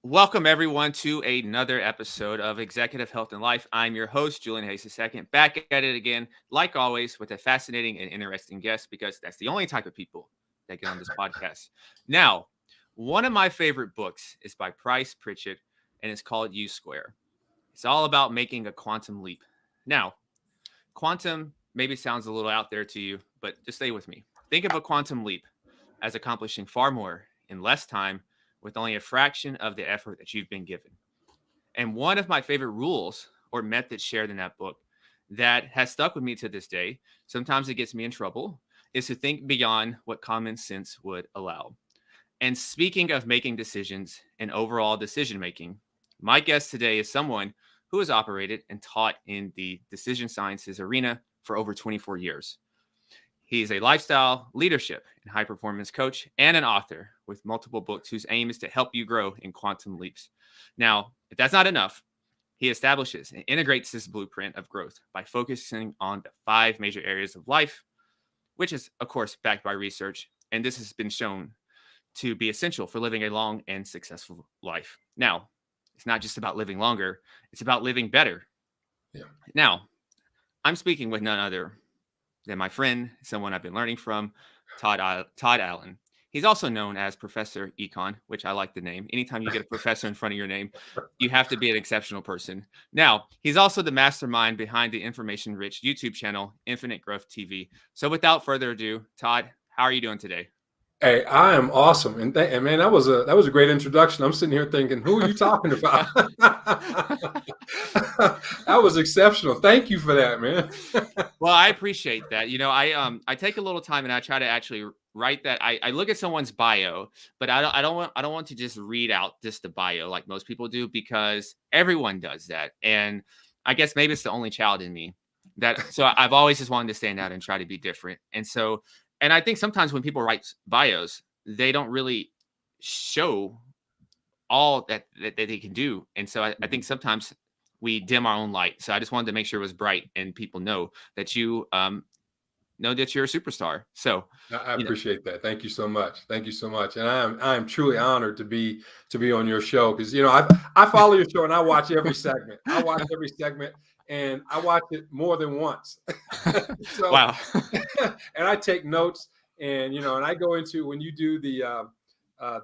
Welcome everyone to another episode of Executive Health and Life. I'm your host, Julian Hayes II, back at it again, like always, with a fascinating and interesting guest because that's the only type of people that get on this podcast. Now, one of my favorite books is by Price Pritchett, and it's called U Square. It's all about making a quantum leap. Now, quantum maybe sounds a little out there to you, but just stay with me. Think of a quantum leap as accomplishing far more in less time with only a fraction of the effort that you've been given. And one of my favorite rules or methods shared in that book that has stuck with me to this day, sometimes it gets me in trouble, is to think beyond what common sense would allow. And speaking of making decisions and overall decision making, my guest today is someone who has operated and taught in the decision sciences arena for over 24 years. He's a lifestyle, leadership, and high performance coach and an author with multiple books whose aim is to help you grow in quantum leaps. Now, if that's not enough, he establishes and integrates this blueprint of growth by focusing on the five major areas of life, which is, of course, backed by research. And this has been shown to be essential for living a long and successful life. Now, it's not just about living longer, it's about living better. Yeah. Now, I'm speaking with none other than my friend, someone I've been learning from, Todd Allyn. He's also known as Professor Econ, which I like the name. Anytime you get a professor in front of your name, you have to be an exceptional person. Now, he's also the mastermind behind the information-rich YouTube channel, Infinite Growth TV. So without further ado, Todd, how are you doing today? Hey, I am awesome, and man, that was a great introduction. I'm sitting here thinking, who are you talking about? That was exceptional. Thank you for that, man. Well, I appreciate that. I take a little time and I try to actually write that. I look at someone's bio, but I don't want to just read out just the bio like most people do because everyone does that. And I guess maybe it's the only child in me so I've always just wanted to stand out and try to be different. And I think sometimes when people write bios, they don't really show all that they can do. And so I think sometimes we dim our own light. So I just wanted to make sure it was bright and people know that you know that you're a superstar. So I you know, appreciate that. Thank you so much. Thank you so much. And I'm truly honored to be on your show because I follow your show and I watch every segment. I watch every segment and I watch it more than once. So wow. and I take notes and I go into when you do the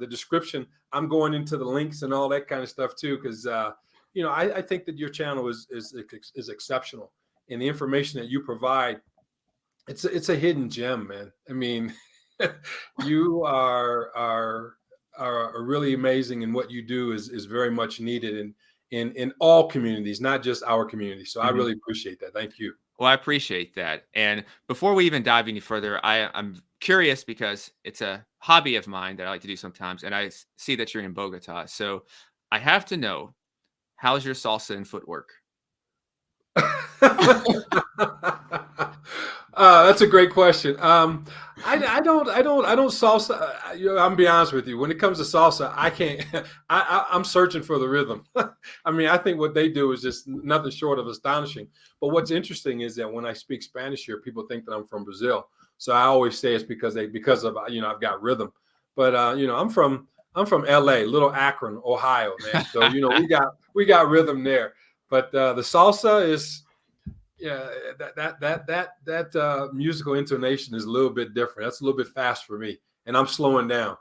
description, I'm going into the links and all that kind of stuff too because I think that your channel is exceptional and the information that you provide. It's a hidden gem, man. I mean, you are really amazing, and what you do is very much needed in all communities, not just our community. So I Mhm. really appreciate that. Thank you. Well, I appreciate that. And before we even dive any further, I'm curious because it's a hobby of mine that I like to do sometimes. And see that you're in Bogota. So I have to know, how's your salsa and footwork? That's a great question. I don't salsa. I'm gonna be honest with you. When it comes to salsa, I can't. I'm searching for the rhythm. I mean, I think what they do is just nothing short of astonishing. But what's interesting is that when I speak Spanish here, people think that I'm from Brazil. So I always say it's because of I've got rhythm. But I'm from L.A., Little Akron, Ohio, man. So we got rhythm there. But the salsa is yeah, that musical intonation is a little bit different. That's a little bit fast for me, and I'm slowing down.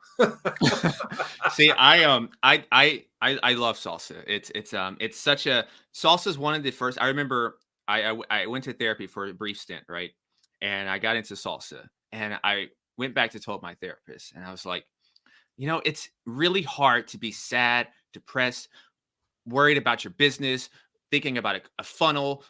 See, I love salsa. It's such a salsa is one of the first. I remember I went to therapy for a brief stint, right? And I got into salsa, and I went back to told my therapist, and I was like, it's really hard to be sad, depressed, worried about your business, thinking about a funnel,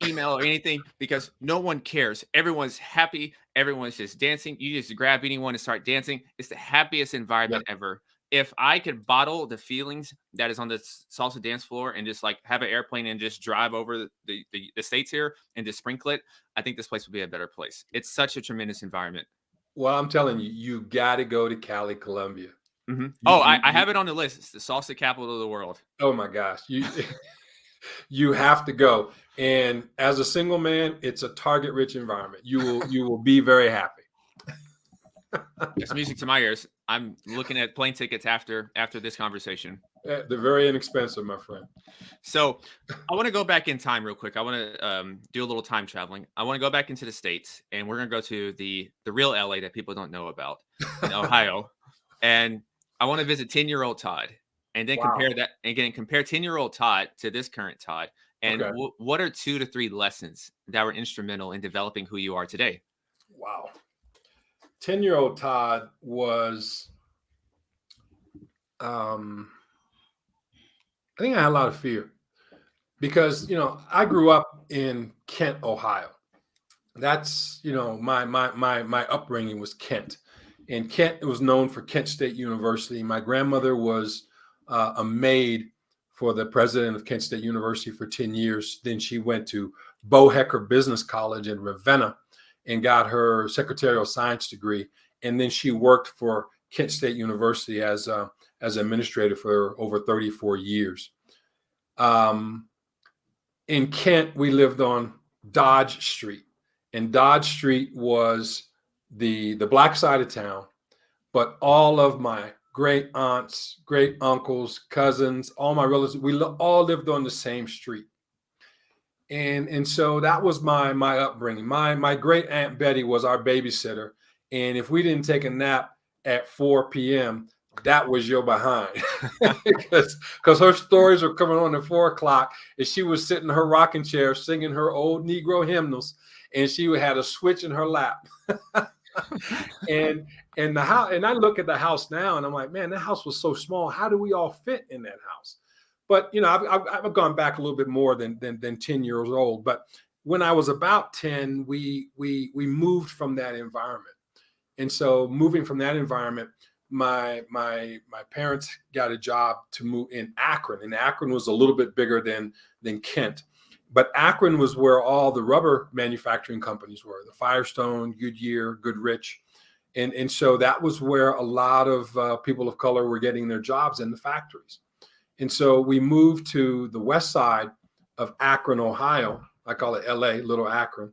email, or anything because no one cares. Everyone's happy. Everyone's just dancing. You just grab anyone and start dancing. It's the happiest Yeah. environment ever. If I could bottle the feelings that is on the salsa dance floor and just like have an airplane and just drive over the states here and just sprinkle it, I think this place would be a better place. It's such a tremendous environment. Well, I'm telling you, you got to go to Cali, Colombia. Oh, You, I you, have it on the list. It's the salsa capital of the world. oh my gosh, you have to go. And as a single man, it's a target-rich environment. You will be very happy. It's music to my ears. I'm looking at plane tickets after this conversation. They're very inexpensive, my friend. So I want to go back in time real quick. I want to do a little time traveling. I want to go back into the States, and we're gonna go to the real LA that people don't know about in Ohio, and I want to visit 10-year-old Todd, and then Wow. compare 10-year-old Todd to this current Todd, and Okay. what are 2 to 3 lessons that were instrumental in developing who you are today? Wow. 10-year-old Todd was, um, I think I had a lot of fear because, I grew up in Kent, Ohio. That's, my upbringing was Kent. And Kent was known for Kent State University. My grandmother was a maid for the president of Kent State University for 10 years. Then she went to Biohacking Business College in Ravenna and got her secretarial science degree. And then she worked for Kent State University as administrator for over 34 years. In Kent, we lived on Dodge Street, and Dodge Street was the black side of town. But all of my great aunts, great uncles, cousins, all my relatives, we all lived on the same street. And so that was my upbringing. My great aunt Betty was our babysitter, and if we didn't take a nap at 4 p.m., that was your behind, because her stories were coming on at 4 o'clock, and she was sitting in her rocking chair singing her old Negro hymnals, and she had a switch in her lap. and the house, and I look at the house now, and I'm like, man, that house was so small. How do we all fit in that house? But I've gone back a little bit more than 10 years old. But when I was about 10, we moved from that environment. And so moving from that environment, my parents got a job to move in Akron, and Akron was a little bit bigger than Kent. But Akron was where all the rubber manufacturing companies were, the Firestone, Goodyear, Goodrich. And so that was where a lot of people of color were getting their jobs in the factories. And so we moved to the west side of Akron, Ohio. I call it LA, Little Akron.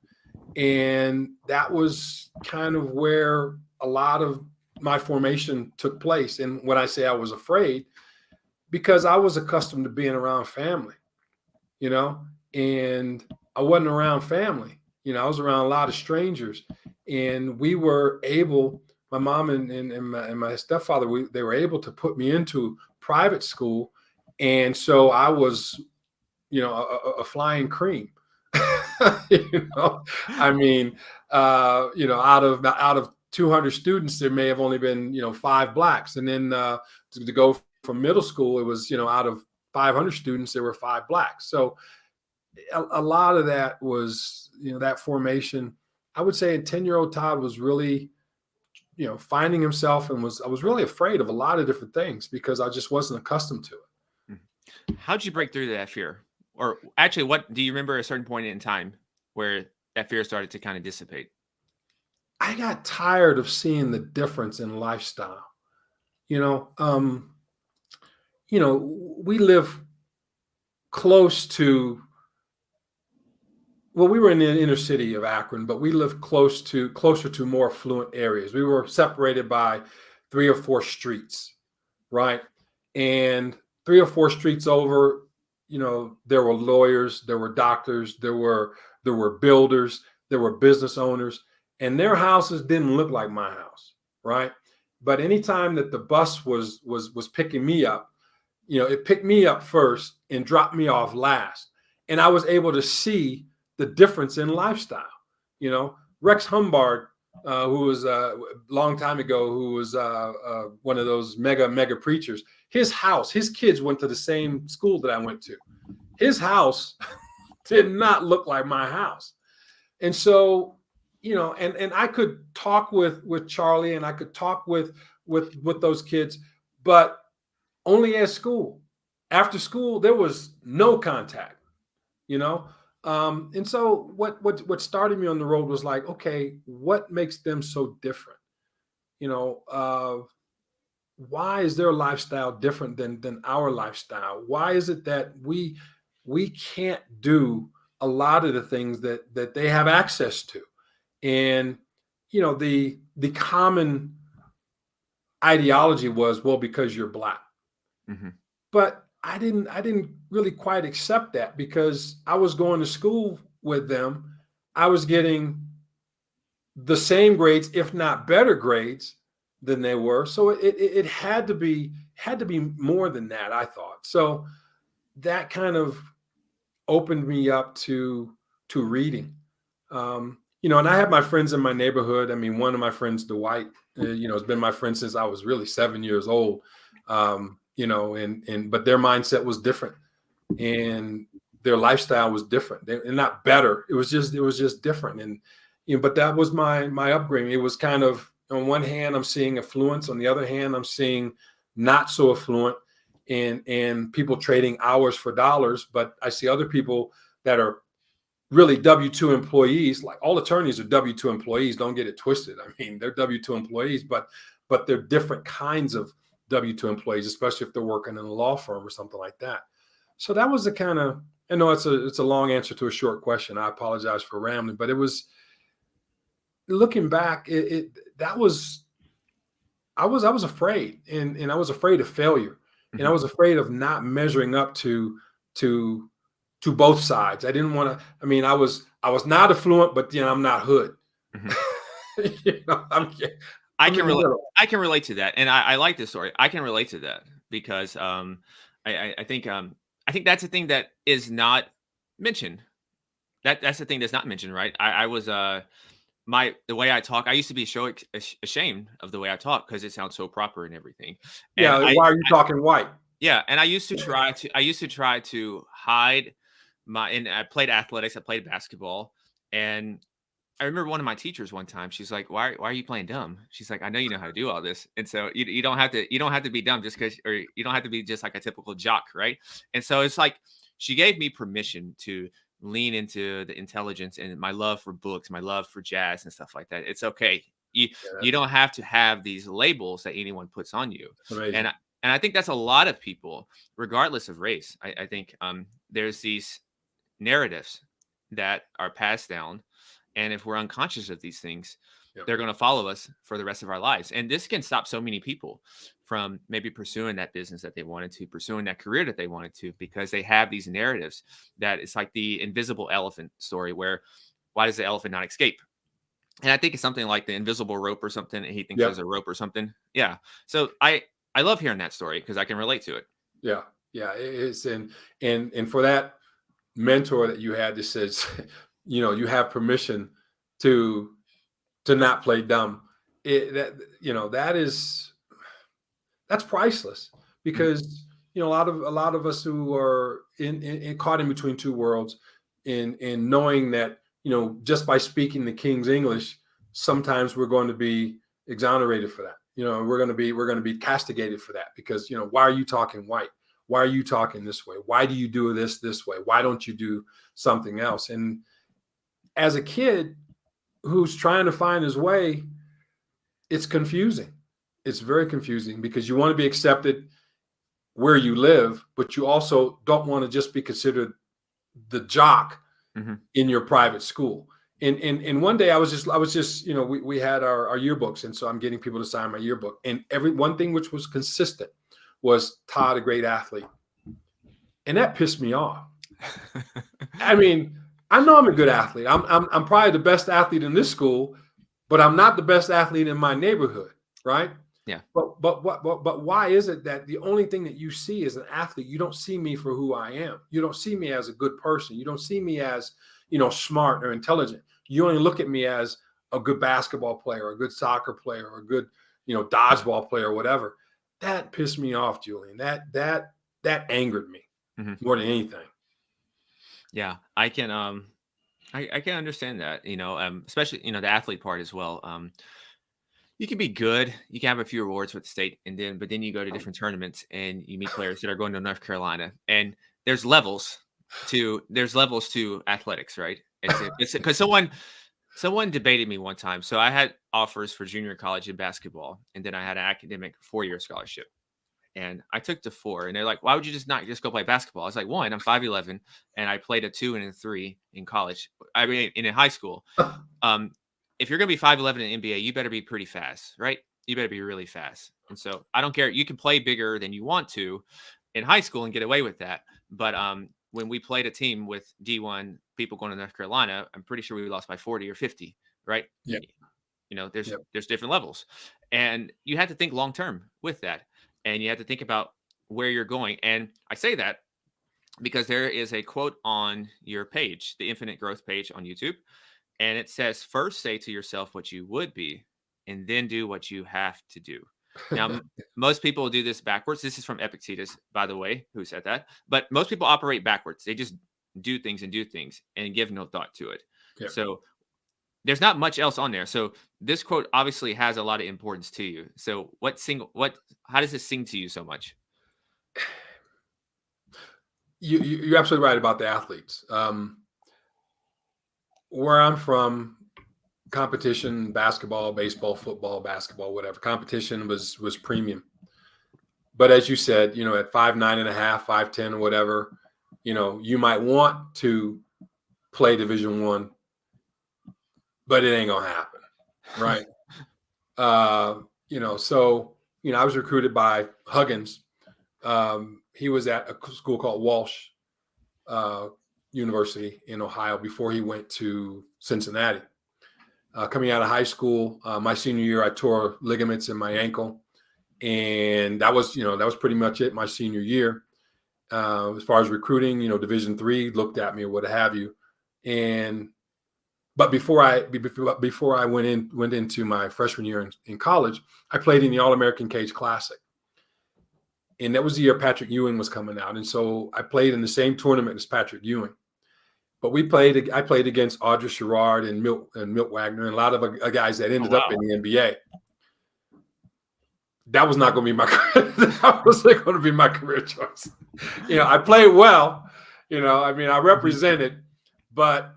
And that was kind of where a lot of my formation took place. And when I say I was afraid, because I was accustomed to being around family, and I wasn't around family. I was around a lot of strangers, and we were able, my mom and my stepfather, they were able to put me into private school. And so I was, a flying cream. I mean, out of 200 students, there may have only been, 5 blacks. And then to go from middle school, it was, out of 500 students, there were 5 blacks. So a lot of that was, that formation. I would say a 10-year-old Todd was really, finding himself, and I was really afraid of a lot of different things because I just wasn't accustomed to it. How'd you break through that fear? Or actually, what do you remember a certain point in time where that fear started to kind of dissipate? I got tired of seeing the difference in lifestyle. We live close to, well, we were in the inner city of Akron, but we lived closer to more affluent areas. We were separated by 3 or 4 streets, right? And 3 or 4 streets over, there were lawyers, there were doctors, there were builders, there were business owners, and their houses didn't look like my house, right? But anytime that the bus was picking me up, it picked me up first and dropped me off last, and I was able to see the difference in lifestyle. Rex Humbard, who was a long time ago, who was one of those mega preachers. His kids went to the same school that I went to. His house did not look like my house. And so, and I could talk with Charlie, and I could talk with those kids, but only at school. After school, there was no contact, and so what started me on the road was like, okay, what makes them so different? Why is their lifestyle different than our lifestyle? Why is it that we can't do a lot of the things that they have access to? And the common ideology was, well, because you're black. Mhm. But I didn't really quite accept that because I was going to school with them. I was getting the same grades, if not better grades than they were. So it had to be more than that, I thought. So that kind of opened me up to reading. And I have my friends in my neighborhood. I mean, one of my friends, Dwight, has been my friend since I was really 7 years old. And but their mindset was different, and their lifestyle was different. And not better. It was just different. And but that was my upbringing. It was kind of, on one hand, I'm seeing affluence. On the other hand, I'm seeing not so affluent, and people trading hours for dollars. But I see other people that are really W-2 employees. Like, all attorneys are W-2 employees. Don't get it twisted. I mean, they're W-2 employees, but they're different kinds of W-2 employees, especially if they're working in a law firm or something like that. So that was the kind of, I know it's a long answer to a short question. I apologize for rambling, but it was, looking back, that was, I was afraid, and I was afraid of failure, and I Mhm. was afraid of not measuring up to to both sides. I didn't want to. I mean, I was not affluent, but I'm not hood. Mhm. I'm I I'm can in the relate. middle. I can relate to that, and I like this story. I can relate to that because I think that's the thing that is not mentioned. That's the thing that's not mentioned, right? I was the way I talk. I used to be so ashamed of the way I talk because it sounds so proper and everything. And Yeah, why are you talking white? yeah, and I used to try to hide and I played athletics. I played basketball, and I remember one of my teachers one time, she's like, why are you playing dumb?" She's like, "I know you know how to do all this. And so you don't have to be dumb just because, or you don't have to be just like a typical jock, right?" And so it's like she gave me permission to lean into the intelligence and my love for books, my love for jazz and stuff like that. It's okay. You Yeah, you don't have to have these labels that anyone puts on you. that's amazing. And I think that's a lot of people, regardless of race. I think there's these narratives that are passed down, and if we're unconscious of these things, Yeah, they're going to follow us for the rest of our lives. And this can stop so many people from maybe pursuing that business that they wanted to, pursuing that career that they wanted to, because they have these narratives that it's like the invisible elephant story where why does the elephant not escape? And I think it's something like the invisible rope or something. And he thinks there's yep, a rope or something. Yeah. So I love hearing that story because I can relate to it. yeah, yeah. It's, and for that mentor that you had that says, you have permission to not play dumb. That that's priceless, Mhm. because a lot of us who are caught in between two worlds, in knowing that, just by speaking the King's English, sometimes we're going to be exonerated for that. We're going to be castigated for that, because why are you talking white? Why are you talking this way? Why do you do this way? Why don't you do something else? And as a kid who's trying to find his way, it's confusing. It's very confusing, because you want to be accepted where you live, but you also don't want to just be considered the jock Mhm. in your private school. And one day I was just we had our yearbooks, and so I'm getting people to sign my yearbook, and every one thing which was consistent was Todd, a great athlete, and that pissed me off. I mean, I know I'm a good athlete. I'm probably the best athlete in this school, but I'm not the best athlete in my neighborhood, right? Yeah. But why is it that the only thing that you see as an athlete, you don't see me for who I am? You don't see me as a good person. You don't see me as, smart or intelligent. You only look at me as a good basketball player, a good soccer player, or a good, dodgeball player, or whatever. That pissed me off, Julian. That angered me Mhm. more than anything. Yeah. I can understand that, especially, the athlete part as well. You can be good. You can have a few awards with the state, but then you go to different tournaments and you meet players that are going to North Carolina, and there's levels to athletics, right? It's because someone debated me one time. So I had offers for junior college in basketball, and then I had an academic 4-year scholarship. And I took the 4, and they're like, "Why would you just not just go play basketball?" I was like, "One, I'm 5'11", and I played a 2 and a 3 in college. I mean, in high school. Um, if you're gonna be 5'11" in NBA, you better be pretty fast, right? you better be really fast. And so I don't care. You can play bigger than you want to in high school and get away with that. But when we played a team with D1 people going to North Carolina, I'm pretty sure we lost by 40 or 50, right? Yeah. You know, there's Yep. there's different levels. And you have to think long term with that. And you have to think about where you're going. And I say that because there is a quote on your page, the Infinite Growth page on YouTube, and it says, first say to yourself what you would be, and then do what you have to do. Now, most people do this backwards. This is from Epictetus, by the way, who said that. But most people operate backwards. They just do things and give no thought to it. Yep. So there's not much else on there. So this quote obviously has a lot of importance to you. So how does this sing to you so much? You're absolutely right about the athletes. Where I'm from, competition, basketball, baseball, football, basketball, whatever, competition was premium. But as you said, you know, at 5'9.5", 5'10", or whatever, you know, you might want to play Division I, but it ain't gonna happen, right? You know, so you know, I was recruited by Huggins. He was at a school called Walsh University in Ohio before he went to Cincinnati. Coming out of high school, my senior year, I tore ligaments in my ankle, and that was pretty much it. My senior year, as far as recruiting, you know, Division III looked at me or what have you, but before I went into my freshman year in college, I played in the All-American Cage Classic. And that was the year Patrick Ewing was coming out. And so I played in the same tournament as Patrick Ewing. But I played against Audra Sherrard and Milt Wagner and a lot of guys that ended up in the NBA. That was not going to be my career choice. You know, I played well. You know, I mean, I represented, but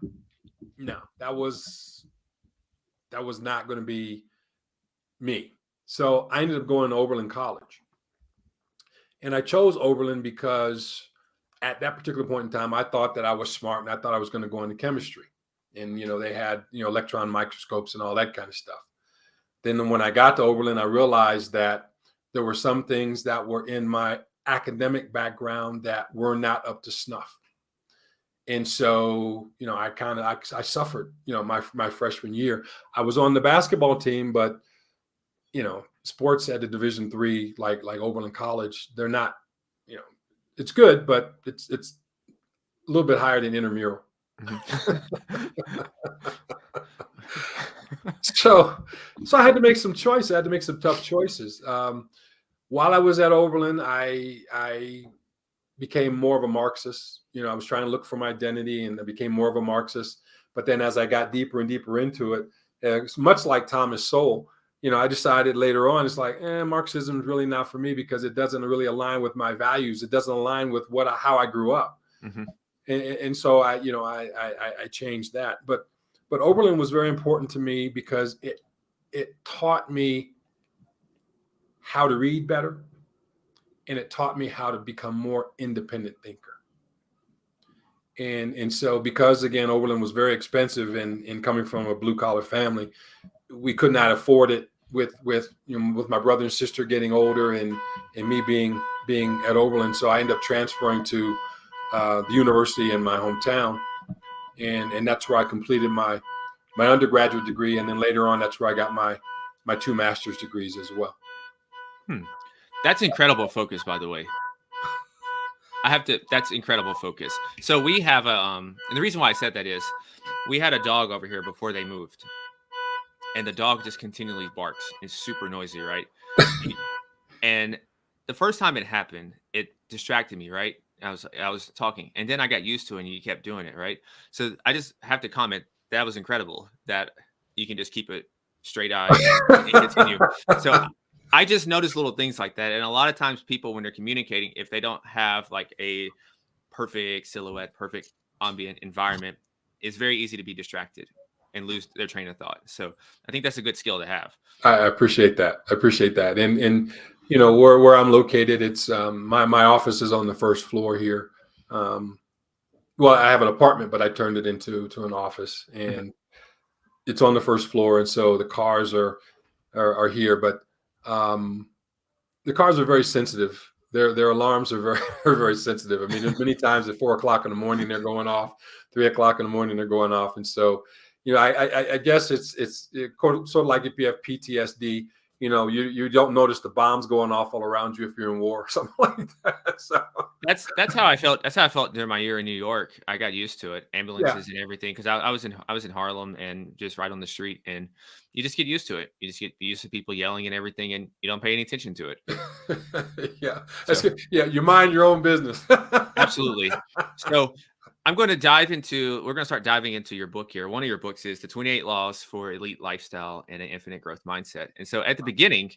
no, that was not going to be me. So I ended up going to Oberlin College. And I chose Oberlin because at that particular point in time, I thought that I was smart and I thought I was going to go into chemistry. And, you know, they had, you know, electron microscopes and all that kind of stuff. Then when I got to Oberlin, I realized that there were some things that were in my academic background that were not up to snuff. And so, you know, I suffered, you know, my freshman year. I was on the basketball team, but, you know, sports at the Division III, like Oberlin College, they're not, you know, it's good, but it's a little bit higher than intramural. So I had to make some choices. I had to make some tough choices. While I was at Oberlin, I became more of a Marxist. You know, I was trying to look for my identity, and I became more of a Marxist. But then as I got deeper and deeper into it, it's much like Thomas Sowell, you know, I decided later on, it's like, Marxism is really not for me because it doesn't really align with my values. It doesn't align with how I grew up. Mm-hmm. And so I changed that. But Oberlin was very important to me because it taught me how to read better, and it taught me how to become more independent thinker. And so because, again, Oberlin was very expensive, and coming from a blue collar family, we could not afford it with my brother and sister getting older and me being at Oberlin. So I ended up transferring to the university in my hometown, and that's where I completed my undergraduate degree, and then later on, that's where I got my 2 master's degrees as well. That's incredible focus, by the way. That's incredible focus. So we have and the reason why I said that is we had a dog over here before they moved, and the dog just continually barks. It's super noisy, right? And the first time it happened, it distracted me, right? I was talking, and then I got used to it, and you kept doing it, right? So I just have to comment, that was incredible that you can just keep it straight eye and continue. So I just noticed little things like that. And a lot of times people, when they're communicating, if they don't have like a perfect silhouette, perfect ambient environment, it's very easy to be distracted and lose their train of thought. So I think that's a good skill to have. I appreciate that. And you know, where I'm located, it's my office is on the first floor here. Well, I have an apartment, but I turned it into an office, and it's on the first floor. And so the cars are here, but The cars are very sensitive. Their alarms are very very sensitive. I mean, there's many times at 4 o'clock in the morning they're going off, 3 o'clock in the morning they're going off, and so I guess it's sort of like if you have PTSD. You don't notice the bombs going off all around you if you're in war or something like that. So That's how I felt. That's how I felt during my year in New York. I got used to it, yeah. ambulances and everything, because I was in Harlem and just right on the street, and you just get used to it. You just get used to people yelling and everything, and you don't pay any attention to it. Yeah, that's So good. Yeah, you mind your own business. absolutely. So we're going to start diving into your book here. One of your books is The 28 Laws for Elite Lifestyle and an Infinite Growth Mindset. And so at the beginning,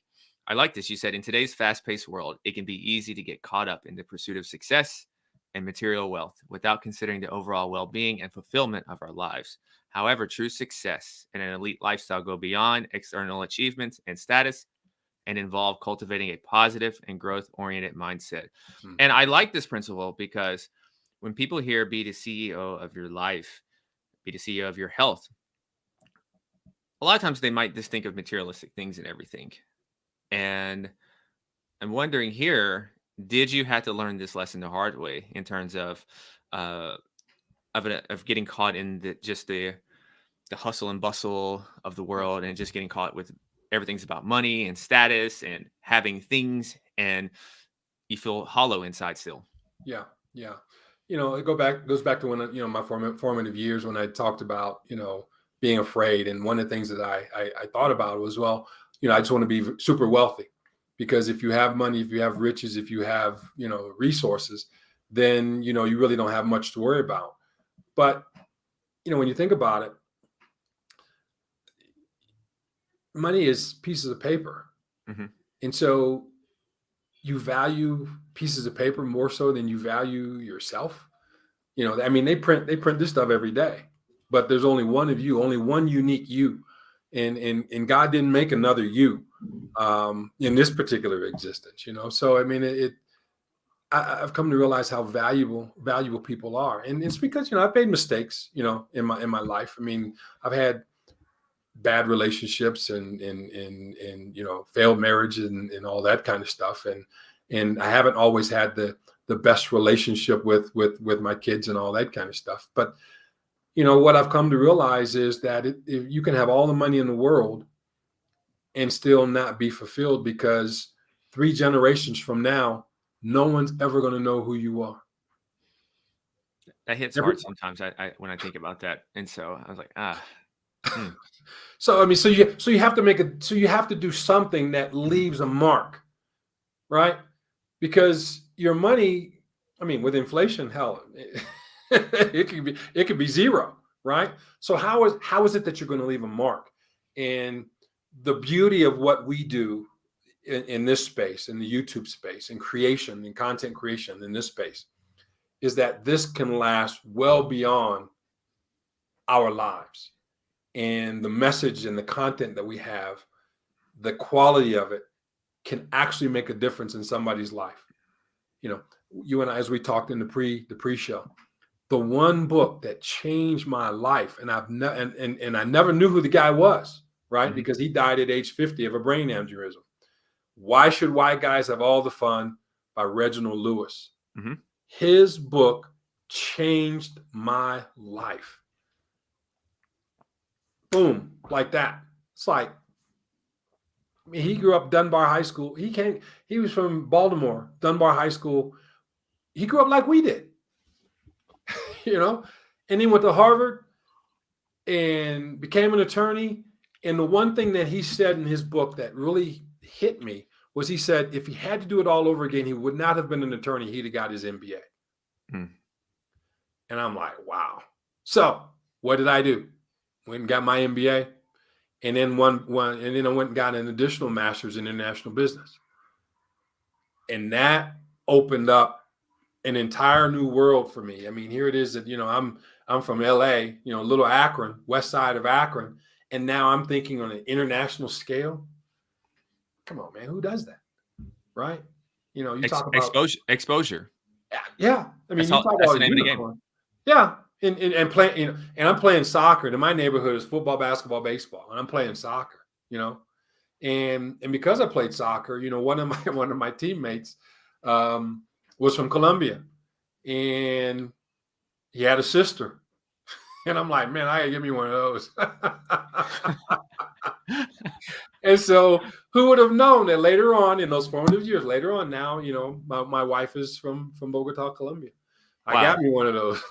I like this. You said, in today's fast paced world, it can be easy to get caught up in the pursuit of success and material wealth without considering the overall well being and fulfillment of our lives. However, true success and an elite lifestyle go beyond external achievements and status and involve cultivating a positive and growth oriented mindset. Hmm. And I like this principle because when people hear be the CEO of your life, be the CEO of your health, a lot of times they might just think of materialistic things and everything. And I'm wondering here, did you have to learn this lesson the hard way in terms uh, of getting caught in the hustle and bustle of the world and just getting caught with everything's about money and status and having things, and you feel hollow inside still? Yeah, yeah. It goes back to when my formative years when I talked about being afraid, and one of the things that I thought about was, well, I just want to be super wealthy, because if you have money, if you have riches, if you have resources, then you really don't have much to worry about. But when you think about it, money is pieces of paper, Hmm. and so you value pieces of paper more so than you value yourself. I mean, they print this stuff every day, but there's only one of you, only one unique you, and God didn't make another you in this particular existence. So I mean, I've come to realize how valuable people are, and it's because I've made mistakes, in my life. I mean, I've had bad relationships and failed marriage and all that kind of stuff, and I haven't always had the best relationship with my kids and all that kind of stuff. But what I've come to realize is that if you can have all the money in the world and still not be fulfilled, because 3 generations from now, no one's ever going to know who you are. That hits Every, hard sometimes. I when I think about that, and so I was like, hmm. so I mean, so you have to do something that leaves a mark, right? Because your money, I mean, with inflation, hell, it could be zero, right? So how is it that you're going to leave a mark? And the beauty of what we do in this space, in the YouTube space, in creation, in content creation, in this space, is that this can last well beyond our lives. And the message and the content that we have, the quality of it, can actually make a difference in somebody's life. You and I, as we talked in the pre-show, the one book that changed my life, and and I never knew who the guy was, right? Hmm. Because he died at age 50 of a brain aneurysm. Why Should White Guys Have All the Fun by Reginald Lewis. Hmm. His book changed my life. Boom, like that. It's like, I mean, he grew up Dunbar High School. He was from Baltimore, Dunbar High School. He grew up like we did, you know, and he went to Harvard and became an attorney. And the one thing that he said in his book that really hit me was, he said if he had to do it all over again, he would not have been an attorney. He'd have got his MBA. Mm. And I'm like, wow. So what did I do? Went and got my MBA, and then and then I went and got an additional master's in international business. And that opened up an entire new world for me. I mean, here it is that, I'm from LA, little Akron, west side of Akron. And now I'm thinking on an international scale. Come on, man, who does that? Right? You talk about Exposure. yeah. I mean, That's you all. talk That's the about name of the game. unicorn. Yeah. And playing, and I'm playing soccer. And in my neighborhood is football, basketball, baseball. And I'm playing soccer, And because I played soccer, one of my teammates was from Colombia, and he had a sister, and I'm like, man, I gotta give me one of those. And so, who would have known that later on in those formative years, later on now, my wife is from Bogota, Colombia. I Wow. got me one of those.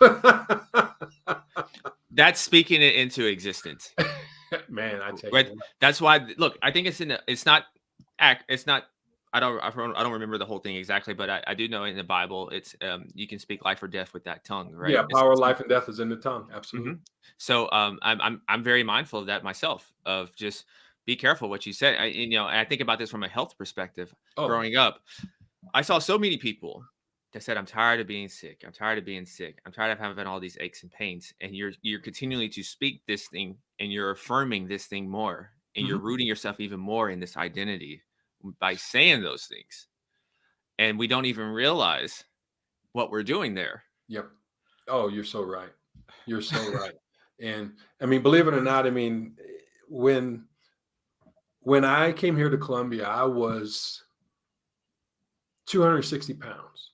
That's speaking it into existence. Man, I tell you Right. what. That's why. Look, I think it's not. I don't remember the whole thing exactly, but I do know in the Bible it's you can speak life or death with that tongue, right? Yeah, power of life and death is in the tongue. Absolutely. So I'm very mindful of that myself. Of just be careful what you say. And I think about this from a health perspective. Oh, Growing up, I saw so many people that said, "I'm tired of being sick. I'm tired of being sick. I'm tired of having all these aches and pains." And you're continually to speak this thing, and you're affirming this thing more, and you're mhm. rooting yourself even more in this identity by saying those things. And we don't even realize what we're doing there. Yep. Oh, you're so right. You're so right. And I mean, believe it or not, I mean, when when I came here to Colombia, I was 260 pounds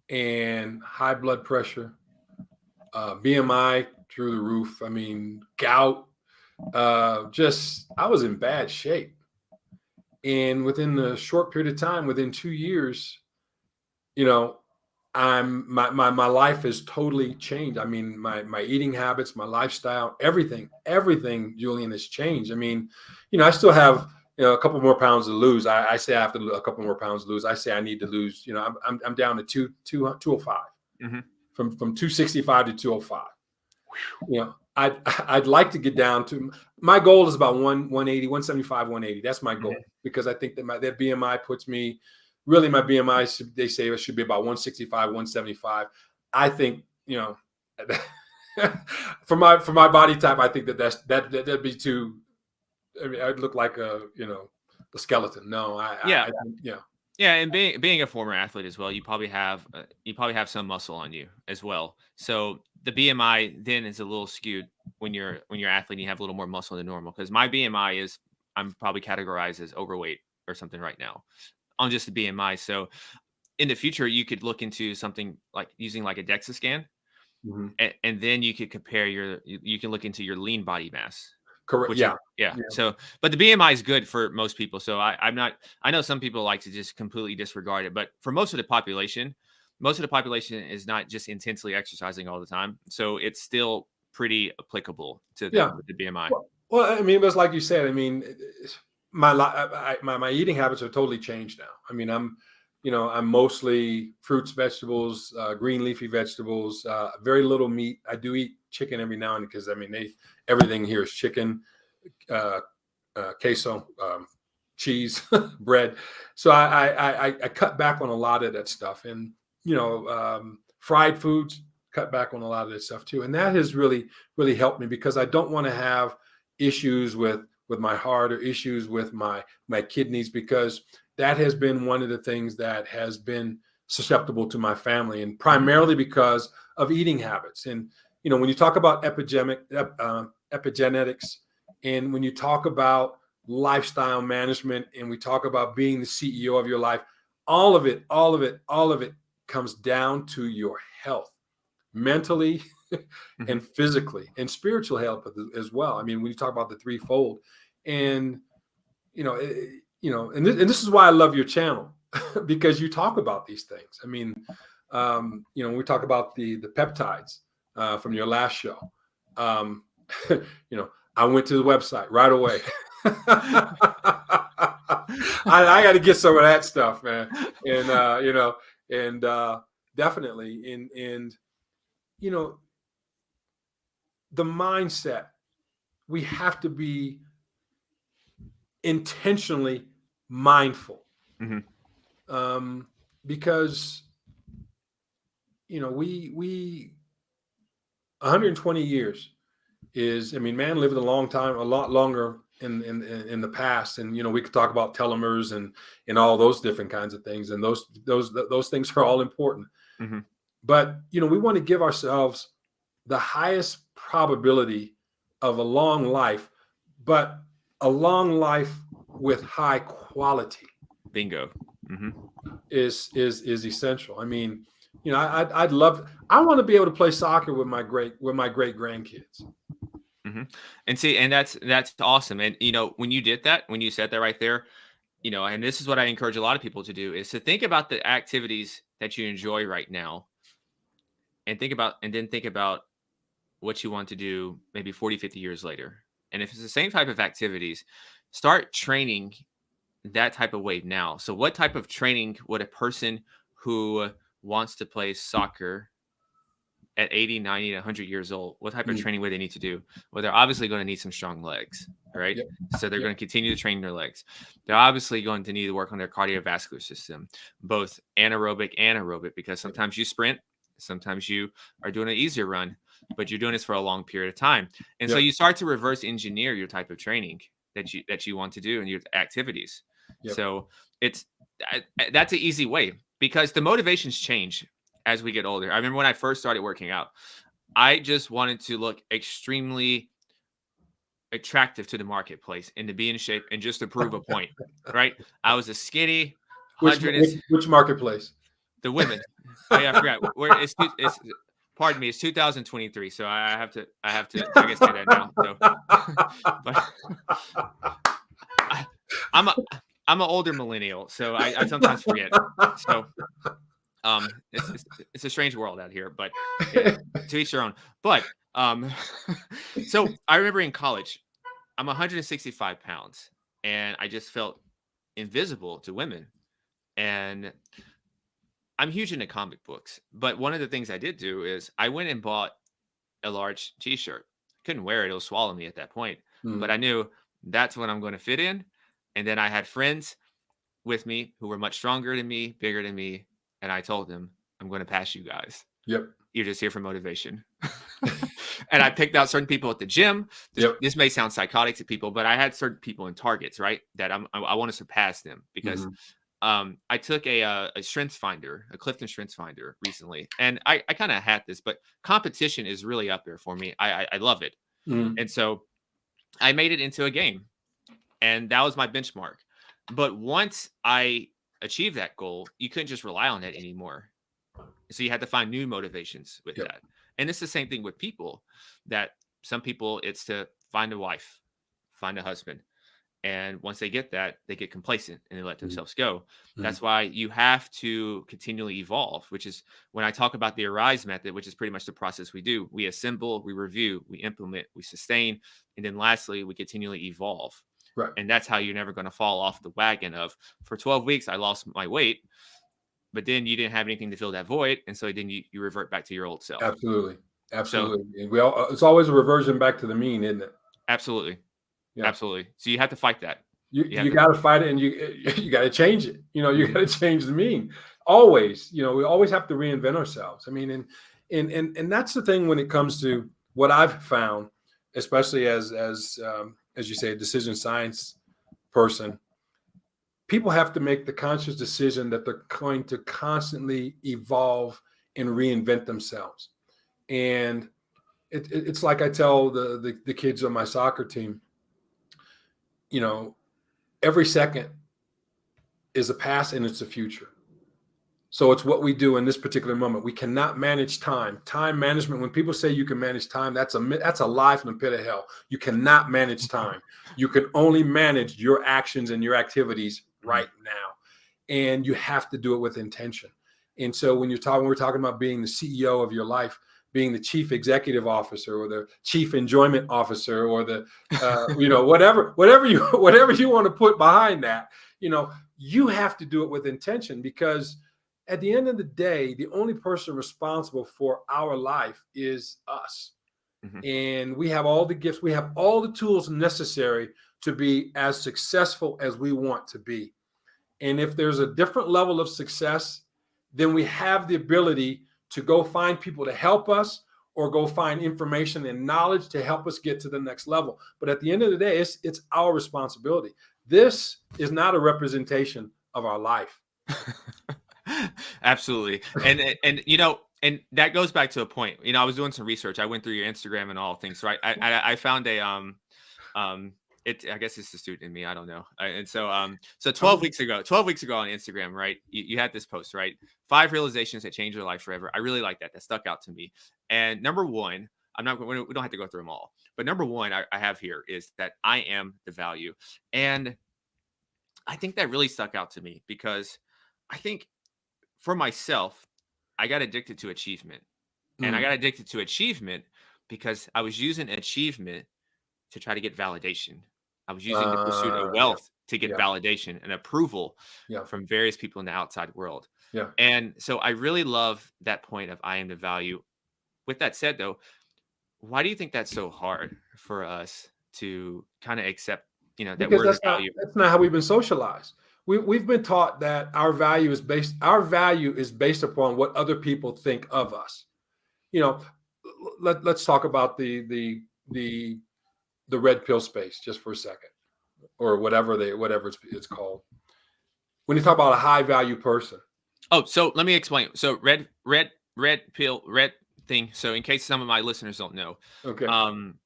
and high blood pressure, BMI through the roof. I mean, gout. Just I was in bad shape. And within a short period of time, within 2 years, you know, my life has totally changed. I mean, my eating habits, my lifestyle, everything, Julian, has changed. I mean, I still have a couple more pounds to lose. I say I have to a couple more pounds to lose. I say I need to lose. I'm down to 205 Mm-hmm. from 265 to 205. I'd like to get down to, my goal is about 180, 175, 180. That's my goal, because I think that that BMI puts me, really my BMI, they say it should be about 165, 175. I think, for my body type, I think that'd be too, I mean, I'd look like a skeleton. No, Yeah. I think, Yeah, and being a former athlete as well, you probably have some muscle on you as well. So the BMI then is a little skewed when you're athlete and you have a little more muscle than normal. Because my BMI is, I'm probably categorized as overweight or something right now on just the BMI. So in the future, you could look into something like using like a DEXA scan, mhm. and then you could compare you can look into your lean body mass. Correct. Which is, Yeah. yeah. So, but the BMI is good for most people. So I'm not. I know some people like to just completely disregard it, but for most of the population is not just intensely exercising all the time. So it's still pretty applicable to Yeah. them with the BMI. Well, I mean, it's like you said. I mean, my eating habits are totally changed now. I mean, I'm mostly fruits, vegetables, green leafy vegetables, very little meat. I do eat chicken every now and then, because I mean, everything here is chicken, queso, cheese, bread. So I cut back on a lot of that stuff, and fried foods, cut back on a lot of that stuff too. And that has really helped me, because I don't want to have issues with my heart, or issues with my kidneys, because that has been one of the things that has been susceptible to my family, and primarily because of eating habits. And when you talk about epigenetics, and when you talk about lifestyle management, and we talk about being the CEO of your life, all of it comes down to your health, mentally and physically, and spiritual health as well. I mean, when you talk about the threefold, and and this is why I love your channel, because you talk about these things. I mean, when we talk about the peptides from your last show, I went to the website right away. I got to get some of that stuff, man. And definitely, and the mindset, we have to be intentionally mindful, because we 120 years is, I mean, man lived a long time, a lot longer in the past. And we could talk about telomeres and all those different kinds of things, and those things are all important. But we want to give ourselves the highest probability of a long life, but a long life with high quality Bingo. Hmm. is essential. I mean, I'd love. I want to be able to play soccer with my great grandkids. Hmm. And see, and that's awesome. And when you did that, when you said that right there, and this is what I encourage a lot of people to do, is to think about the activities that you enjoy right now, and then think about what you want to do maybe 40, 50 years later. And if it's the same type of activities, start training that type of way now. So what type of training would a person who wants to play soccer at 80, 90, 100 years old, what type of Mm. training would they need to do? Well, they're obviously going to need some strong legs, right? Yep. So they're Yep. going to continue to train their legs. They're obviously going to need to work on their cardiovascular system, both anaerobic and aerobic, because Yep. sometimes you sprint, sometimes you are doing an easier run, but you're doing this for a long period of time. And so Yep. you start to reverse engineer your type of training that you want to do and your activities. Yep. So it's that's an easy way, because the motivations change as we get older. I remember when I first started working out, I just wanted to look extremely attractive to the marketplace and to be in shape and just to prove a point, right? I was a skinny Which hundred is which marketplace? the women. Oh yeah, I forgot. Where it's pardon me, it's 2023, so I have to I guess say that now. So, but I, I'm a I'm an older millennial, so I sometimes forget. So it's a strange world out here, but to each their own. But so I remember in college, I'm 165 pounds, and I just felt invisible to women. And I'm huge into comic books, but one of the things I did do is I went and bought a large T-shirt. Couldn't wear it; it'll swallow me at that point. But Mm. I knew that's what I'm going to fit in. And then I had friends with me who were much stronger than me, bigger than me, and I told them, "I'm going to pass you guys. Yep. You're just here for motivation." And I picked out certain people at the gym. Yep. This may sound psychotic to people, but I had certain people in targets, right? That I want to surpass them, because Mhm. I took a strengths finder, a Clifton strengths finder recently, and I kind of had this, but competition is really up there for me. I love it, Mhm. and so I made it into a game, and that was my benchmark. But once I achieved that goal, you couldn't just rely on that anymore. So you had to find new motivations with Yep. that. And it's the same thing with people, that some people it's to find a wife, find a husband. And once they get that, they get complacent and they let Mhm. themselves go. Mhm. That's why you have to continually evolve, which is when I talk about the Arise method, which is pretty much the process we do. We assemble, we review, we implement, we sustain, and then lastly, we continually evolve. Right. And that's how you're never going to fall off the wagon of, for 12 weeks, I lost my weight, but then you didn't have anything to fill that void. And so then you revert back to your old self. Absolutely. So Absolutely. And it's always a reversion back to the mean, isn't it? absolutely. Yeah. Absolutely. So you have to fight that. You have You to, got to fight it, and you got to change it. You Mhm. got to change the mean. Always. We always have to reinvent ourselves. I mean, and that's the thing when it comes to what I've found, especially as you say, a decision science person. People have to make the conscious decision that they're going to constantly evolve and reinvent themselves. And it's like I tell the kids on my soccer team, you know, every second is a past and it's a future. So it's what we do in this particular moment. We cannot manage time. Time management. When people say you can manage time, that's a lie from the pit of hell. You cannot manage time. You can only manage your actions and your activities Mhm. right now, and you have to do it with intention. And so we're talking about being the CEO of your life, being the chief executive officer or the chief enjoyment officer or the whatever you want to put behind that. You have to do it with intention, because at the end of the day, the only person responsible for our life is us. Mhm. And we have all the gifts, we have all the tools necessary to be as successful as we want to be. And if there's a different level of success, then we have the ability to go find people to help us or go find information and knowledge to help us get to the next level. But at the end of the day, it's our responsibility. This is not a representation of our life. Absolutely. And and that goes back to a point. I was doing some research. I went through your Instagram and all things, right? I found a I guess it's the student in me. I don't know. And so, so I 12 would, weeks ago, 12 weeks ago on Instagram, right? You had this post, right? 5 realizations that changed your life forever. I really like that. That stuck out to me. And number one, we don't have to go through them all, but number one I have here is that I am the value. And I think that really stuck out to me because I think for myself, I got addicted to achievement. And I mm, got addicted to achievement because I was using achievement to try to get validation. I was using the pursuit of yeah, wealth to get yeah, validation and approval yeah, from various people in the outside world. yeah. And so I really love that point of I am the value. With that said, though, why do you think that's so hard for us to kind of accept, that Because we're the value? that's not how we've been socialized. We've been taught that our value is based upon what other people think of us. You know, let's talk about the the red pill space just for a second, or whatever it's called. When you talk about a high value person, Oh, so let me explain. So red pill, red thing. So in case some of my listeners don't know, okay, um,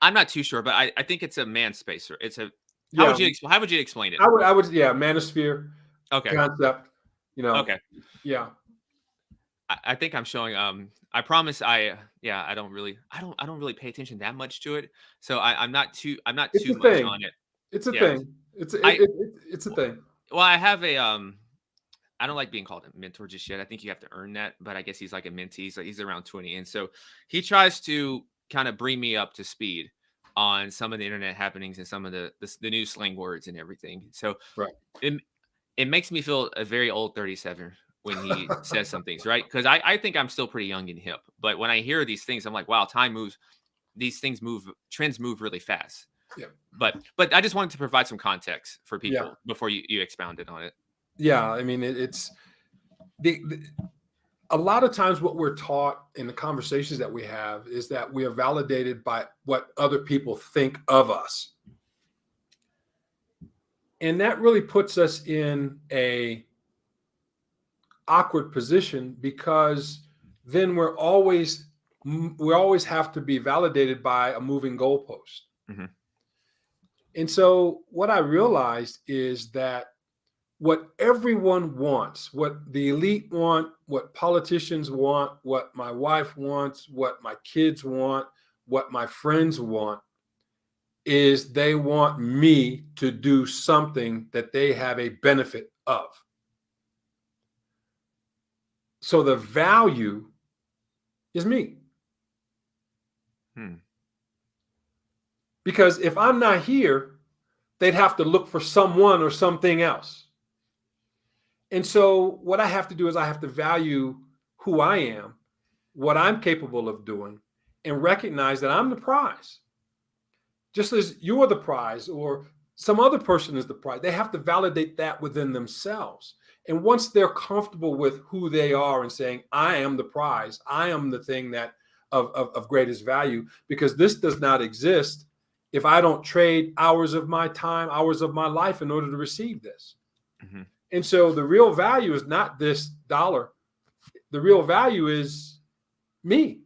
I'm not too sure, but I think it's a man spacer. It's a yeah, how would you explain it? yeah, manosphere Okay. concept, Okay. yeah. I think I'm showing I promise I don't really pay attention that much to it. So I'm not It's too a much thing. on it. It's a Yeah. thing. I It's a thing. well I have a I don't like being called a mentor just yet. I think you have to earn that, but I guess he's like a mentee. He's around 20. And so he tries to kind of bring me up to speed on some of the internet happenings and some of the new slang words and everything. So Right. it, it makes me feel a very old 37 when he says some things, right? Because I think I'm still pretty young and hip. But when I hear these things, I'm like, wow, time moves. These things move, trends move really fast. Yeah. But I just wanted to provide some context for Yeah. people before you expounded on it. Yeah. I mean, it's the a lot of times what we're taught in the conversations that we have is that we are validated by what other people think of us. And that really puts us in a awkward position because then we always have to be validated by a moving goalpost. Hmm. And so what I realized is that what everyone wants, what the elite want, what politicians want, what my wife wants, what my kids want, what my friends want, is they want me to do something that they have a benefit of. So the value is me. Hmm. Because if I'm not here, they'd have to look for someone or something else. And so what I have to do is I have to value who I am, what I'm capable of doing, and recognize that I'm the prize. Just as you're the prize or some other person is the prize, they have to validate that within themselves. And once they're comfortable with who they are and saying, I am the prize, I am the thing that of greatest value, because this does not exist if I don't trade hours of my time, hours of my life in order to receive this. Hmm. And so the real value is not this dollar. The real value is me.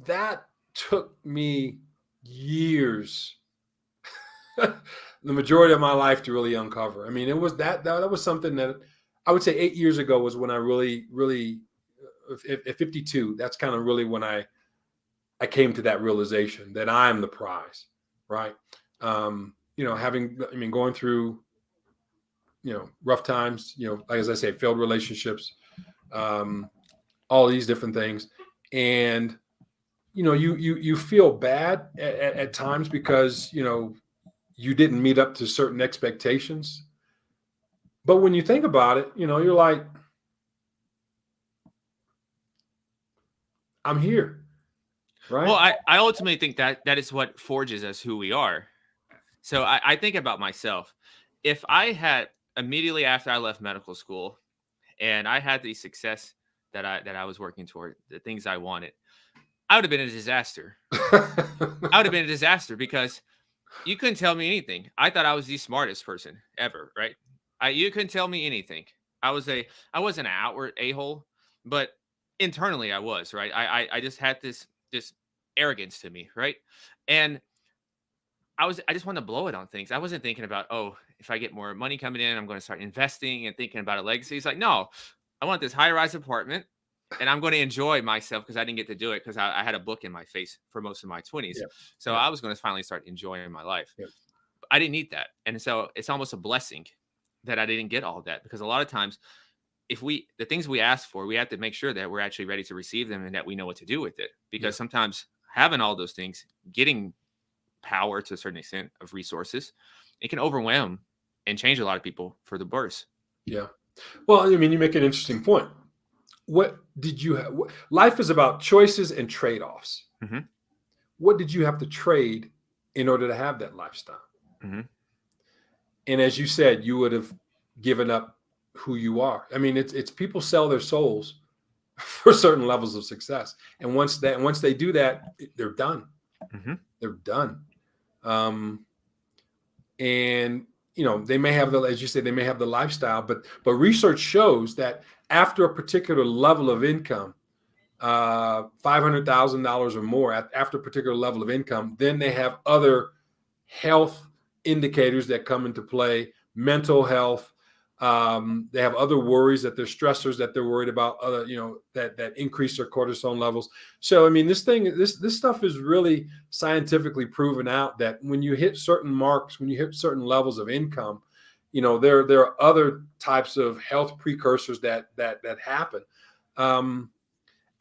That took me years, the majority of my life to really uncover. I mean, it was that was something that I would say 8 years ago was when I really at 52, that's kind of really when I came to that realization that I am the prize, right? Going through, rough times, like as I say, failed relationships, all these different things. And, you feel bad at times because, you didn't meet up to certain expectations. But when you think about it, you're like, I'm here, Well, right? I ultimately think that is what forges us who we are. So I think about myself. If I had immediately after I left medical school and I had the success that I was working toward, the things I wanted, I would have been a disaster. I would have been a disaster because you couldn't tell me anything. I thought I was the smartest person ever, right? You couldn't tell me anything. I wasn't an outward a-hole, but internally I was, right? I just had this arrogance to me, right? And I just wanted to blow it on things. I wasn't thinking about, oh, if I get more money coming in, I'm going to start investing and thinking about a legacy. It's like, no, I want this high rise apartment and I'm going to enjoy myself because I didn't get to do it because I had a book in my face for most of my 20s. Yeah. So Yeah. I was going to finally start enjoying my life. Yeah. I didn't need that. And so it's almost a blessing that I didn't get all that, because a lot of times the things we ask for, we have to make sure that we're actually ready to receive them and that we know what to do with it. Because Yeah. sometimes having all those things, getting power to a certain extent of resources, it can overwhelm and change a lot of people for the worse. Yeah. Well, I mean, you make an interesting point. What did you have? Life is about choices and trade-offs. Mm-hmm. What did you have to trade in order to have that lifestyle? Mm-hmm. And as you said, you would have given up who you are. I mean, it's people sell their souls for certain levels of success. And once they do that, they're done. Mm-hmm. They're done. And they may have as you say, they may have the lifestyle, but research shows that after a particular level of income, $500,000 or more, after a particular level of income, then they have other health indicators that come into play, mental health. They have other worries, that they're stressors that they're worried about, other, that increase their cortisol levels. So, I mean, this stuff is really scientifically proven out that when you hit certain marks, when you hit certain levels of income, there are other types of health precursors that happen. I'm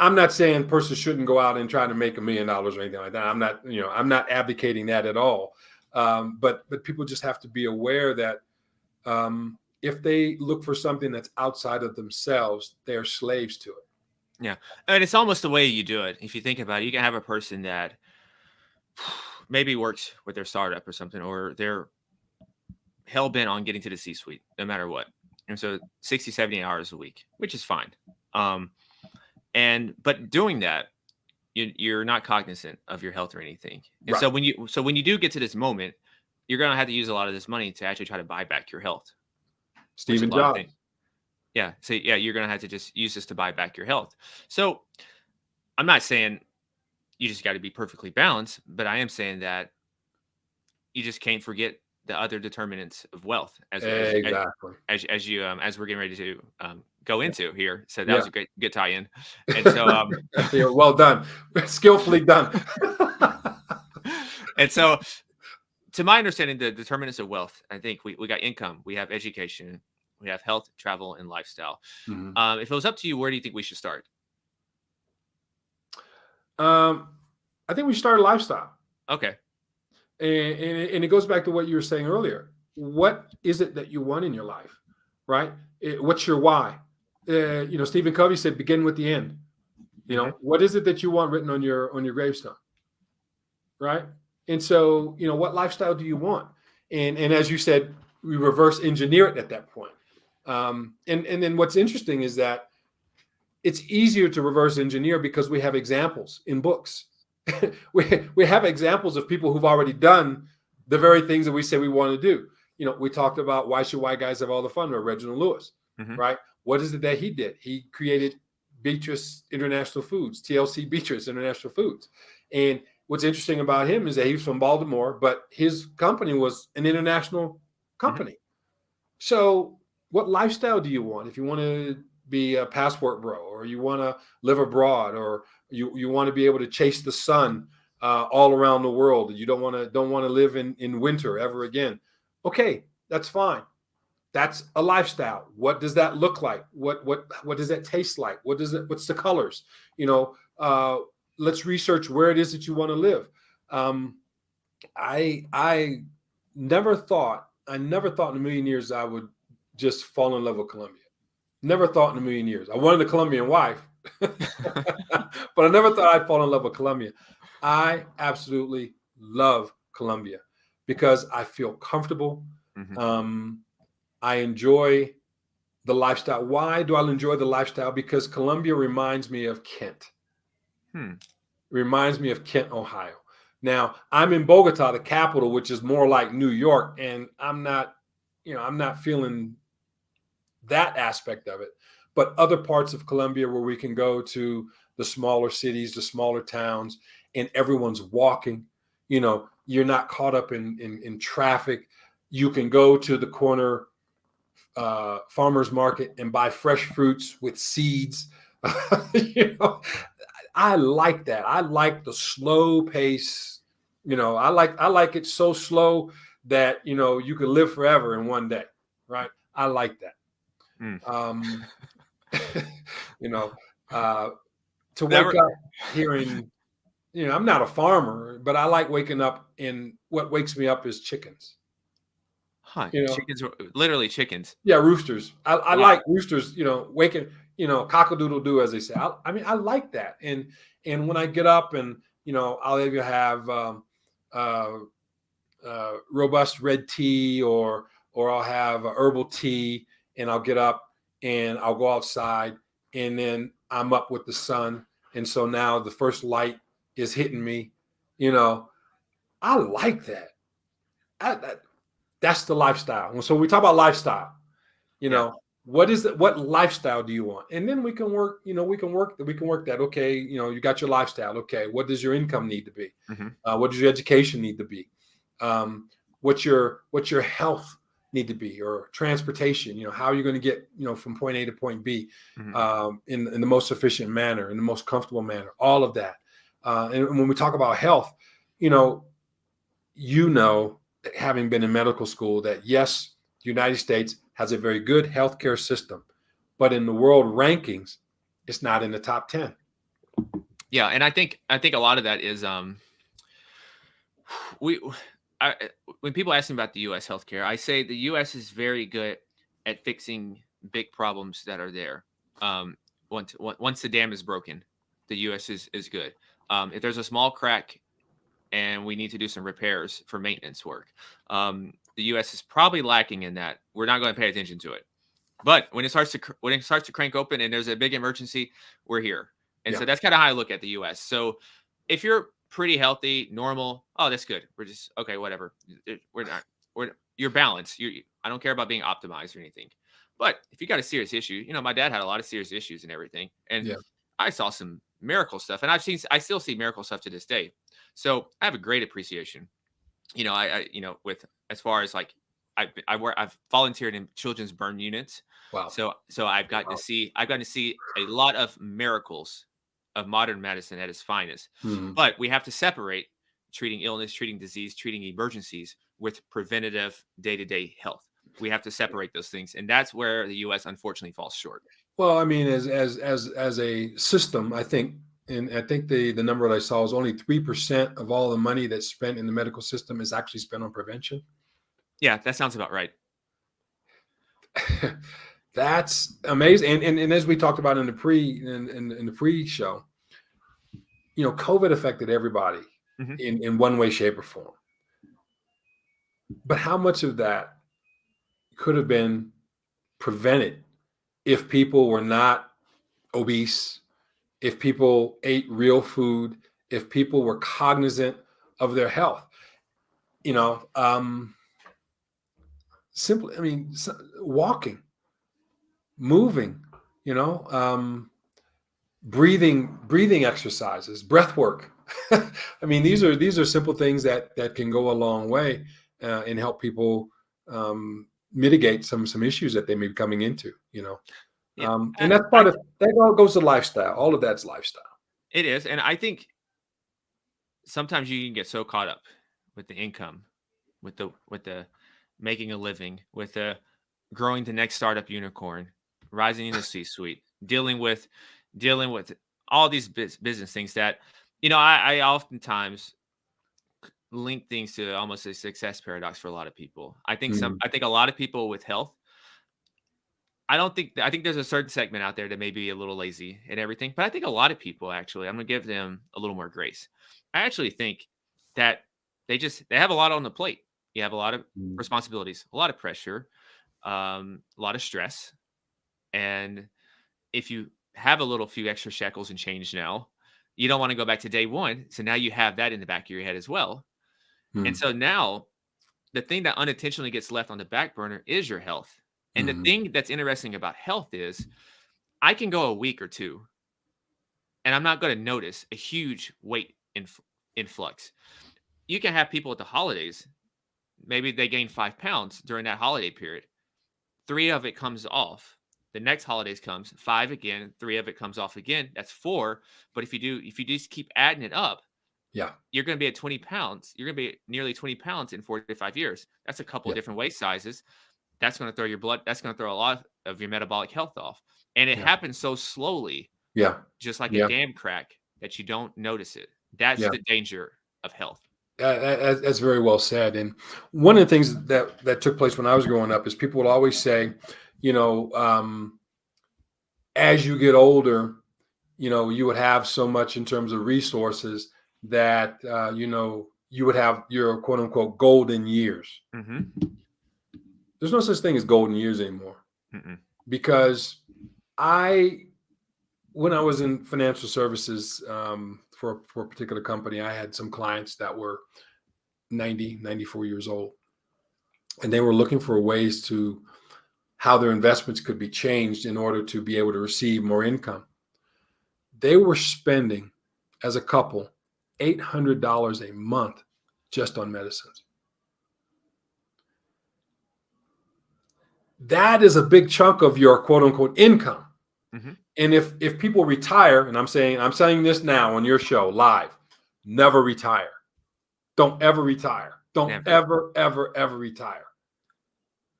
not saying persons shouldn't go out and try to make $1 million or anything like that. I'm not advocating that at all. But people just have to be aware that if they look for something that's outside of themselves, they're slaves to it. Yeah. And it's almost the way you do it. If you think about it, you can have a person that maybe works with their startup or something, or they're hell bent on getting to the C-suite no matter what. And so 60, 70 hours a week, which is fine. But doing that, you're not cognizant of your health or anything. And Right. so when you do get to this moment, you're going to have to use a lot of this money to actually try to buy back your health. Stephen Jobs. Yeah. So you're going to have to just use this to buy back your health. So I'm not saying you just got to be perfectly balanced, but I am saying that you just can't forget the other determinants of wealth Exactly. as we're getting ready to go into here. So that Yeah. was a good tie-in. And so yeah, well done. Skillfully done. And so, to my understanding, the determinants of wealth, I think we got income, we have education, we have health, travel, and lifestyle. Mm-hmm. If it was up to you, where do you think we should start? I think we start a lifestyle. Okay. And it goes back to what you were saying earlier. What is it that you want in your life, right? What's your why? Stephen Covey said, begin with the end. What is it that you want written on your gravestone, right? And so, what lifestyle do you want? And as you said, we reverse engineer it at that point. And then what's interesting is that it's easier to reverse engineer because we have examples in books. we have examples of people who've already done the very things that we say we want to do. We talked about why should white guys have all the fun with Reginald Lewis, right? What is it that he did? He created Beatrice International Foods, TLC Beatrice International Foods. And what's interesting about him is that he was from Baltimore, but his company was an international company. So what lifestyle do you want? If you want to be a passport bro, or you want to live abroad, or you want to be able to chase the sun all around the world, you don't want to live in winter ever again. Okay, that's fine. That's a lifestyle. What does that look like? What does that taste like? What's the colors? Let's research where it is that you want to live. I never thought in a million years I would just fall in love with Colombia. Never thought in a million years. I wanted a Colombian wife, but I never thought I'd fall in love with Colombia. I absolutely love Colombia because I feel comfortable. I enjoy the lifestyle. Why do I enjoy the lifestyle? Because Colombia reminds me of Kent. Reminds me of Kent, Ohio. Now, I'm in Bogota, the capital, which is more like New York, and I'm not feeling that aspect of it. But other parts of Colombia where we can go to the smaller cities, the smaller towns, and everyone's walking. You're not caught up in traffic. You can go to the corner farmer's market and buy fresh fruits with seeds. you know, I like that. I like the slow pace. I like it so slow that you could live forever in one day, right? I like that. Mm. Um, you know, uh, to wake Never, up hearing, I'm not a farmer, but I like waking up, and what wakes me up is chickens. huh? You know, Chickens, literally chickens. yeah, roosters. I Wow. like roosters. Waking, cock-a-doodle doo, as they say. I mean, I like that. And when I get up, and I'll either have uh, robust red tea, or I'll have a herbal tea, and I'll get up and I'll go outside, and then I'm up with the sun, and so now the first light is hitting me. You know, I like that. That's the lifestyle. So we talk about lifestyle. You Yeah. know, what lifestyle do you want? And then we can work. We can work that. Okay, you got your lifestyle. Okay, what does your income need to be? Hmm. What does your education need to be? What's your health need to be, or transportation? How are you going to get from point A to point B Hmm. in the most efficient manner, in the most comfortable manner? All of that. And when we talk about health, you know, having been in medical school, that yes, the United States has a very good healthcare system, but in the world rankings, it's not in the top 10. Yeah, and I think a lot of that is we I, when people ask me about the U.S. healthcare, I say the U.S. is very good at fixing big problems that are there. Um, once the dam is broken, the U.S. is good. If there's a small crack and we need to do some repairs for maintenance work, the U.S. is probably lacking in that. We're not going to pay attention to it. But when it starts to crank open and there's a big emergency, we're here. And Yeah, so that's kind of how I look at the US. So if you're pretty healthy, normal, oh, that's good. We're just okay, whatever. We're not you're balanced. I don't care about being optimized or anything. But if you got a serious issue, my dad had a lot of serious issues and everything. And yeah, I saw some miracle stuff, and I still see miracle stuff to this day. So I have a great appreciation, with as far as like I've volunteered in children's burn units, wow, so wow. I've gotten to see a lot of miracles of modern medicine at its finest. Mhm. But we have to separate treating illness, treating disease, treating emergencies with preventative day-to-day health. We have to separate those things, and that's where the U.S. unfortunately falls short. Well, I mean, as a system, I think the number that I saw is only 3% of all the money that's spent in the medical system is actually spent on prevention. Yeah, that sounds about right. That's amazing. And as we talked about in the pre-show, COVID affected everybody Hmm. in one way, shape, or form. But how much of that could have been prevented if people were not obese, if people ate real food, if people were cognizant of their health? You know, simply, I mean, walking, moving, you know, breathing exercises, breath work. I mean, these are simple things that can go a long way and help people mitigate some issues that they may be coming into. Yeah, And that's I part of that. All goes to lifestyle. All of that's lifestyle. it is, and I think sometimes you can get so caught up with the income, with the making a living, with the growing the next startup unicorn, rising in the C-suite, dealing with all these business things that I oftentimes link things to almost a success paradox for a lot of people. Mhm. I think a lot of people with health, I think there's a certain segment out there that may be a little lazy and everything, but I think a lot of people actually, I'm gonna give them a little more grace. I actually think that they have a lot on the plate. You have a lot of Mhm. responsibilities, a lot of pressure, a lot of stress, and if you have a little few extra shekels and change now, you don't want to go back to day one. So now you have that in the back of your head as well. And Mhm. so now the thing that unintentionally gets left on the back burner is your health. And the Mhm. thing that's interesting about health is I can go a week or two and I'm not going to notice a huge weight influx. you can have people at the holidays. Maybe they gain 5 pounds during that holiday period. 3 of it comes off. The next holidays comes 5 again. 3 of it comes off again. That's 4. But if you just keep adding it up, Yeah. you're going to be at 20 pounds. You're going to be nearly 20 pounds in 4 to 5 years. That's a couple of Yeah. different waist sizes. That's going to throw your blood. That's going to throw a lot of your metabolic health off. And it Yeah. happens so slowly, Yeah. just like a Yeah. dam crack, that you don't notice it. That's Yeah. the danger of health. That's very well said. And one of the things that took place when I was growing up is people would always say, as you get older, you would have so much in terms of resources that, you would have your quote unquote golden years. Mm-hmm. There's no such thing as golden years anymore. Mm-mm. Because when I was in financial services for a particular company, I had some clients that were 90, 94 years old. And they were looking for ways to how their investments could be changed in order to be able to receive more income. They were spending, as a couple, $800 a month just on medicines. That is a big chunk of your quote unquote income. Mm-hmm. And if people retire, and I'm saying this now on your show live, never retire. Don't ever retire. Don't ever retire.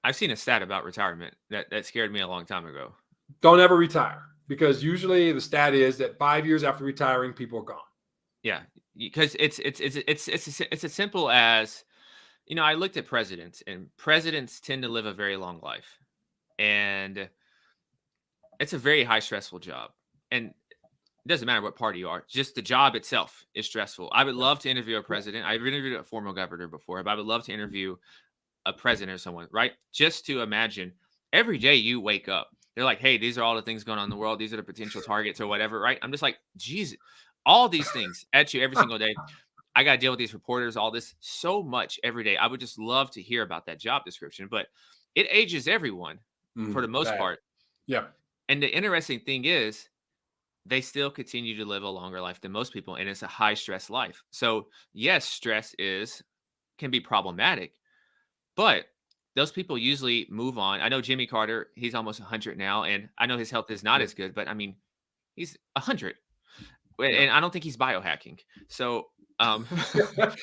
I've seen a stat about retirement that scared me a long time ago. Don't ever retire, because usually the stat is that 5 years after retiring, people are gone. Yeah, because it's as simple as, I looked at presidents, and presidents tend to live a very long life, and it's a very high stressful job. And it doesn't matter what party you are, just the job itself is stressful. I would love to interview a president. I've interviewed a former governor before, but I would love to interview a president or someone, right? Just to imagine every day you wake up, they're like, hey, these are all the things going on in the world. These are the potential targets or whatever, right? I'm just like, geez, all these things at you every single day. I got to deal with these reporters, all this so much every day. I would just love to hear about that job description, but it ages everyone for the most part. Yeah. And the interesting thing is, they still continue to live a longer life than most people, and it's a high stress life. So yes, stress can be problematic, but those people usually move on. I know Jimmy Carter, he's almost 100 now, and I know his health is not as good, but I mean, he's 100, and I don't think he's biohacking. So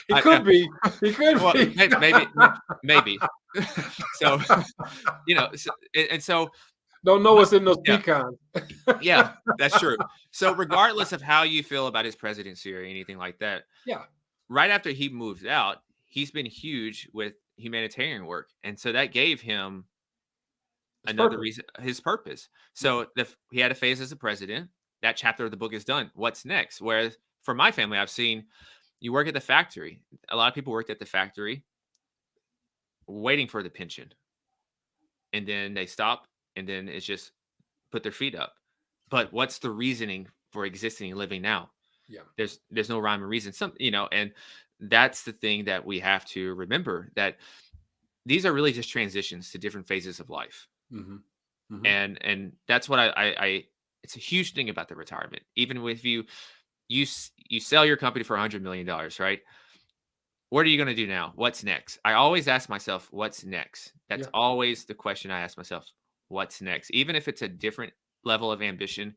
he could be. He could be. Maybe. So so. Don't know what's in those pecans. Yeah, that's true. So regardless of how you feel about his presidency or anything like that, right after he moved out, he's been huge with humanitarian work. And so that gave him his purpose. So he had a phase as a president. That chapter of the book is done. What's next? Whereas for my family, I've seen you work at the factory. A lot of people worked at the factory waiting for the pension. And then they stop. And then it's just put their feet up. But what's the reasoning for existing and living now? Yeah. There's no rhyme or reason. And that's the thing that we have to remember, that these are really just transitions to different phases of life. Mm-hmm. Mm-hmm. And that's what I it's a huge thing about the retirement. Even if you sell your company for $100 million, right? What are you going to do now? What's next? I always ask myself, what's next? That's always the question I ask myself. What's next? Even if it's a different level of ambition,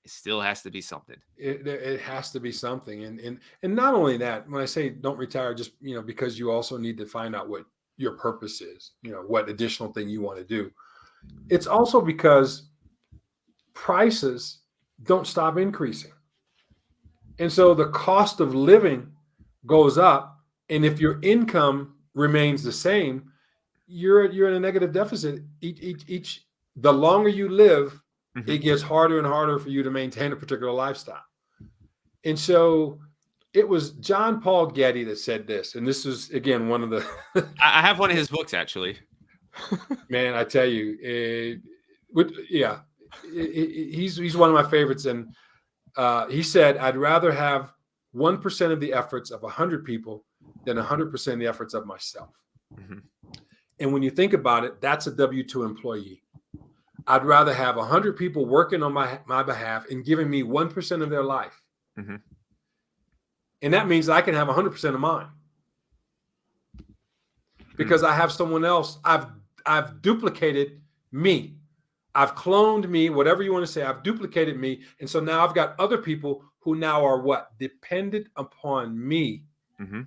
it still has to be something. It has to be something. And not only that, when I say don't retire, just, because you also need to find out what your purpose is, what additional thing you want to do. It's also because prices don't stop increasing. And so the cost of living goes up. And if your income remains the same, you're in a negative deficit. The longer you live, mm-hmm. it gets harder and harder for you to maintain a particular lifestyle. And so it was John Paul Getty that said this. And this is, again, one of the... I have one of his books, actually. Man, I tell you, he's one of my favorites. And he said, I'd rather have 1% of the efforts of 100 people than 100% of the efforts of myself. Mm-hmm. And when you think about it, that's a W-2 employee. I'd rather have 100 people working on my behalf and giving me 1% of their life. Mm-hmm. And that means I can have 100% of mine. because I have someone else. I've duplicated me. I've cloned me, whatever you want to say. I've duplicated me. And so now I've got other people who now are what? Dependent upon me. Mm-hmm.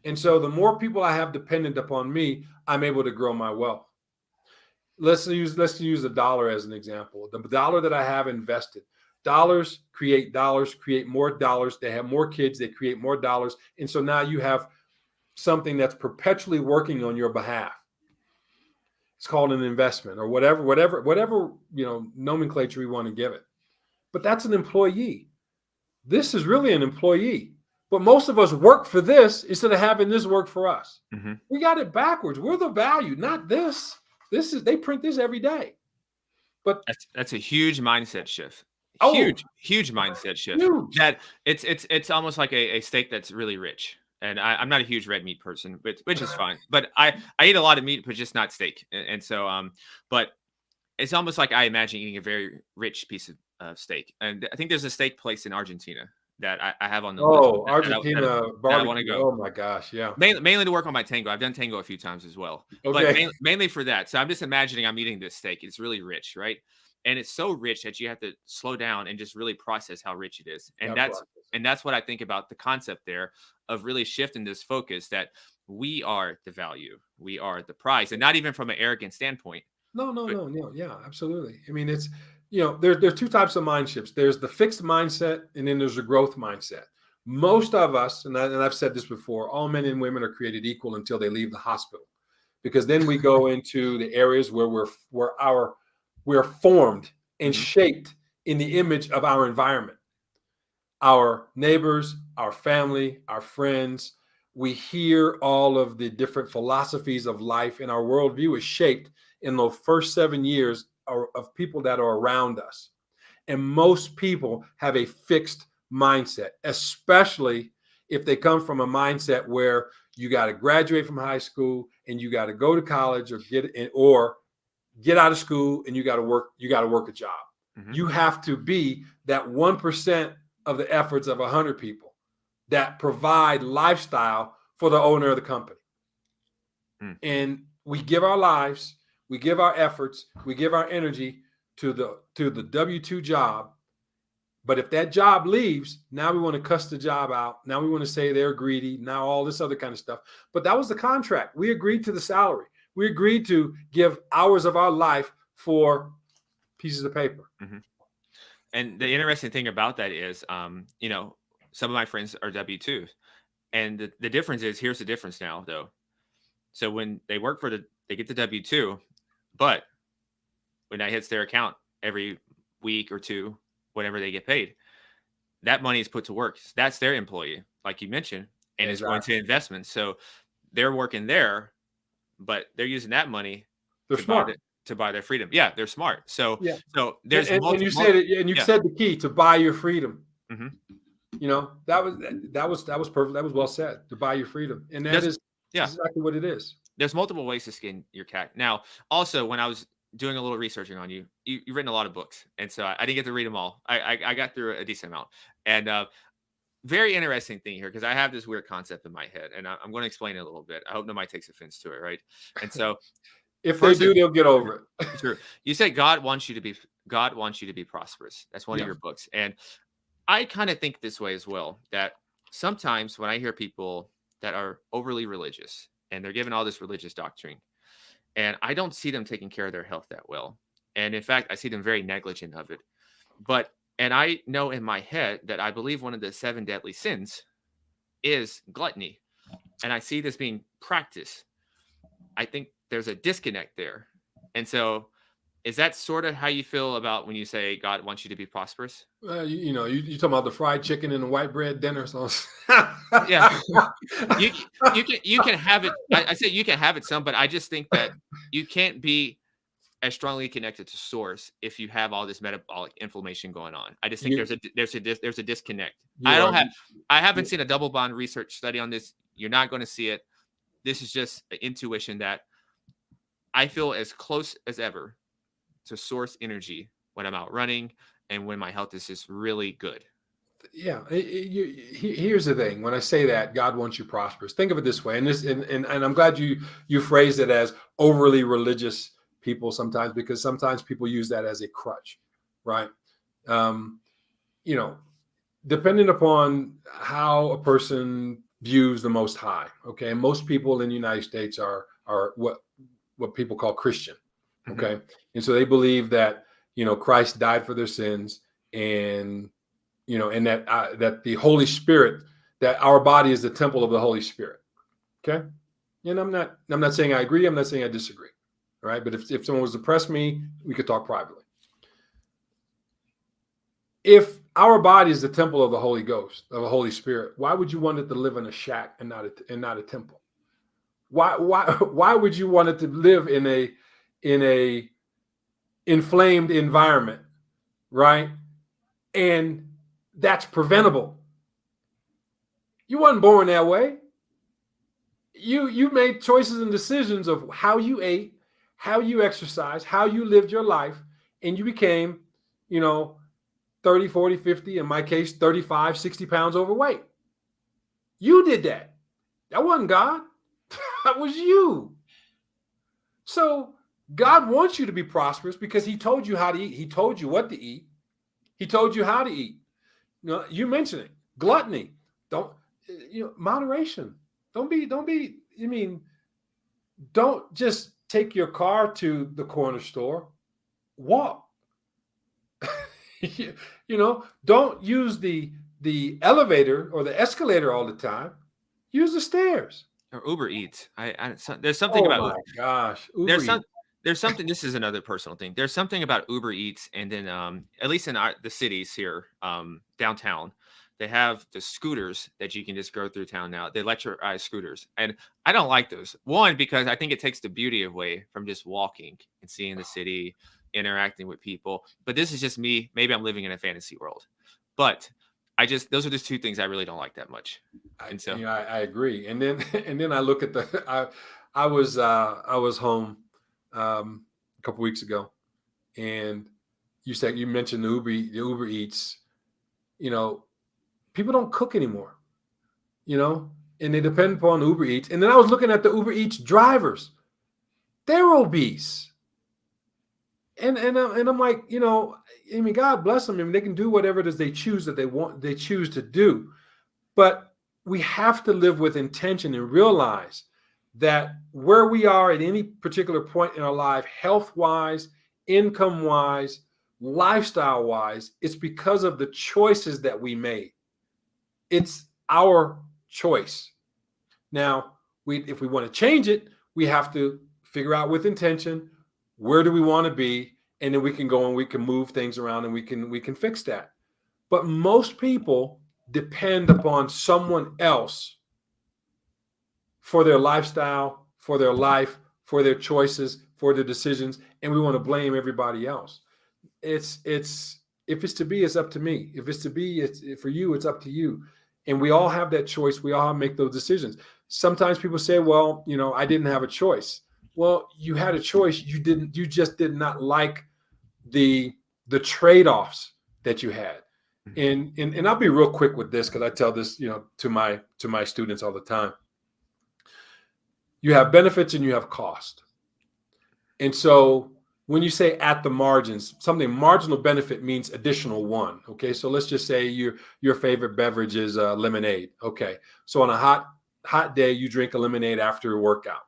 And so the more people I have dependent upon me, I'm able to grow my wealth. Let's use the dollar as an example. The dollar that I have invested, dollars create more dollars. They have more kids, they create more dollars. And so now you have something that's perpetually working on your behalf. It's called an investment or whatever, nomenclature we want to give it. But that's an employee. This is really an employee. But most of us work for this instead of having this work for us. Mm-hmm. We got it backwards. We're the value, not this. They print this every day. But that's a huge mindset shift. Oh, Huge mindset shift. huge. That it's almost like a steak that's really rich. And I'm not a huge red meat person, which is fine. But I eat a lot of meat, but just not steak. And so but it's almost like I imagine eating a very rich piece of steak. And I think there's a steak place in Argentina that I have on the list. Oh, Argentina that I want to barbecue. go. Oh my gosh, yeah. Mainly to work on my tango. I've done tango a few times as well, Okay. but mainly for that. So I'm just imagining I'm eating this steak. It's really rich, right? And it's so rich that you have to slow down and just really process how rich it is. And that's what I think about the concept there of really shifting this focus that we are the value, we are the prize, and not even from an arrogant standpoint. No. Yeah, absolutely. I mean, it's there's two types of mind shifts. There's the fixed mindset, and then there's a growth mindset. Most of us, and I've said this before, all men and women are created equal until they leave the hospital, because then we go into the areas where we're formed and shaped in the image of our environment, our neighbors, our family, our friends. We hear all of the different philosophies of life, and our worldview is shaped in those first 7 years of people that are around us. And most people have a fixed mindset, especially if they come from a mindset where you got to graduate from high school and you got to go to college or get out of school and you got to work a job. Mm-hmm. You have to be that 1% of the efforts of 100 people that provide lifestyle for the owner of the company. And we give our lives, we give our efforts, we give our energy to the W-2 job. But if that job leaves, now we want to cuss the job out. Now we want to say they're greedy. Now all this other kind of stuff. But that was the contract. We agreed to the salary. We agreed to give hours of our life for pieces of paper. Mm-hmm. And the interesting thing about that is, some of my friends are W-2s. And the difference is, here's the difference now, though. So when they work they get the W-2, but when that hits their account every week or two, whenever they get paid, that money is put to work. That's their employee, like you mentioned, and it's going to investments. So they're working there, but they're using that money to buy their freedom. Yeah, they're smart. So there's and you said it, and you said the key to buy your freedom. Mm-hmm. That was perfect. That was well said, to buy your freedom, and that is exactly what it is. There's multiple ways to skin your cat. Now, also, when I was doing a little researching on you've written a lot of books, and so I didn't get to read them all. I got through a decent amount, and very interesting thing here, because I have this weird concept in my head, and I'm going to explain it a little bit. I hope nobody takes offense to it, right? And so, if they do, they'll get over it. Sure. You said God wants you to be prosperous. That's one of your books, and I kind of think this way as well. That sometimes when I hear people that are overly religious and they're given all this religious doctrine, and I don't see them taking care of their health that well. And in fact, I see them very negligent of it. And I know in my head that I believe one of the 7 deadly sins is gluttony. And I see this being practiced. I think there's a disconnect there. And so is that sort of how you feel about when you say God wants you to be prosperous? You talking about the fried chicken and the white bread dinner. So yeah, you can have it. I say you can have it some, but I just think that you can't be as strongly connected to source if you have all this metabolic inflammation going on. I just think there's a disconnect. I haven't seen a double bond research study on this. You're not going to see it. This is just an intuition that I feel as close as ever to source energy when I'm out running and when my health is just really good. Yeah. Here's the thing. When I say that God wants you prosperous, think of it this way. And I'm glad you phrased it as overly religious people sometimes, because sometimes people use that as a crutch, right? Um, you know, depending upon how a person views the Most High. Okay, and most people in the United States are what people call Christian. Mhm. Okay, and so they believe that Christ died for their sins, and and that the Holy Spirit, that our body is the temple of the Holy Spirit. Okay, and I'm not saying I agree. I'm not saying I disagree. All right, but if someone was to press me, we could talk privately. If our body is the temple of the Holy Ghost, of the Holy Spirit, why would you want it to live in a shack and not a temple? Why would you want it to live in a inflamed environment, right? And that's preventable. You wasn't born that way. You made choices and decisions of how you ate, how you exercised, how you lived your life, and you became, 30, 40, 50, in my case, 35, 60 pounds overweight. You did that. That wasn't God. That was you. So God wants you to be prosperous because he told you how to eat. He told you what to eat. He told you how to eat. You mentioned it. Gluttony. Don't, moderation. Don't just take your car to the corner store. Walk. Don't use the elevator or the escalator all the time. Use the stairs. Or Uber Eats. There's something Oh about my gosh, Uber there's Eats. some there's something. This is another personal thing. There's something about Uber Eats, and then at least in the cities here, downtown, they have the scooters that you can just go through town now. The electric scooters, and I don't like those. One, because I think it takes the beauty away from just walking and seeing the city, interacting with people. But this is just me. Maybe I'm living in a fantasy world, but those are just two things I really don't like that much. I, And so, I agree. And then and then I look at I was home a couple weeks ago, and you mentioned the Uber Eats. You know, people don't cook anymore. You know, and they depend upon Uber Eats. And then I was looking at the Uber Eats drivers. They're obese. And I'm like, I mean, God bless them. I mean, they can do whatever it is they choose to do. But we have to live with intention and realize that where we are at any particular point in our life, health wise, income wise, lifestyle wise, it's because of the choices that we made. It's our choice. Now, if we want to change it, we have to figure out with intention, where do we want to be, and then we can go and we can move things around and we can fix that. But most people depend upon someone else for their lifestyle, for their life, for their choices, for their decisions, and we want to blame everybody else. It's if it's to be, it's up to me. If it's to be, for you, it's up to you. And we all have that choice. We all make those decisions. Sometimes people say, well, I didn't have a choice. Well, you had a choice. You just did not like the trade-offs that you had. And I'll be real quick with this, because I tell this, to my students all the time. You have benefits and you have cost. And so when you say at the margins, something marginal benefit means additional one. Okay, so let's just say your favorite beverage is lemonade. Okay, so on a hot day, you drink a lemonade after a workout.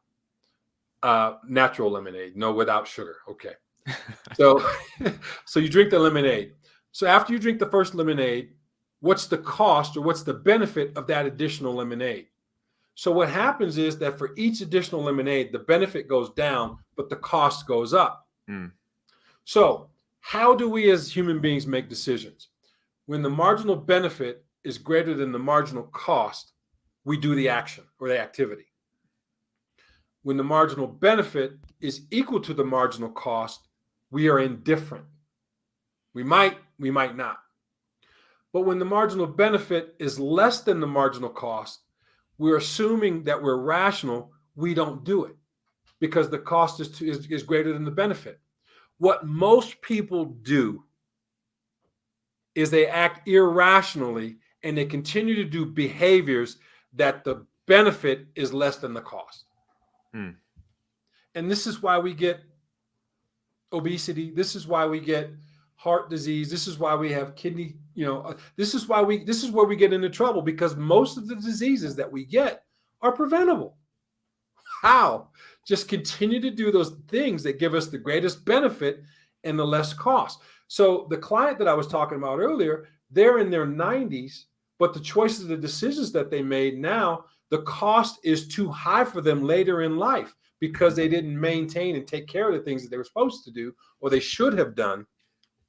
Natural lemonade, no, without sugar. Okay, so so you drink the lemonade. So after you drink the first lemonade, what's the cost or what's the benefit of that additional lemonade? So what happens is that for each additional lemonade, the benefit goes down, but the cost goes up. Mm. So how do we as human beings make decisions? When the marginal benefit is greater than the marginal cost, we do the action or the activity. When the marginal benefit is equal to the marginal cost, we are indifferent. We might not. But when the marginal benefit is less than the marginal cost, we're assuming that we're rational. We don't do it because the cost is greater than the benefit. What most people do is they act irrationally and they continue to do behaviors that the benefit is less than the cost. Hmm. And this is why we get obesity. This is why we get heart disease. This is why we have kidney, this is where we get into trouble, because most of the diseases that we get are preventable. How? Just continue to do those things that give us the greatest benefit and the less cost. So the client that I was talking about earlier, they're in their 90s, but the choices, the decisions that they made now, the cost is too high for them later in life because they didn't maintain and take care of the things that they were supposed to do, or they should have done,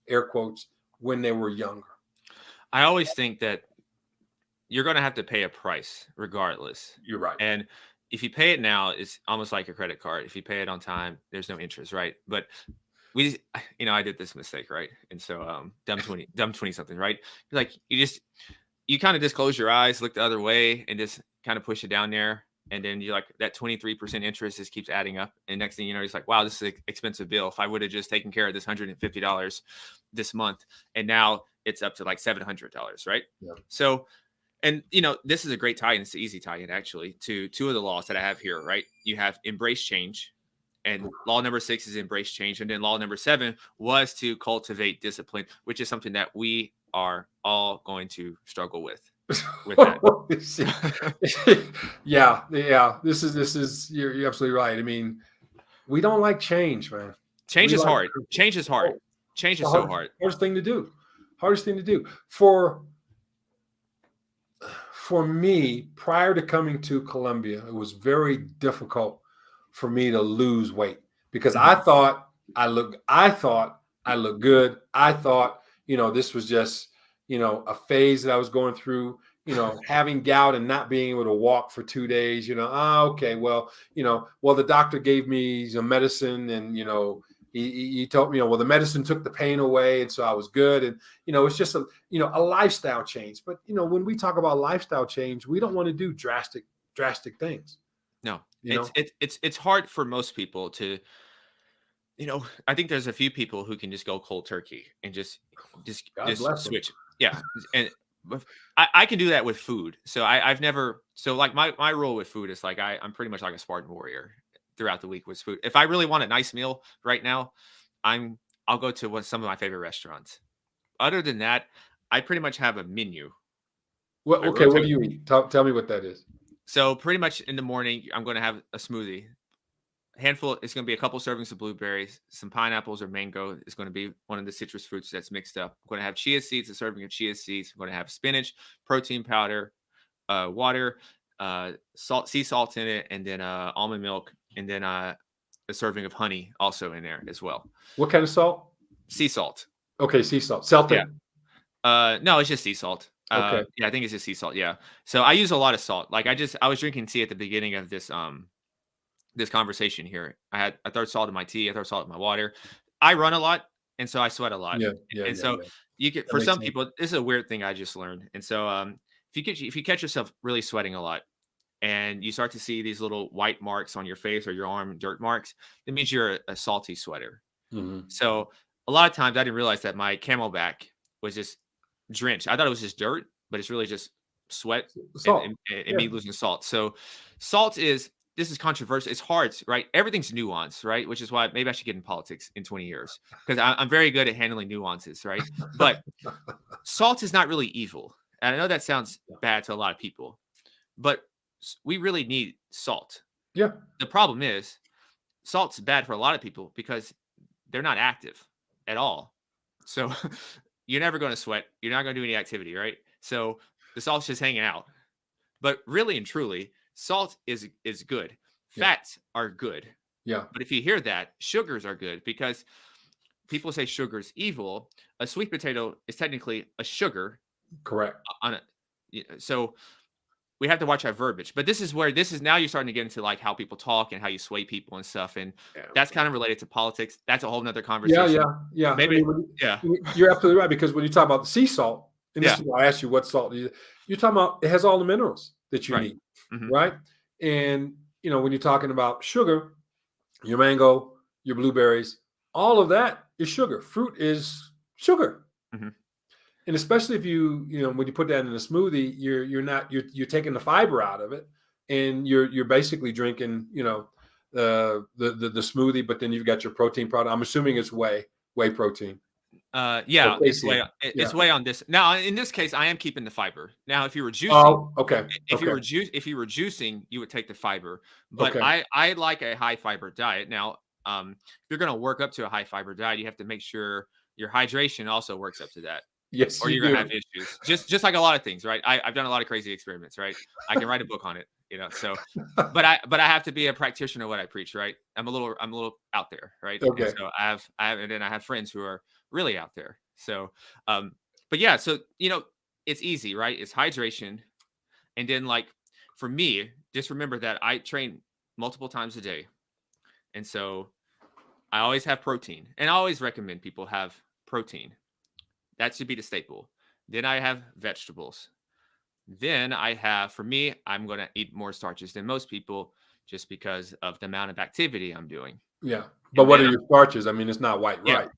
air quotes, when they were younger. I always think that you're going to have to pay a price regardless. You're right. And if you pay it now, it's almost like a credit card. If you pay it on time, there's no interest, right? But I did this mistake, right? And so dumb 20 something, right? Like you kind of just close your eyes, look the other way, and just kind of push it down there. And then you're like, that 23% interest just keeps adding up. And next thing you know, it's like, wow, this is an expensive bill. If I would have just taken care of this $150 this month, and now it's up to like $700, right? Yeah. So, and this is a great tie-in. It's an easy tie-in actually to two of the laws that I have here, right? You have embrace change, and law number 6 is embrace change. And then law number 7 was to cultivate discipline, which is something that we are all going to struggle with that. yeah. This is you're absolutely right. I mean, we don't like change, man. Change is hard. Change is hard. Change is so hard. Hardest thing to do. For me, prior to coming to Colombia, it was very difficult for me to lose weight because I thought I looked good. I thought, this was just, a phase that I was going through, having gout and not being able to walk for 2 days, okay, well, the doctor gave me some medicine and, he told me, the medicine took the pain away. And so I was good. And, it's just a lifestyle change. But, when we talk about lifestyle change, we don't want to do drastic things. No, it's hard for most people to, I think there's a few people who can just go cold turkey and just switch. Yeah. And I can do that with food. So I've never, so like my rule with food is like, I'm pretty much like a Spartan warrior throughout the week with food. If I really want a nice meal right now, I'll go to some of my favorite restaurants. Other than that, I pretty much have a menu. What do you eat? Tell me what that is. So pretty much in the morning, I'm going to have a smoothie. Handful, it's going to be a couple servings of blueberries, some pineapples or mango. It's going to be one of the citrus fruits that's mixed up. I'm going to have chia seeds, a serving of chia seeds. I'm going to have spinach, protein powder, water, sea salt in it, and then almond milk, and then a serving of honey also in there as well. What kind of salt? Sea salt. Okay, sea salt. Celtic? Yeah. No, it's just sea salt. Okay. Yeah, I think it's just sea salt. Yeah. So I use a lot of salt. Like I was drinking tea at the beginning of this conversation here. I throw salt in my tea. I throw salt in my water. I run a lot, and so I sweat a lot. Yeah. So you can, for some people, this is a weird thing I just learned. And so if you catch yourself really sweating a lot, and you start to see these little white marks on your face or your arm, dirt marks, that means you're a salty sweater. Mm-hmm. So a lot of times I didn't realize that my Camelback was just drenched. I thought it was just dirt, but it's really just sweat and me losing salt. So salt this is controversial. It's hard, right? Everything's nuanced, right? Which is why maybe I should get in politics in 20 years because I'm very good at handling nuances, right? But salt is not really evil. And I know that sounds bad to a lot of people, but we really need salt. Yeah. The problem is salt's bad for a lot of people because they're not active at all. So you're never going to sweat. You're not going to do any activity, right? So the salt's just hanging out. But really and truly, salt is good. Fats are good. Yeah. But if you hear that, sugars are good because people say sugar is evil. A sweet potato is technically a sugar. Correct. So we have to watch our verbiage. But this is now you're starting to get into like how people talk and how you sway people and stuff. And that's kind of related to politics. That's a whole nother conversation. Yeah. Maybe, you're absolutely right because when you talk about the sea salt, and this is why I asked you what salt you're talking about, it has all the minerals that you need, right? And when you're talking about sugar, your mango, your blueberries, all of that is sugar. Fruit is sugar. And especially if when you put that in a smoothie, you're taking the fiber out of it, and you're basically drinking, the smoothie, but then you've got your protein product. I'm assuming it's whey protein or Yeah, casein. it's Yeah. way on this. Now, in this case, I am keeping the fiber. Now, if you were juicing, Oh, okay. Okay. if you were juicing, you would take the fiber. But Okay. I like a high fiber diet. Now, if you're going to work up to a high fiber diet, you have to make sure your hydration also works up to that, Yes, or you you're gonna have do. issues. Just like a lot of things, right? I've done a lot of crazy experiments, right? I can write a book on it, So, but I have to be a practitioner of what I preach, right? I'm a little out there, right? And Okay. so and then I have friends who are really out there. So, but yeah, so it's easy, right? It's hydration, and then like for me, just remember that I train multiple times a day, and so I always have protein, and I always recommend people have protein. That should be the staple. Then I have vegetables. Then I have, for me, I'm going to eat more starches than most people just because of the amount of activity I'm doing. Yeah. But And what then, are your starches? I mean, it's not white yeah, rice.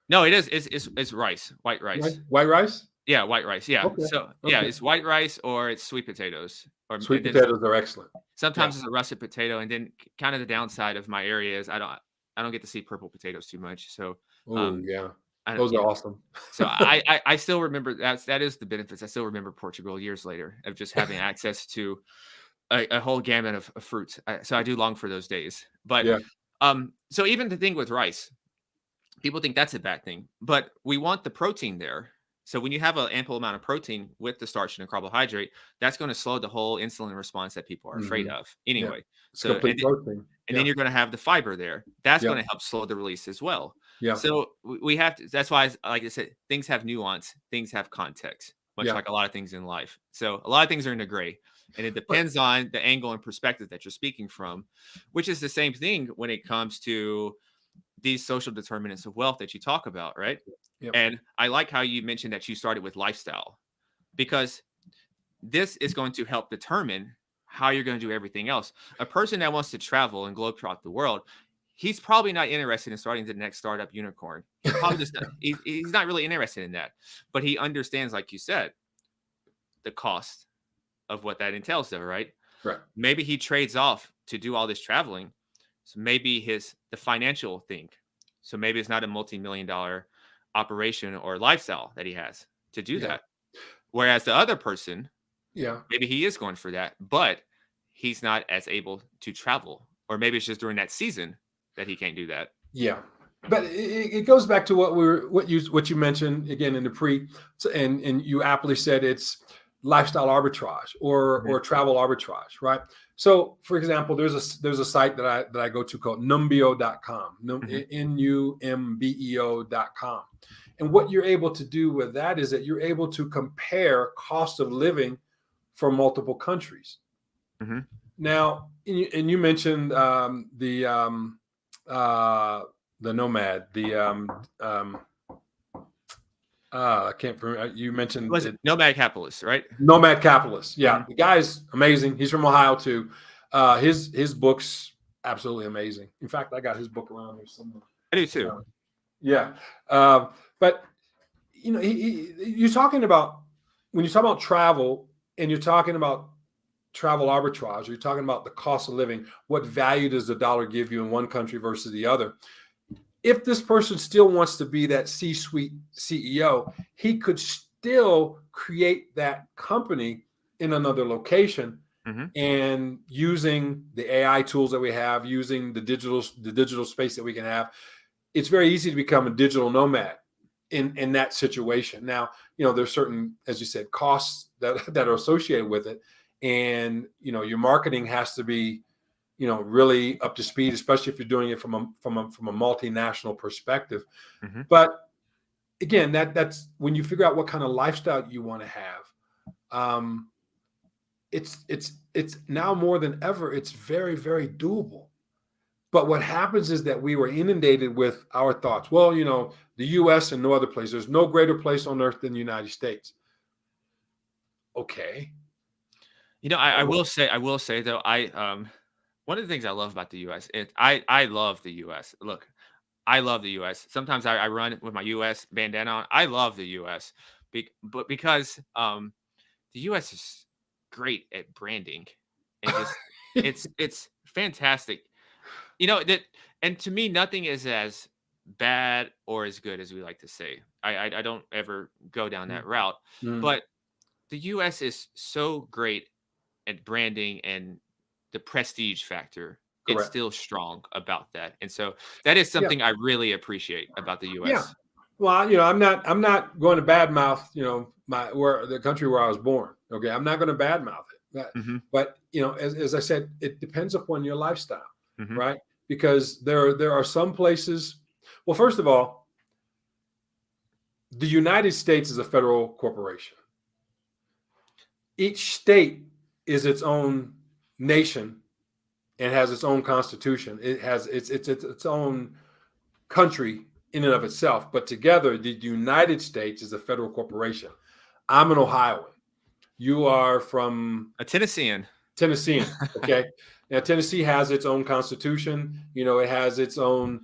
no, it is. It's rice, white Right? rice. White rice? Yeah, white rice. Yeah. Okay. So yeah, Okay. it's white rice or it's sweet potatoes, Sweet and then potatoes are excellent. Yeah. sometimes it's a russet potato. And then kind of the downside of my area is I don't get to see purple potatoes too much. So Oh, um, yeah. I don't, Those are awesome. So I still remember that is the benefits. I still remember Portugal years later of just having access to a whole gamut of fruits. So I do long for those days. But Yeah. so even the thing with rice, people think that's a bad thing, but we want the protein there. So when you have an ample amount of protein with the starch and the carbohydrate, that's going to slow the whole insulin response that people are afraid Mhm. of Yeah. anyway. It's So complete protein. and then Yeah. you're going to have the fiber there. That's Yeah. going to help slow the release as well. Yeah. So we have to. That's why, like I said, things have nuance. Things have context, much Yeah. like a lot of things in life. So a lot of things are in the gray, and it But depends on the angle and perspective that you're speaking from, which is the same thing when it comes to these social determinants of wealth that you talk about, right? yeah. And I like how you mentioned that you started with lifestyle, because this is going to help determine how you're going to do everything else. A person that wants to travel and globetrot the world, he's probably not interested in starting the next startup unicorn. He probably just not, he's not really interested in that, but he understands, like you said, the cost of what that entails, though, right? Right. Maybe he trades off to do all this traveling. So maybe the financial thing. So maybe it's not a multi-million-dollar operation or lifestyle that he has to do Yeah. that. Whereas the other person, Yeah. maybe he is going for that, but he's not as able to travel, or maybe it's just during that season that he can't do that. Yeah. But it goes back to what you mentioned again in the and you aptly said it's lifestyle arbitrage or Mhm, travel arbitrage, right? So, for example, there's a site that I go to called numbeo.com, mhm, numbeo.com. And what you're able to do with that is that you're able to compare cost of living for multiple countries. mhm. Now, and you mentioned uh, the nomad, I can't remember. You mentioned Was it it, Nomad Capitalist, right? nomad capitalist. Yeah, Mhm. the guy's amazing. He's from Ohio too. His books absolutely amazing. In fact, I got his book around here somewhere. I do too. Yeah, but you're talking about when you talk about travel and you're talking about travel arbitrage, you're talking about the cost of living. What value does the dollar give you in one country versus the other? If this person still wants to be that C-suite CEO, he could still create that company in another location Mhm. and using the AI tools that we have, using the digital space that we can have. It's very easy to become a digital nomad in that situation. Now, there's certain, as you said, costs that are associated with it, and your marketing has to be really up to speed, especially if you're doing it from a multinational perspective. Mhm. But again, that's when you figure out what kind of lifestyle you want to have. Um, it's now more than ever. It's very, very doable. But what happens is that we were inundated with our thoughts. Well, the U.S. and no other place. There's no greater place on earth than the United States. Okay. I will say though, one of the things I love about the US, I love the US. Look, I love the US. Sometimes I run with my US bandana on. I love the US. but because the U.S. is great at branding, and just it's fantastic. That, and to me, nothing is as bad or as good as we like to say. I don't ever go down that route, Mm, but the U.S. is so great at branding and the prestige factor. It's correct. still strong about that, and so that is Yeah. something I really appreciate about the Yeah. U.S. Well, I'm not going to badmouth, where the country where I was born. Okay. I'm not going to badmouth it. Hmm. But, as I said, it depends upon your lifestyle, Hmm. right? Because there are some places. Well, first of all, the United States is a federal corporation. Each state is its own nation and has its own constitution. It has its own country in and of itself. But together, the United States is a federal corporation. I'm an Ohioan. You are from A Tennessean. Tennessean. Okay. Now, Tennessee has its own constitution. It has its own,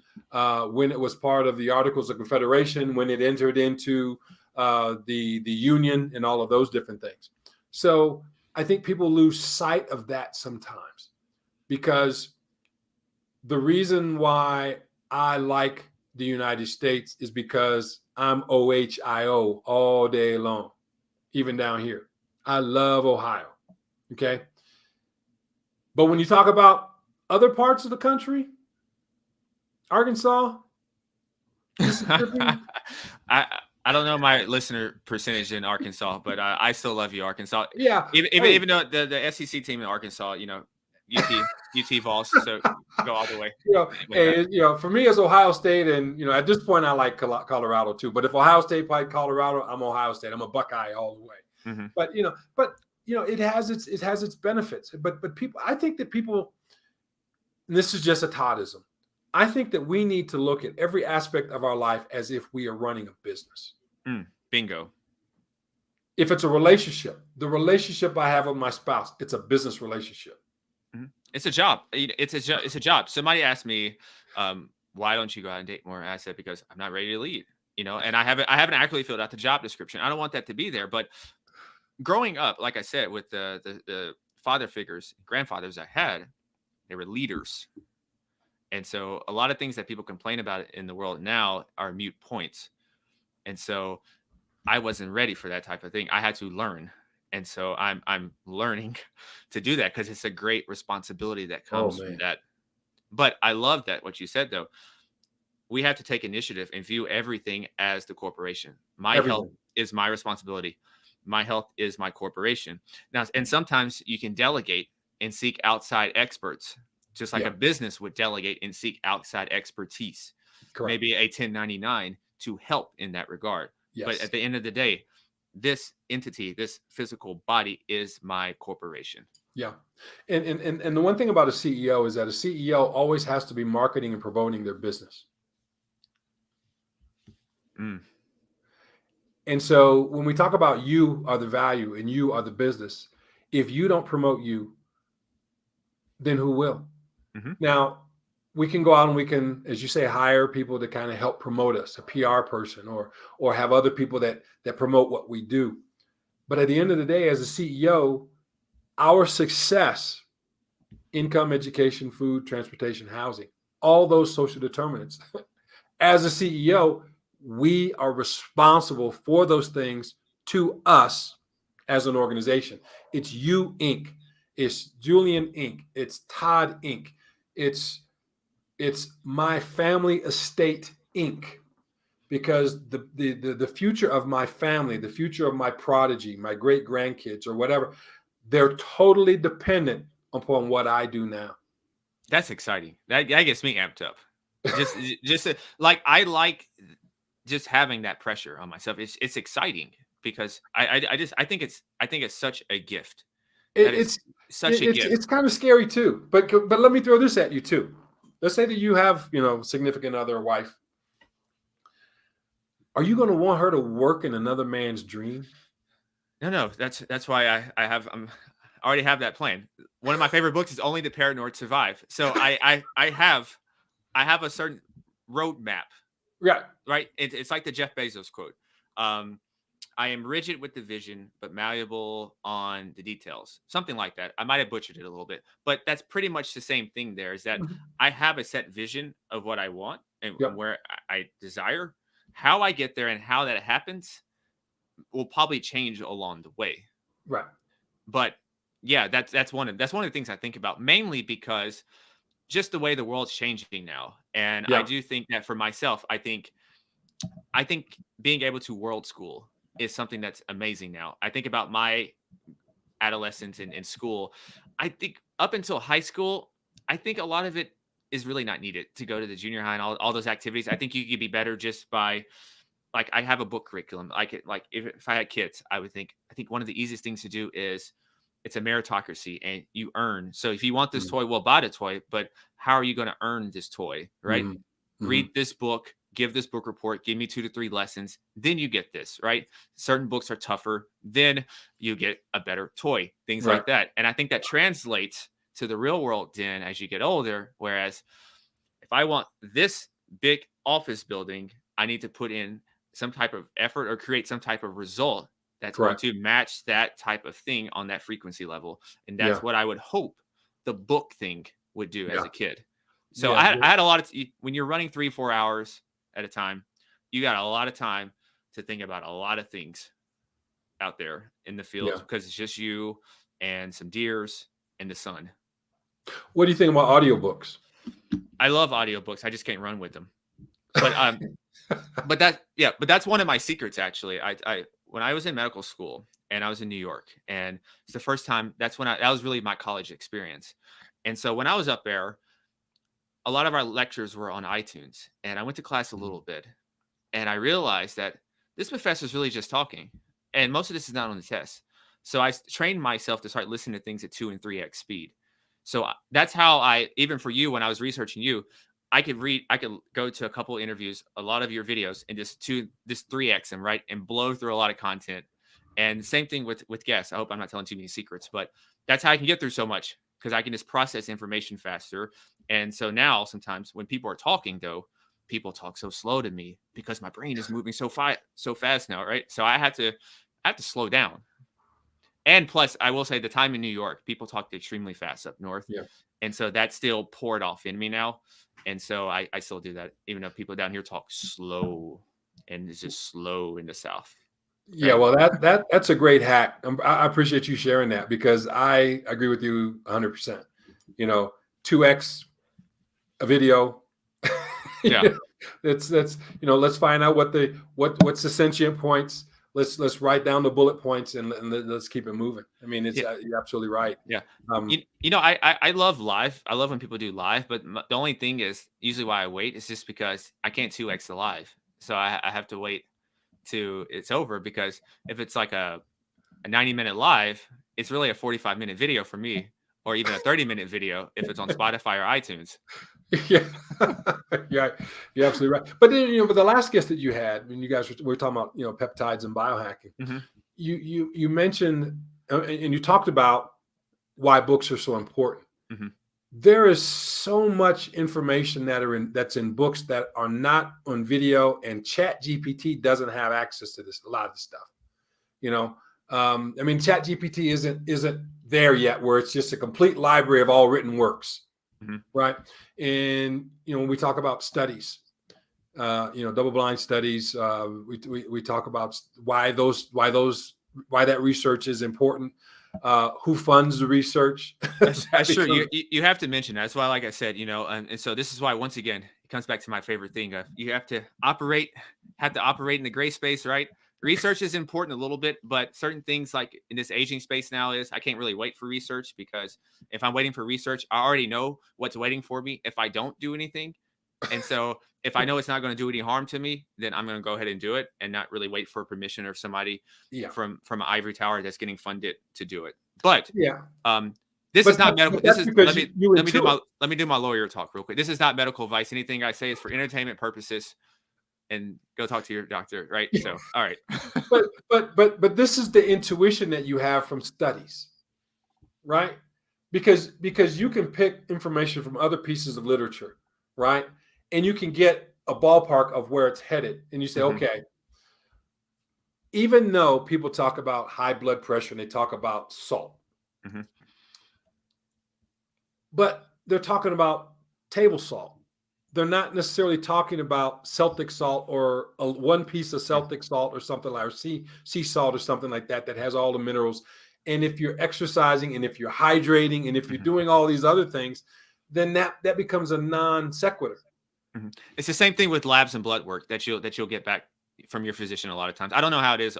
when it was part of the Articles of Confederation, when it entered into the Union and all of those different things. So I think people lose sight of that sometimes, because the reason why I like the United States is because I'm OHIO all day long, even down here. I love Ohio. Okay. But when you talk about other parts of the country, Arkansas, Mississippi, I I don't know my listener percentage in Arkansas, but I still love you, Arkansas. yeah, hey, Even though the SEC team in Arkansas, UT Vols, so go all the way with that. for me it's Ohio State, and at this point I like Colorado too. But if Ohio State played Colorado, I'm Ohio State. I'm a Buckeye all the way. Hmm. But it has its benefits. But people, I think that people, and this is just a Toddism, I think that we need to look at every aspect of our life as if we are running a business. Bingo. If it's a relationship, the relationship I have with my spouse, it's a business relationship. It's a job. It's a job. Somebody asked me, why don't you go out and date more? And I said, because I'm not ready to lead. And I haven't actually filled out the job description. I don't want that to be there. But growing up, like I said, with the father figures, grandfathers I had, they were leaders. And so a lot of things that people complain about in the world now are mute points. And so I wasn't ready for that type of thing. I had to learn. And so I'm learning to do that, because it's a great responsibility that Oh comes from man, that. But I love that what you said though. We have to take initiative and view everything as the corporation. My health everything. is my responsibility. My health is my corporation. Now, and sometimes you can delegate and seek outside experts, just like Yeah, a business would delegate and seek outside expertise, correct. maybe a 1099 to help in that regard. But Yes. at the end of the day, this entity, this physical body is my corporation. Yeah. And the one thing about a CEO is that a CEO always has to be marketing and promoting their business. Mm. And so when we talk about you are the value and you are the business, if you don't promote you, then who will? Hmm. Now, we can go out and we can, as you say, hire people to kind of help promote us, a PR person, or have other people that promote what we do. But at the end of the day, as a CEO, our success, income, education, food, transportation, housing, all those social determinants. As a CEO, we are responsible for those things to us as an organization. It's you Inc. It's Julian Inc. It's Todd Inc. It's my family estate Inc. Because the future of my family, the future of my prodigy, my great grandkids or whatever, they're totally dependent upon what I do now. That's exciting. That gets me amped up. Just like I like just having that pressure on myself. It's exciting because I think it's such a gift. That It, is it's such it, a it's gift. it's kind of scary too. But let me throw this at you too. Let's say that you have significant other, wife. Are you going to want her to work in another man's dream? No, that's why I already have that plan. One of my favorite books is Only the Paranoid Survive. So I have a certain roadmap, Yeah, right? It's like the Jeff Bezos quote. I am rigid with the vision, but malleable on the details. Something like that. I might have butchered it a little bit, but that's pretty much the same thing there is that Mhm. I have a set vision of what I want and Yep. where I desire. How I get there and how that happens will probably change along the way. Right. But yeah, that's one of the things I think about mainly because just the way the world's changing now. And I Yeah. do think that for myself, I think being able to world school is something that's amazing now. I think about my adolescence in school. I think up until high school, I think a lot of it is really not needed to go to the junior high and all those activities. I think you could be better just by like I have a book curriculum. I could like if I had kids, I think one of the easiest things to do is it's a meritocracy and you earn. So if you want this Mhm. toy, well, buy the toy, but how are you going to earn this toy, right? Mhm. Read Mhm. this book, give this book report, give me 2 to 3 lessons, then you get this, right? Certain books are tougher, then you get a better toy, things Right. like that. And I think that translates to the real world then as you get older. Whereas if I want this big office building, I need to put in some type of effort or create some type of result that's going Correct. to match that type of thing on that frequency level. And that's Yeah. what I would hope the book thing would do as Yeah. a kid. So Yeah. I had a lot of when you're running 3 4 hours at a time, you got a lot of time to think about a lot of things out there in the fields Yeah. because it's just you and some deers and the sun. What do you think about audiobooks? I love audiobooks. I just can't run with them. But but that's one of my secrets actually. I when I was in medical school and I was in New York and it's the first time that was really my college experience. And so when I was up there, a lot of our lectures were on iTunes and I went to class a Mhm. little bit and I realized that this professor is really just talking and most of this is not on the test. So trained myself to start listening to things at 2 and 3x speed. So that's how even for you when I was researching you, I could go to a couple interviews, a lot of your videos, and this 3x and right and blow through a lot of content. And same thing with guests. I hope I'm not telling too many secrets, but that's how I can get through so much because I can just process information faster. And so now sometimes when people are talking, though, people talk so slow to me because my brain is moving so fast now, right? So I have to slow down. And plus, I will say the time in New York, people talked extremely fast up north. Yeah. And so that still poured off in me now. And so I still do that, even though people down here talk slow and it's just slow in the South. Yeah, Right. well, that's a great hack. I appreciate you sharing that because I agree with you 100%. You know, 2x a video. Yeah. That's let's find out what's the sentient points. Let's write down the bullet points and let's keep it moving. I mean, it's Yeah. you're absolutely right. Yeah. Um, I love live. I love when people do live, but the only thing is usually why I wait is just because I can't 2x the live. So I have to wait to it's over because if it's like a 90-minute live, it's really a 45-minute video for me, or even a 30-minute video if it's on Spotify or iTunes. yeah, yeah, you're absolutely right. But then but the last guest that you had when you guys were talking about peptides and biohacking, Hmm. you mentioned and you talked about why books are so important. Hmm. There is so much information that's in books that are not on video, and Chat GPT doesn't have access to this a lot of the stuff. You know, I mean, Chat GPT isn't there yet, where it's just a complete library of all written works, Hmm. right? And when we talk about studies, double blind studies, we talk about why that research is important, who funds the research. That's That true. becomes You have to mention that. That's why, like I said, and so this is why once again it comes back to my favorite thing of you have to operate in the gray space, right? Research is important a little bit, but certain things like in this aging space now is I can't really wait for research because if I'm waiting for research, I already know what's waiting for me if I don't do anything. And so if I know it's not going to do any harm to me, then I'm going to go ahead and do it and not really wait for permission or somebody yeah, from an ivory tower that's getting funded to do it. But yeah. um, this is But not medical. This that's is because you intuit. let me do my lawyer talk real quick. This is not medical advice. Anything I say is for entertainment purposes. And go talk to your doctor, right? So, all right. But this is the intuition that you have from studies, right? Because you can pick information from other pieces of literature, right? And you can get a ballpark of where it's headed, and you say, Mhm. okay, even though people talk about high blood pressure and they talk about salt, Mhm. but they're talking about table salt. They're not necessarily talking about Celtic salt or one piece of Mm. Celtic salt or something like, or sea salt or something like that has all the minerals. And if you're exercising and if you're hydrating and if you're Mhm. doing all these other things, then that becomes a non sequitur. Mhm. It's the same thing with labs and blood work that you'll get back from your physician a lot of times. I don't know how it is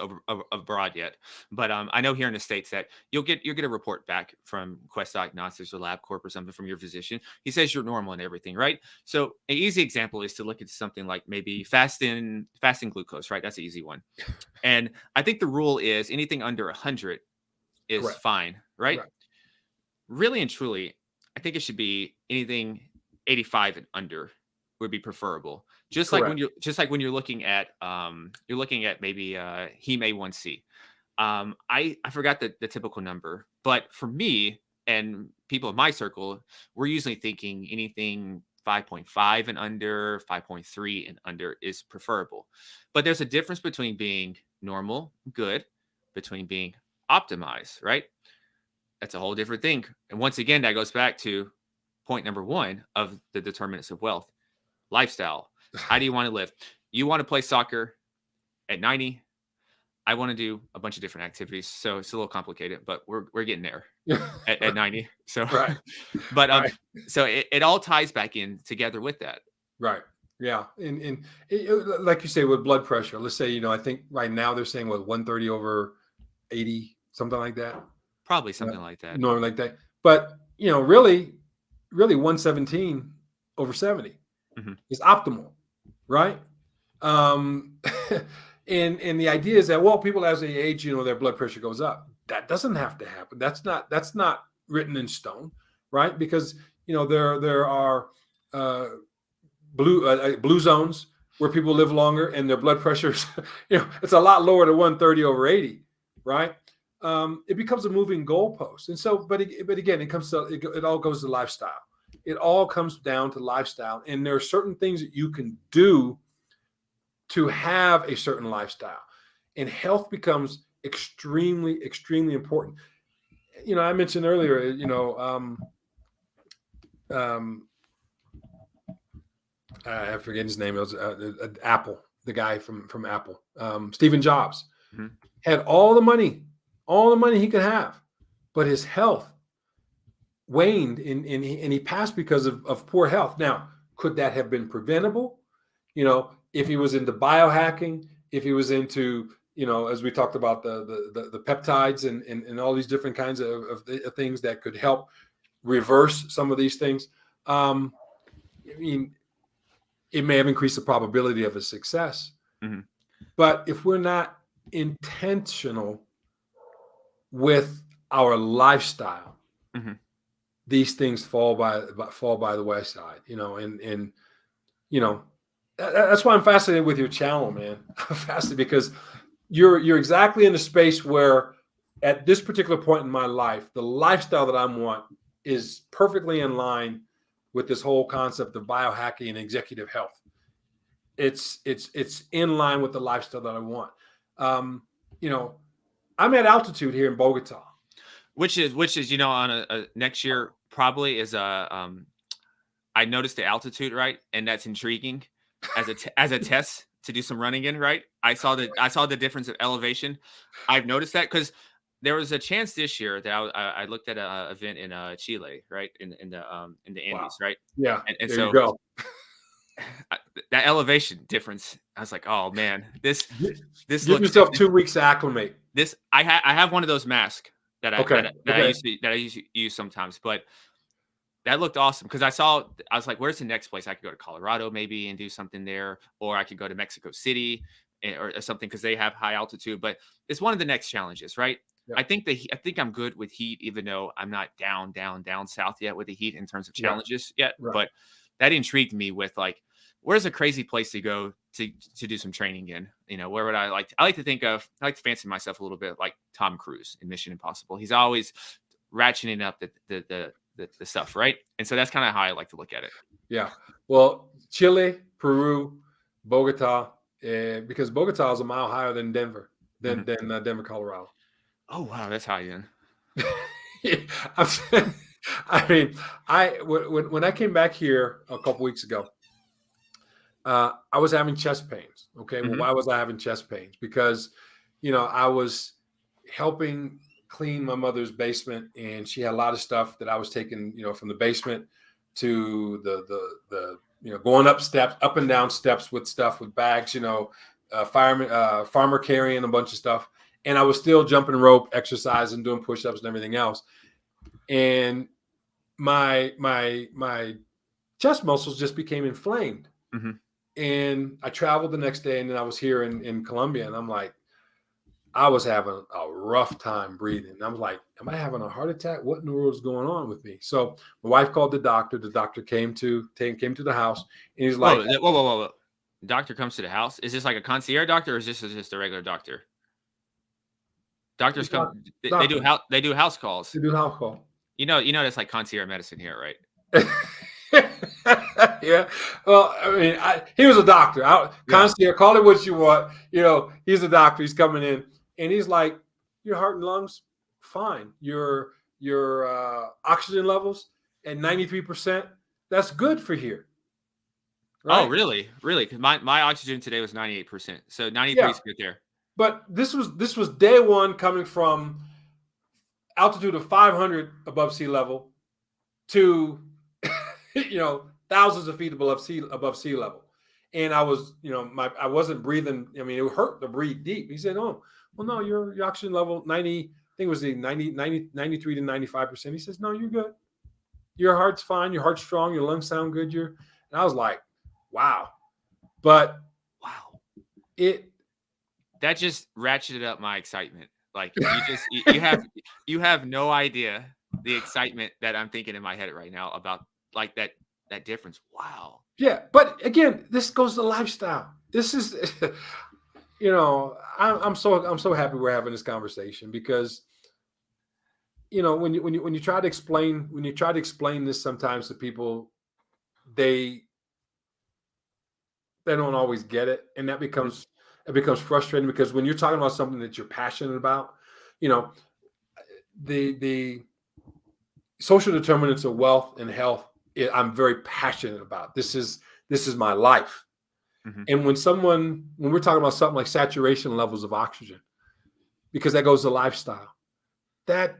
abroad yet, but I know here in the States that you'll get a report back from Quest Diagnostics or LabCorp or something from your physician. He says you're normal and everything, right? So an easy example is to look at something like maybe fasting glucose, right? That's an easy one. And I think the rule is anything under 100 is Correct. fine, right? Right. Really and truly, I think it should be anything 85 and under would be preferable. Correct. Just like when you're looking at maybe heme A1C. I forgot the typical number, but for me and people in my circle, we're usually thinking anything 5.5 and under, 5.3 and under is preferable. But there's a difference between being normal, good, between being optimized, right? That's a whole different thing. And once again, that goes back to point number one of the determinants of wealth: lifestyle. How do you want to live? You want to play soccer at 90. I want to do a bunch of different activities. So it's a little complicated, but we're getting there at 90. So, Right. but Right. so it all ties back in together with that. Right. Yeah. And like you say, with blood pressure, let's say, I think right now they're saying what, 130 over 80, something like that. Probably Yeah. something like that. Normally like that. But, really 117 over 70 Hmm. is optimal. Right. Um, and the idea is that, well, people as they age, their blood pressure goes up. That doesn't have to happen. That's not written in stone. Right. Because, there are, blue zones where people live longer and their blood pressures, it's a lot lower than 130 over 80, right? It becomes a moving goalpost. And so, but again, it all goes to lifestyle. It all comes down to lifestyle. And there are certain things that you can do to have a certain lifestyle. And health becomes extremely, extremely important. I mentioned earlier, I forget his name. It was Apple, the guy from Apple, Stephen Jobs, Hmm. had all the money he could have, but his health waned, and he passed because of poor health. Now, could that have been preventable? If he was into biohacking, if he was into, as we talked about the peptides and all these different kinds of things that could help reverse some of these things. I mean, it may have increased the probability of his success. Hmm. But if we're not intentional with our lifestyle, Hmm. these things fall by the wayside, and that's why I'm fascinated with your channel, man. I'm fascinated because you're exactly in the space where at this particular point in my life, the lifestyle that I want is perfectly in line with this whole concept of biohacking and executive health. It's in line with the lifestyle that I want. Um, you know, I'm at altitude here in Bogota. Which is on a next year probably is I noticed the altitude, right? And that's intriguing as a test to do some running in, right? I saw the difference of elevation. I've noticed that because there was a chance this year that I looked at a event in Chile, right? In the Wow. Andes, right? Yeah, And there you so go. that elevation difference, I was like, oh man, this Give looks yourself 2 weeks to acclimate. this I have one of those masks that I Okay. that I, that I Okay. used to use sometimes, but that looked awesome because I was like, "Where's the next place I could go to Colorado maybe and do something there, or I could go to Mexico City or something because they have high altitude." But it's one of the next challenges, right? Yeah. I think I'm good with heat, even though I'm not down south yet with the heat in terms of Yeah. challenges yet. Right. But that intrigued me with like, where's a crazy place to go to do some training in? Where would I like? I like to fancy myself a little bit like Tom Cruise in Mission Impossible. He's always ratcheting up the stuff, right? And so that's kind of how I like to look at it. Yeah. Well, Chile, Peru, Bogota, because Bogota is a mile higher than Denver. than Denver, Colorado. Oh wow, that's high then. I mean, when I came back here a couple weeks ago, I was having chest pains. Okay, well, Mm-hmm. why was I having chest pains? Because, I was helping clean my mother's basement, and she had a lot of stuff that I was taking, from the basement to the going up and down steps with stuff with bags, farmer carrying a bunch of stuff, and I was still jumping rope, exercising, doing push-ups, and everything else, and my chest muscles just became inflamed. Mm-hmm. And I traveled the next day, and then I was here in Colombia, and I'm like, I was having a rough time breathing. And I was like, am I having a heart attack? What in the world is going on with me? So my wife called the doctor. The doctor came to the house, and he's like, Whoa. Doctor comes to the house. Is this like a concierge doctor, or is this just a regular doctor? Doctors come. They do doctor, they do house calls. they do house call. That's like concierge medicine here, right? Yeah. Well, I mean, he was a doctor. Concierge, call it what you want. He's a doctor. He's coming in, and he's like, your heart and lungs, fine. Your oxygen levels at 93%. That's good for here. Right? Oh, really? Really? Because my oxygen today was 98%. So 93 is good there. But this was day one, coming from altitude of 500 above sea level to thousands of feet above sea level, and I was I wasn't breathing. I mean, it hurt to breathe deep. He said, "Oh, well, no, your oxygen level 90. I think it was the 93 to 95%." He says, "No, you're good. Your heart's fine. Your heart's strong. Your lungs sound good. And I was like, wow, but wow, that just ratcheted up my excitement. Like you have no idea the excitement that I'm thinking in my head right now about like that difference. Wow. Yeah, but again, this goes to lifestyle. This is, I'm so happy we're having this conversation, because, when you try to explain this sometimes to people, they don't always get it, and that becomes frustrating, because when you're talking about something that you're passionate about, the social determinants of wealth and health, I'm very passionate about. This is my life. Mm-hmm. And when we're talking about something like saturation levels of oxygen, because that goes to lifestyle, that's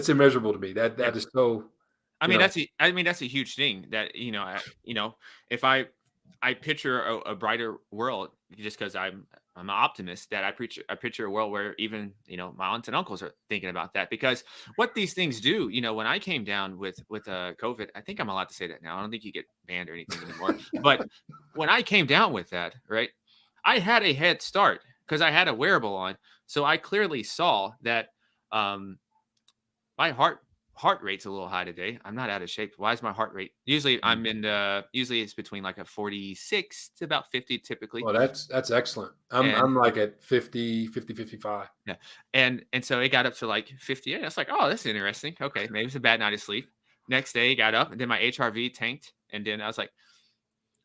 immeasurable to me. That is so. That's a huge thing. That if I picture a brighter world, just because I'm an optimist, that I picture a world where even my aunts and uncles are thinking about that, because what these things do, when I came down with COVID, I think I'm allowed to say that now. I don't think you get banned or anything anymore. But when I came down with that, right, I had a head start because I had a wearable on, so I clearly saw that my heart rate's a little high today. I'm not out of shape. Why is my heart rate? Usually usually it's between like a 46 to about 50 typically. Well, that's excellent. I'm like at 50, 55. Yeah. And so it got up to like 58. I was like, oh, that's interesting. Okay, maybe it's a bad night of sleep. Next day it got up, and then my HRV tanked. And then I was like,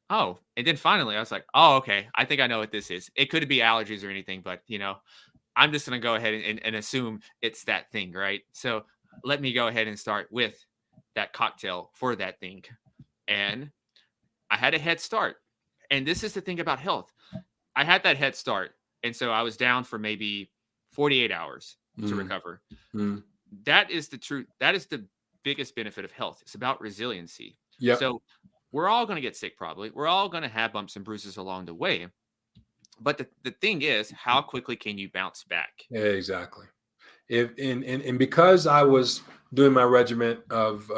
oh, and then finally I was like, oh, okay, I think I know what this is. It could be allergies or anything, but I'm just going to go ahead and assume it's that thing, right? So let me go ahead and start with that cocktail for that thing. And I had a head start. And this is the thing about health. I had that head start. And so I was down for maybe 48 hours to recover. That is the truth. That is the biggest benefit of health. It's about resiliency. Yep. So we're all going to get sick probably. We're all going to have bumps and bruises along the way. But the thing is, how quickly can you bounce back? Yeah, exactly. And because I was doing my regiment of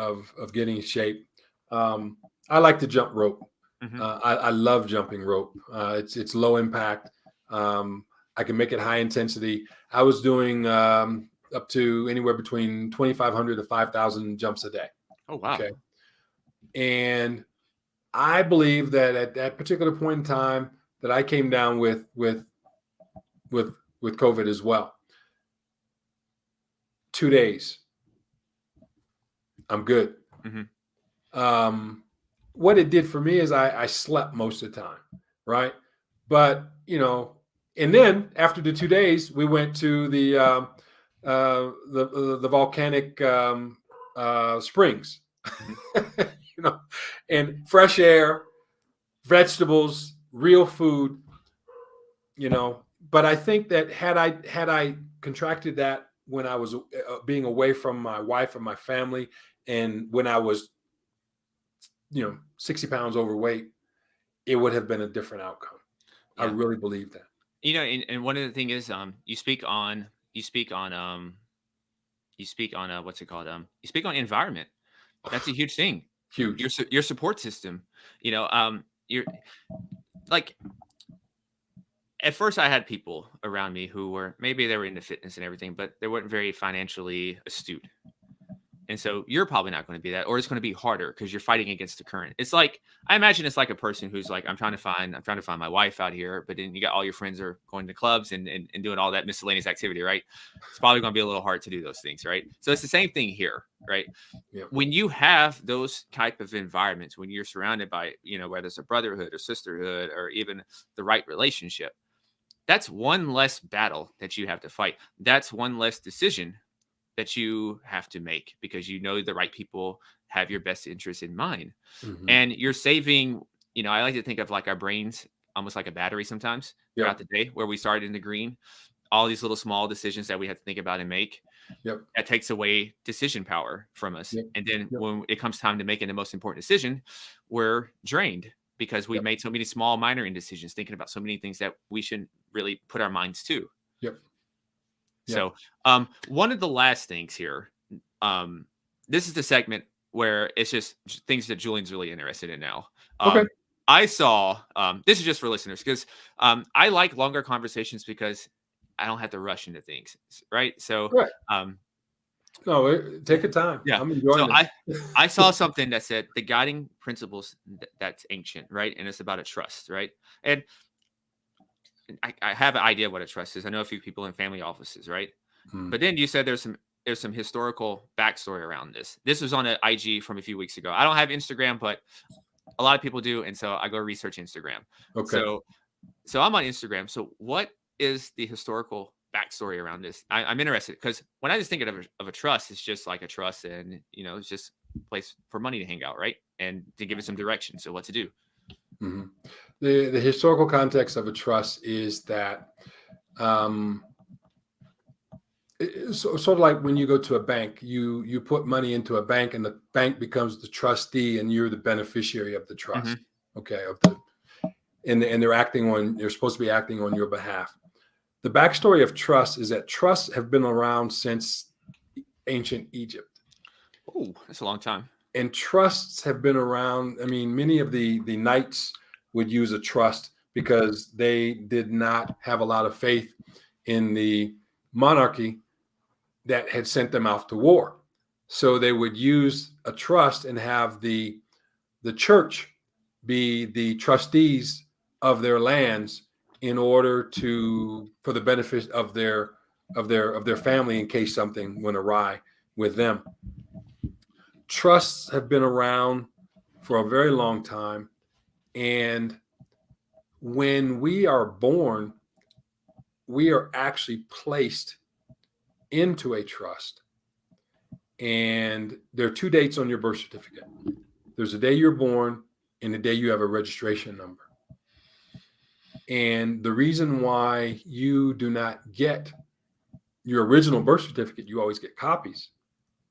getting in shape, I like to jump rope. Mm-hmm. I love jumping rope. It's low impact. I can make it high intensity. I was doing up to anywhere between 2,500 to 5,000 jumps a day. Oh, wow. Okay. And I believe that at that particular point in time that I came down with COVID as well. 2 days, I'm good. Mm-hmm. What it did for me is I slept most of the time, right? But, and then after the 2 days, we went to the volcanic springs, and fresh air, vegetables, real food, But I think that had I contracted that when I was being away from my wife and my family, and when I was, 60 pounds overweight, it would have been a different outcome. I Yeah. really believe that. And one of the thing is, you speak on what's it called? You speak on environment. That's a huge thing. Huge. Your support system. You're like, at first I had people around me who were, maybe they were into fitness and everything, but they weren't very financially astute. And so you're probably not going to be that, or it's going to be harder because you're fighting against the current. It's like, I imagine it's like a person who's like, I'm trying to find my wife out here, but then you got all your friends are going to clubs and doing all that miscellaneous activity, right? It's probably going to be a little hard to do those things, right? So it's the same thing here, right? Yeah. When you have those type of environments, when you're surrounded by, whether it's a brotherhood or sisterhood or even the right relationship, that's one less battle that you have to fight. That's one less decision that you have to make, because the right people have your best interest in mind. Mhm. And you're saving, I like to think of like our brains almost like a battery sometimes throughout the day, where we start in the green, all these little small decisions that we have to think about and make. Yep. That takes away decision power from us. Yep. And then Yep. when it comes time to making the most important decision, we're drained because we made so many small, minor indecisions, thinking about so many things that we shouldn't really put our minds to. Yep. So, one of the last things here, this is the segment where it's just things that Julian's really interested in now. Okay. I saw, this is just for listeners, because I like longer conversations because I don't have to rush into things, right? So, Right. No, take your time. yeah. I'm enjoying So this. I saw something that said the guiding principles that's ancient, right? And it's about a trust, right? And I have an idea what a trust is. I know a few people in family offices, right? But then you said there's some historical backstory around this. This was on an IG from a few weeks ago. I don't have Instagram, but a lot of people do, and so I go research Instagram. Okay. So I'm on Instagram. So what is the historical backstory around this? I'm interested, because when I just think of a trust, it's just like a trust, and it's just a place for money to hang out, right? And to give it some direction. So what to do? Mm-hmm. The historical context of a trust is that it's sort of like when you go to a bank, you put money into a bank, and the bank becomes the trustee, and you're the beneficiary of the trust. Mm-hmm. Okay, and they're supposed to be acting on your behalf. The backstory of trust is that trusts have been around since ancient Egypt. Oh, that's a long time. And trusts have been around. I mean, many of the knights would use a trust because they did not have a lot of faith in the monarchy that had sent them out to war. So they would use a trust and have the church be the trustees of their lands in order for the benefit of their family in case something went awry with them. Trusts have been around for a very long time, and when we are born, we are actually placed into a trust. And there are 2 dates on your birth certificate. There's the day you're born and the day you have a registration number. And the reason why you do not get your original birth certificate, you always get copies,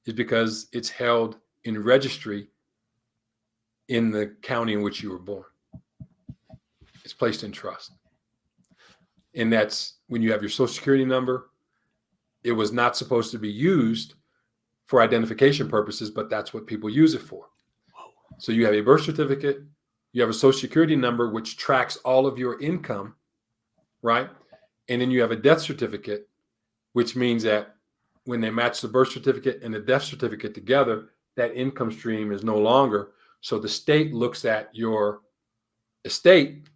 is because it's held in registry in the county in which you were born. It's placed in trust. And that's when you have your social security number. It was not supposed to be used for identification purposes, but that's what people use it for. So you have a birth certificate, you have a social security number, which tracks all of your income, right? And then you have a death certificate, which means that when they match the birth certificate and the death certificate together, that income stream is no longer. So the state looks at your estate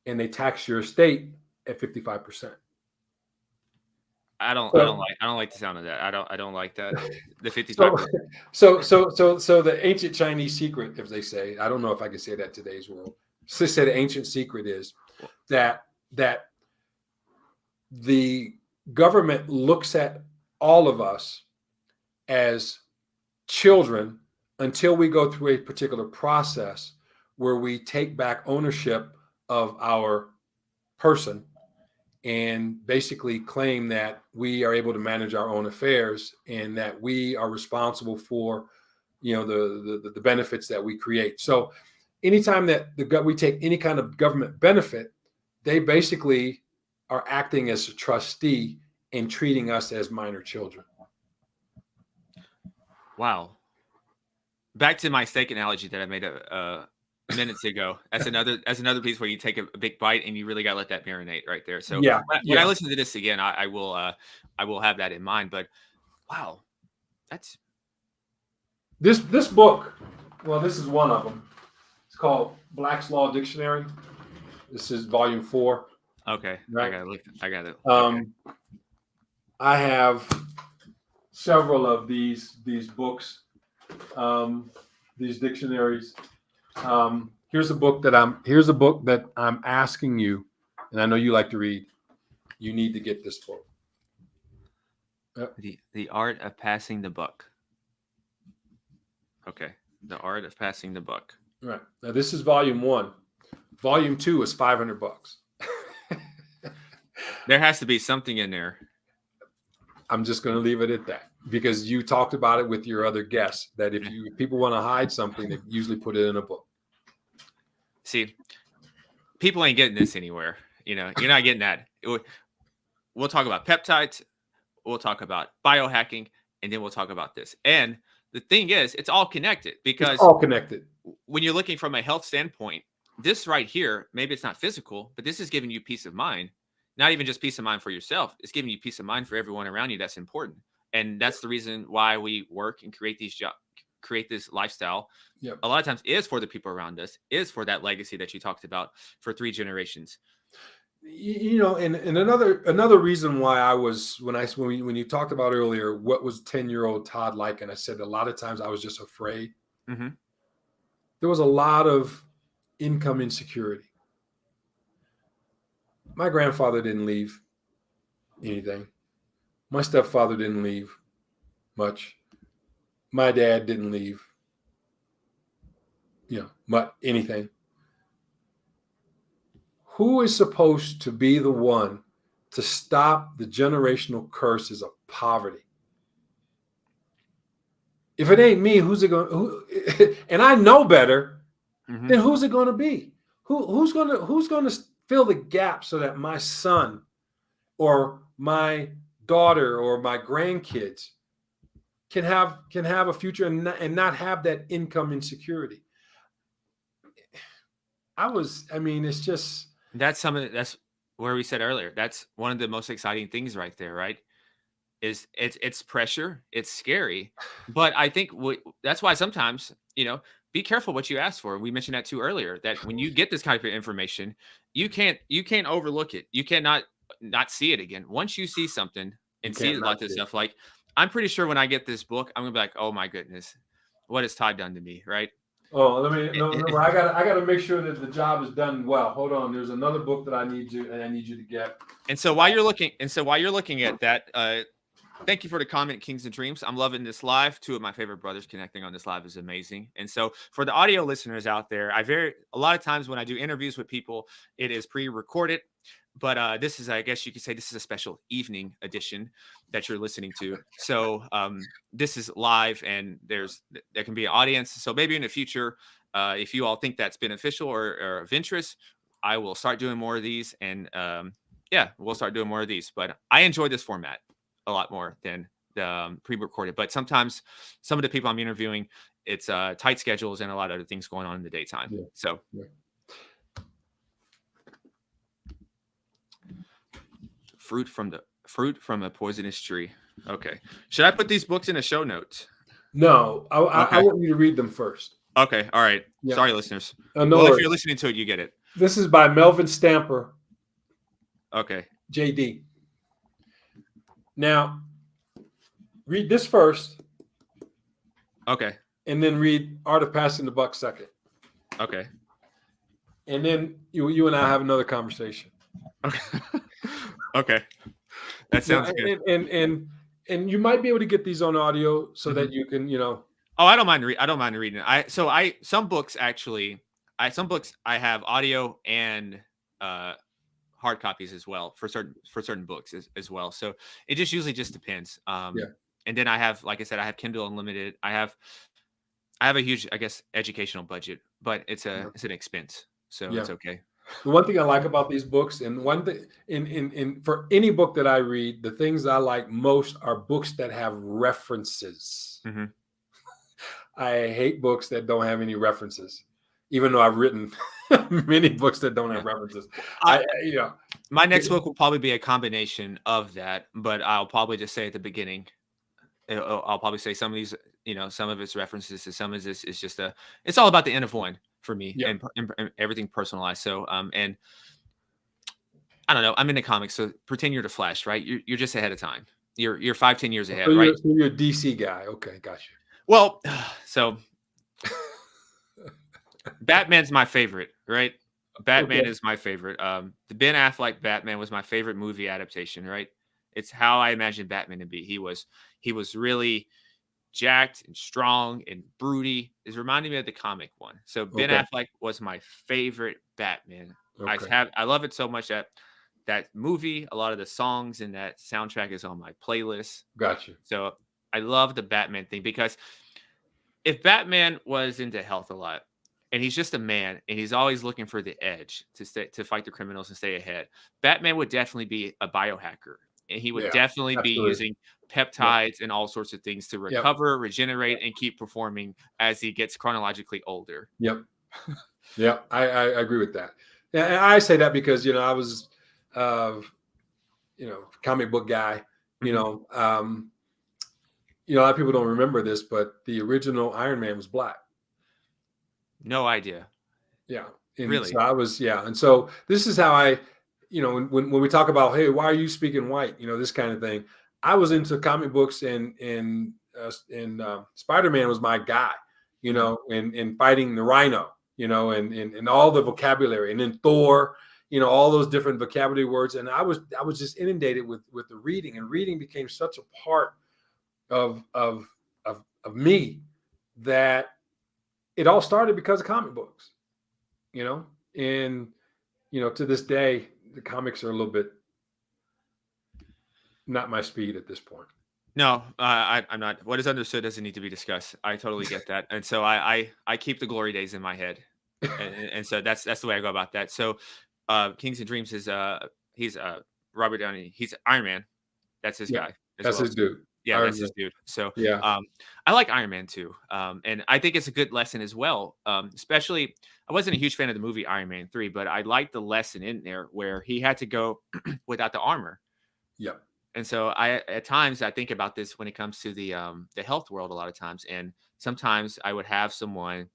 and they tax your estate at 55%. I don't like the sound of that. I don't like that. The 55%. So the ancient Chinese secret, as they say, I don't know if I can say that in today's world. So they say the ancient secret is that that the government looks at all of us as children until we go through a particular process where we take back ownership of our person and basically claim that we are able to manage our own affairs and that we are responsible for, the benefits that we create. So anytime that we take any kind of government benefit, they basically are acting as a trustee and treating us as minor children. Wow. Back to my steak analogy that I made minutes ago. That's another piece where you take a big bite and you really got to let that marinate right there. So when I listen to this again, I will have that in mind. But wow, that's this book. Well, this is one of them. It's called Black's Law Dictionary. This is volume 4. Okay, right? I got it. Okay. I have several of these books, these dictionaries. Here's a book that I'm asking you, and I know you like to read. You need to get this book. The Art of Passing the Buck. Okay, The Art of Passing the Buck. Right. Now this is volume 1. Volume 2 is $500. There has to be something in there. I'm just going to leave it at that because you talked about it with your other guests that if people want to hide something, they usually put it in a book. See, people ain't getting this anywhere. You're not getting that. We'll talk about peptides. We'll talk about biohacking, and then we'll talk about this. And the thing is, it's all connected because it's all connected. When you're looking from a health standpoint, this right here, maybe it's not physical, but this is giving you peace of mind. Not even just peace of mind for yourself. It's giving you peace of mind for everyone around you. That's important. And that's the reason why we work and create these jobs, create this lifestyle. Yep. A lot of times is for the people around us, is for that legacy that you talked about for 3 generations. And another reason why I was, when you talked about earlier, what was 10-year-old Todd like? And I said, a lot of times I was just afraid. Mm-hmm. There was a lot of income insecurity. My grandfather didn't leave anything. My stepfather didn't leave much. My dad didn't leave, anything. Who is supposed to be the one to stop the generational curses of poverty? If it ain't me, who's it going? And I know better. Mm-hmm. Then who's it going to be? Who's going to fill the gap so that my son or my daughter or my grandkids can have a future and not have that income insecurity? It's just that's where we said earlier. That's one of the most exciting things right there, right? Is it's pressure, it's scary, but I think that's why sometimes be careful what you ask for. We mentioned that too earlier, that when you get this kind of information, you can't overlook it. You cannot not see it again. Once you see something and see a lot of this stuff, like I'm pretty sure when I get this book, I'm gonna be like, oh my goodness, what has Todd done to me, right? Oh, I gotta make sure that the job is done well. Hold on, there's another book that I need you to get. And so while you're looking at that, thank you for the comment, Kings and Dreams. I'm loving this live. 2 of my favorite brothers connecting on this live is amazing. And so for the audio listeners out there, a lot of times when I do interviews with people, it is pre-recorded. But this is, I guess you could say, this is a special evening edition that you're listening to. So this is live, and there can be an audience. So maybe in the future, if you all think that's beneficial or of interest, I will start doing more of these. And we'll start doing more of these. But I enjoy this format a lot more than the pre-recorded. But sometimes some of the people I'm interviewing, it's tight schedules and a lot of other things going on in the daytime. Yeah. So. Yeah. Fruit from a poisonous tree. Okay. Should I put these books in a show notes? No, I want you to read them first. Okay. All right. Yeah. Sorry, listeners. If you're listening to it, you get it. This is by Melvin Stamper. Okay. JD. Now, read this first. Okay. And then read Art of Passing the Buck second. Okay. And then you and I have another conversation. Okay. Okay. That No, sounds good. and you might be able to get these on audio so Mhm. that you can, Oh, I don't mind reading it. Some books actually, some books I have audio and uh hard copies as well for certain books as well. So it just usually just depends. yeah. And then I have, like I said, I have Kindle Unlimited. I have a huge, I guess, educational budget, but Yeah. it's an expense, so Yeah. it's okay. The one thing I like about these books, and one thing in for any book that I read, the things I like most are books that have references. Hmm. I hate books that don't have any references, even though I've written many books that don't Yeah. have references. I, You know, my next book will probably be a combination of that, but I'll probably just say at the beginning, I'll probably say some of these, some of its references to some of this is just it's all about the end of one for me, yeah. and everything personalized. So, and I don't know, I'm into comics, so pretend you're the Flash, right? You're just ahead of time. You're 5-10 years So ahead, right? you're a DC guy. Okay, got Well, so you. Batman's my favorite, right? Okay. Batman is my favorite. The Ben Affleck Batman was my favorite movie adaptation, right? It's how I imagined Batman to be. He was really jacked and strong and broody. It reminded me of the comic one. So Ben Okay. Affleck was my favorite Batman. Okay. I love it so much that that movie, a lot of the songs in that soundtrack is on my playlist. Got you. So I love the Batman thing because if Batman was into health a lot and he's just a man and he's always looking for the edge to fight the criminals and stay ahead, Batman would definitely be a biohacker and he would Yeah. definitely be Absolutely. using Yep. peptides and all sorts of things to Yep. recover, regenerate, Yep. and keep performing as he gets chronologically older. Yep. Yep. I agree with that. And I say that because I was, uh, comic book guy. You Mhm. know, a lot of people don't remember this, but the original Iron Man was black. No idea. Yeah. And so Really? I was, yeah. And so this is how when we talk about, hey, why are you speaking white? This kind of thing. I was into comic books and Spider-Man was my guy, Mhm. and fighting the Rhino, and all the vocabulary, and then Thor, all those different vocabulary words. And I was just inundated with the reading, and reading became such a part of me that it all started because of comic books, you know, and to this day, the comics are a little bit not my speed at this point. No, I'm not. What is understood doesn't need to be discussed. I totally get that, and so I keep the glory days in my head, and so that's the way I go about that. So, Kings and Dreams is he's Robert Downey. He's Iron Man. That's his Yeah, guy as that's well. his So dude. yeah, Iron that's Man. his dude. So Yeah, um, I like Iron Man too, and I think it's a good lesson as well. Especially, I wasn't a huge fan of the movie Iron Man 3, but I liked the lesson in there where he had to go without the armor. yeah, And so at times I think about this when it comes to the health world a lot of times. And sometimes I would have someone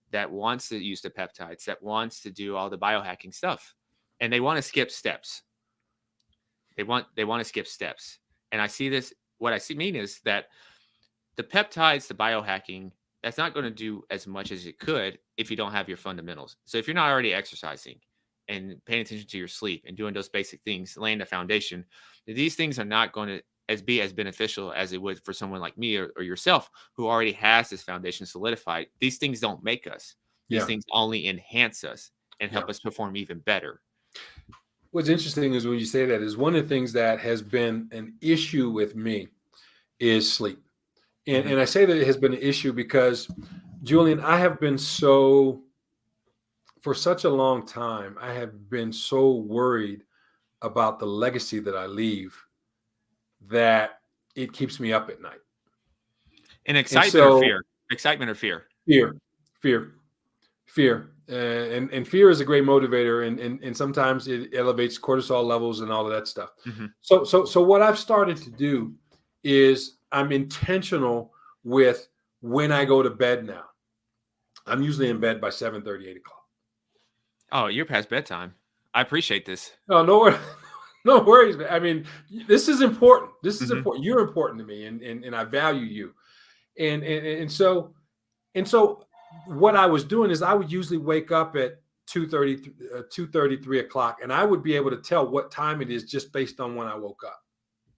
that wants to use the peptides, that wants to do all the biohacking stuff, and they want to skip steps. They want to skip steps. And I see this, what I see mean is that the peptides, the biohacking, that's not going to do as much as it could if you don't have your fundamentals. So if you're not already exercising and paying attention to your sleep and doing those basic things, laying the foundation, these things are not going to be as beneficial as it would for someone like me or yourself who already has this foundation solidified. These things don't make us. These yeah, things only enhance us and yeah. help us perform even better. What's interesting is when you say that is one of the things that has been an issue with me is sleep. And, Mhm. and I say that it has been an issue because, Julian, I have been for such a long time, I have been so worried about the legacy that I leave that it keeps me up at night. And And excitement or so fear? Excitement or fear? fear, fear, fear, and fear is a great motivator, and sometimes it elevates cortisol levels and all of that stuff. Mhm. So what I've started to do is I'm intentional with when I go to bed now. I'm usually in bed by 7:30, 8 o'clock. Oh, you're past bedtime. I appreciate this. No, no, no worries. Man. I mean, this is important. This is Mhm. important. You're important to me, and I value you. And so what I was doing is I would usually wake up at 2:30, 2:30, 3 o'clock, and I would be able to tell what time it is just based on when I woke up.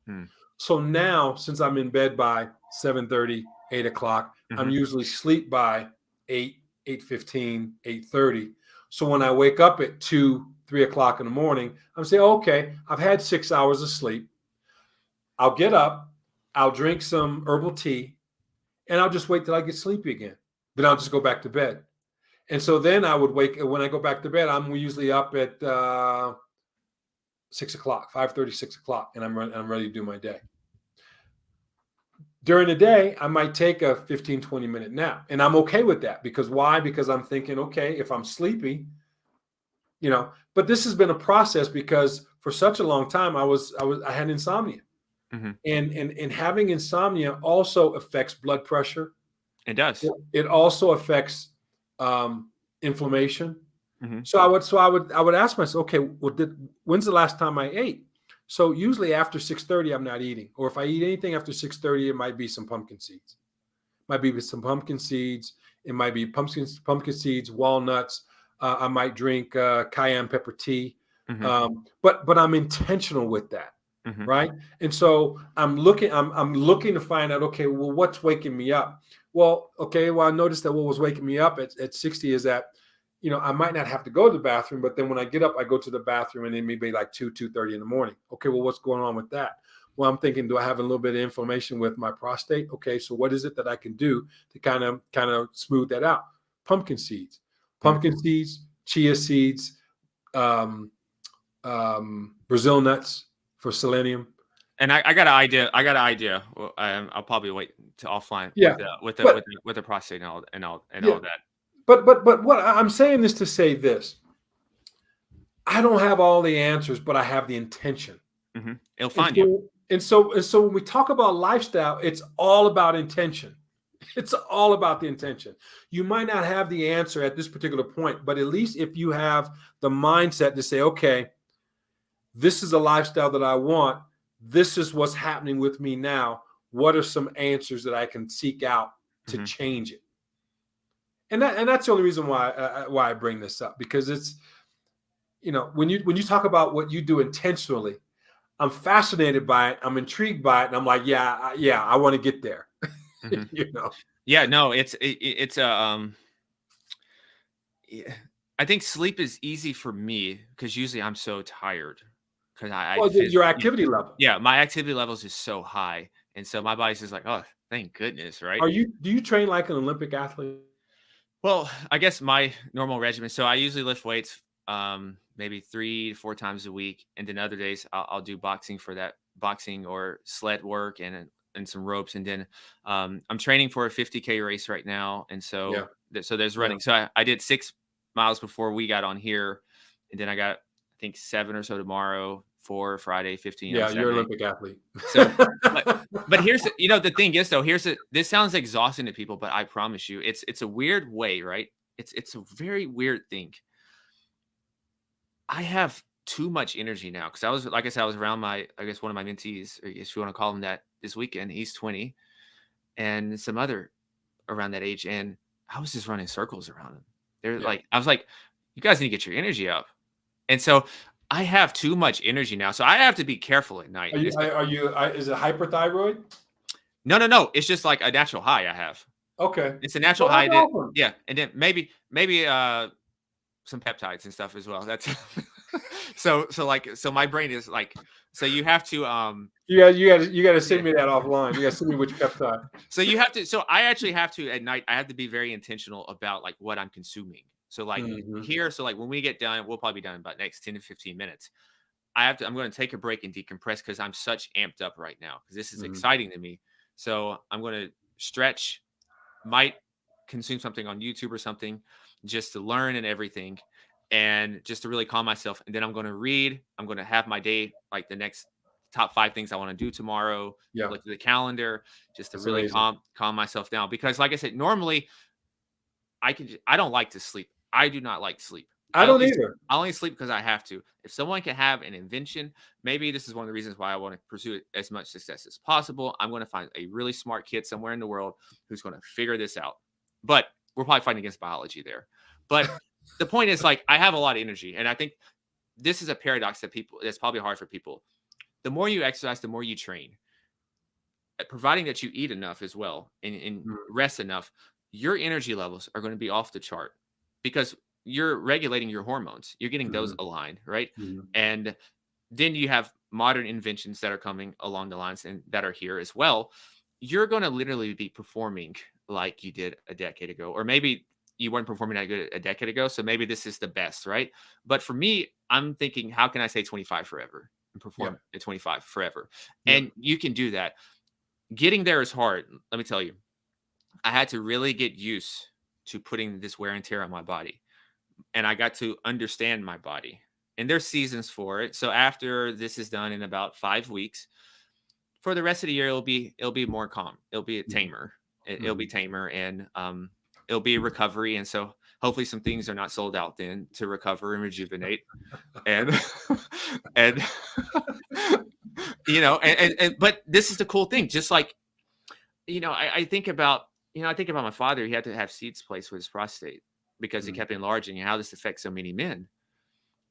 Hmm. So now, since I'm in bed by 7:30, 8 o'clock, I'm usually sleep by 8, 8:15, 8:30. So when I wake up at 2, 3 o'clock in the morning, I'm saying, okay, I've had 6 hours of sleep. I'll get up, I'll drink some herbal tea, and I'll just wait till I get sleepy again. Then I'll just go back to bed. And so then I would wake, when I go back to bed, I'm usually up at 6 o'clock, 5:30, 6 o'clock, and I'm ready to do my day. During the day, I might take a 15, 20-minute nap. And I'm okay with that. Because why? Because I'm thinking, okay, if I'm sleepy, but this has been a process because for such a long time, I had insomnia. And having insomnia also affects blood pressure. It does. It also affects inflammation. So I would ask myself, okay, well, when's the last time I ate? So usually after 6:30, I'm not eating. Or if I eat anything after 6:30, it might be some pumpkin seeds. It might be pumpkin seeds, walnuts. I might drink cayenne pepper tea. But I'm intentional with that. Right. And so I'm looking to find out, okay, well, what's waking me up? Well, okay, well, I noticed that what was waking me up at 60 is that, I might not have to go to the bathroom, but then when I get up, I go to the bathroom and it may be like 2:30 in the morning. Okay, well, what's going on with that? Well, I'm thinking, do I have a little bit of inflammation with my prostate? Okay, so what is it that I can do to kind of smooth that out? Pumpkin seeds, chia seeds, Brazil nuts for selenium. And I got an idea. Well, I'll probably wait to offline with the prostate and all that. But what I'm saying is to say this: I don't have all the answers, but I have the intention. It'll find you. And so when we talk about lifestyle, it's all about intention. It's all about the intention. You might not have the answer at this particular point, but at least if you have the mindset to say, okay, this is a lifestyle that I want. This is what's happening with me now. What are some answers that I can seek out to change it? And that's the only reason why I bring this up, because it's, when you talk about what you do intentionally, I'm fascinated by it. I'm intrigued by it, and I'm like, yeah, I want to get there. Yeah, no, it's I think sleep is easy for me because usually I'm so tired because your activity level. Yeah, my activity levels is so high, and so my body's just like, oh, thank goodness, right? Do you train like an Olympic athlete? Well, I guess my normal regimen. So I usually lift weights maybe 3 to 4 times a week, and then other days I'll do boxing or sled work and some ropes, and then I'm training for a 50K race right now, and so there's running. So I did 6 miles before we got on here, and then I got, I think, 7 or so tomorrow, 4 Friday, 15. Yeah, you're an Olympic athlete. So, but here's the thing is though. This sounds exhausting to people, but I promise you, it's a weird way, right? It's a very weird thing. I have too much energy now because I was around one of my mentees, or if you want to call him that, this weekend. He's 20, and some other around that age, and I was just running circles around him. I was like, you guys need to get your energy up, and so I have too much energy now, so I have to be careful at night. Is it hyperthyroid? No. It's just like a natural high I have. Okay. It's a natural high. Yeah, and then maybe some peptides and stuff as well. That's so my brain is like, so you have to you got to send me that offline. You got to send me which peptide. So you have to. So I actually have to at night. I have to be very intentional about like what I'm consuming. So like here, so like when we get done, we'll probably be done in about next 10 to 15 minutes. I'm going to take a break and decompress because I'm such amped up right now because this is exciting to me. So I'm going to stretch, might consume something on YouTube or something just to learn and everything, and just to really calm myself. And then I'm going to read. I'm going to have my day, like the next top 5 things I want to do tomorrow. Yeah. Look at the calendar just to really calm myself down. Because like I said, normally I don't like to sleep. I do not like sleep. I don't either. I only sleep because I have to. If someone can have an invention, maybe this is one of the reasons why I want to pursue it as much success as possible. I'm going to find a really smart kid somewhere in the world who's going to figure this out. But we're probably fighting against biology there. But the point is, like, I have a lot of energy, and I think this is a paradox that's probably hard for people. The more you exercise, the more you train, providing that you eat enough as well and Mm, rest enough, your energy levels are going to be off the chart because you're regulating your hormones. You're getting those mhm, aligned, right? mhm. And then you have modern inventions that are coming along the lines and that are here as well. You're going to literally be performing like you did a decade ago, or maybe you weren't performing that good a decade ago. So maybe this is the best, right? But for me, I'm thinking, how can I say 25 forever and perform Yep, at 25 forever? yep. And you can do that. Getting there is hard. Let me tell you, I had to really get used to putting this wear and tear on my body, and I got to understand my body. And there's seasons for it. So after this is done in about 5 weeks, for the rest of the year, it'll be more calm. It'll be a Mhm, tamer. It'll be mhm. tamer, and it'll be recovery. And so hopefully some things are not sold out then to recover and rejuvenate. And and but this is the cool thing. Just like I think about I think about my father. He had to have seeds placed with his prostate because it Mm, kept enlarging, and how this affects so many men.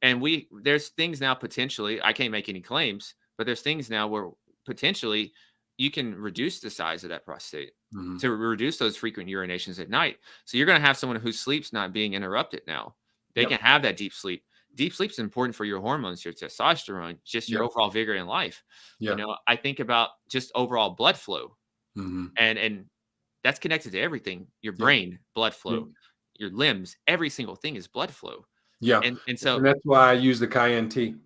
And there's things now potentially, I can't make any claims, but there's things now where potentially you can reduce the size of that prostate mhm. to reduce those frequent urinations at night. So you're going to have someone whose sleep's not being interrupted now. They can Yep, have that deep sleep. Deep sleep is important for your hormones, your testosterone, just your yep, overall vigor in life. yep. I think about just overall blood flow, Mhm. and that's connected to everything. Your Yep, brain, blood yep. flow, your limbs, every single thing is blood flow. Yeah, And so and that's why I use the cayenne tea.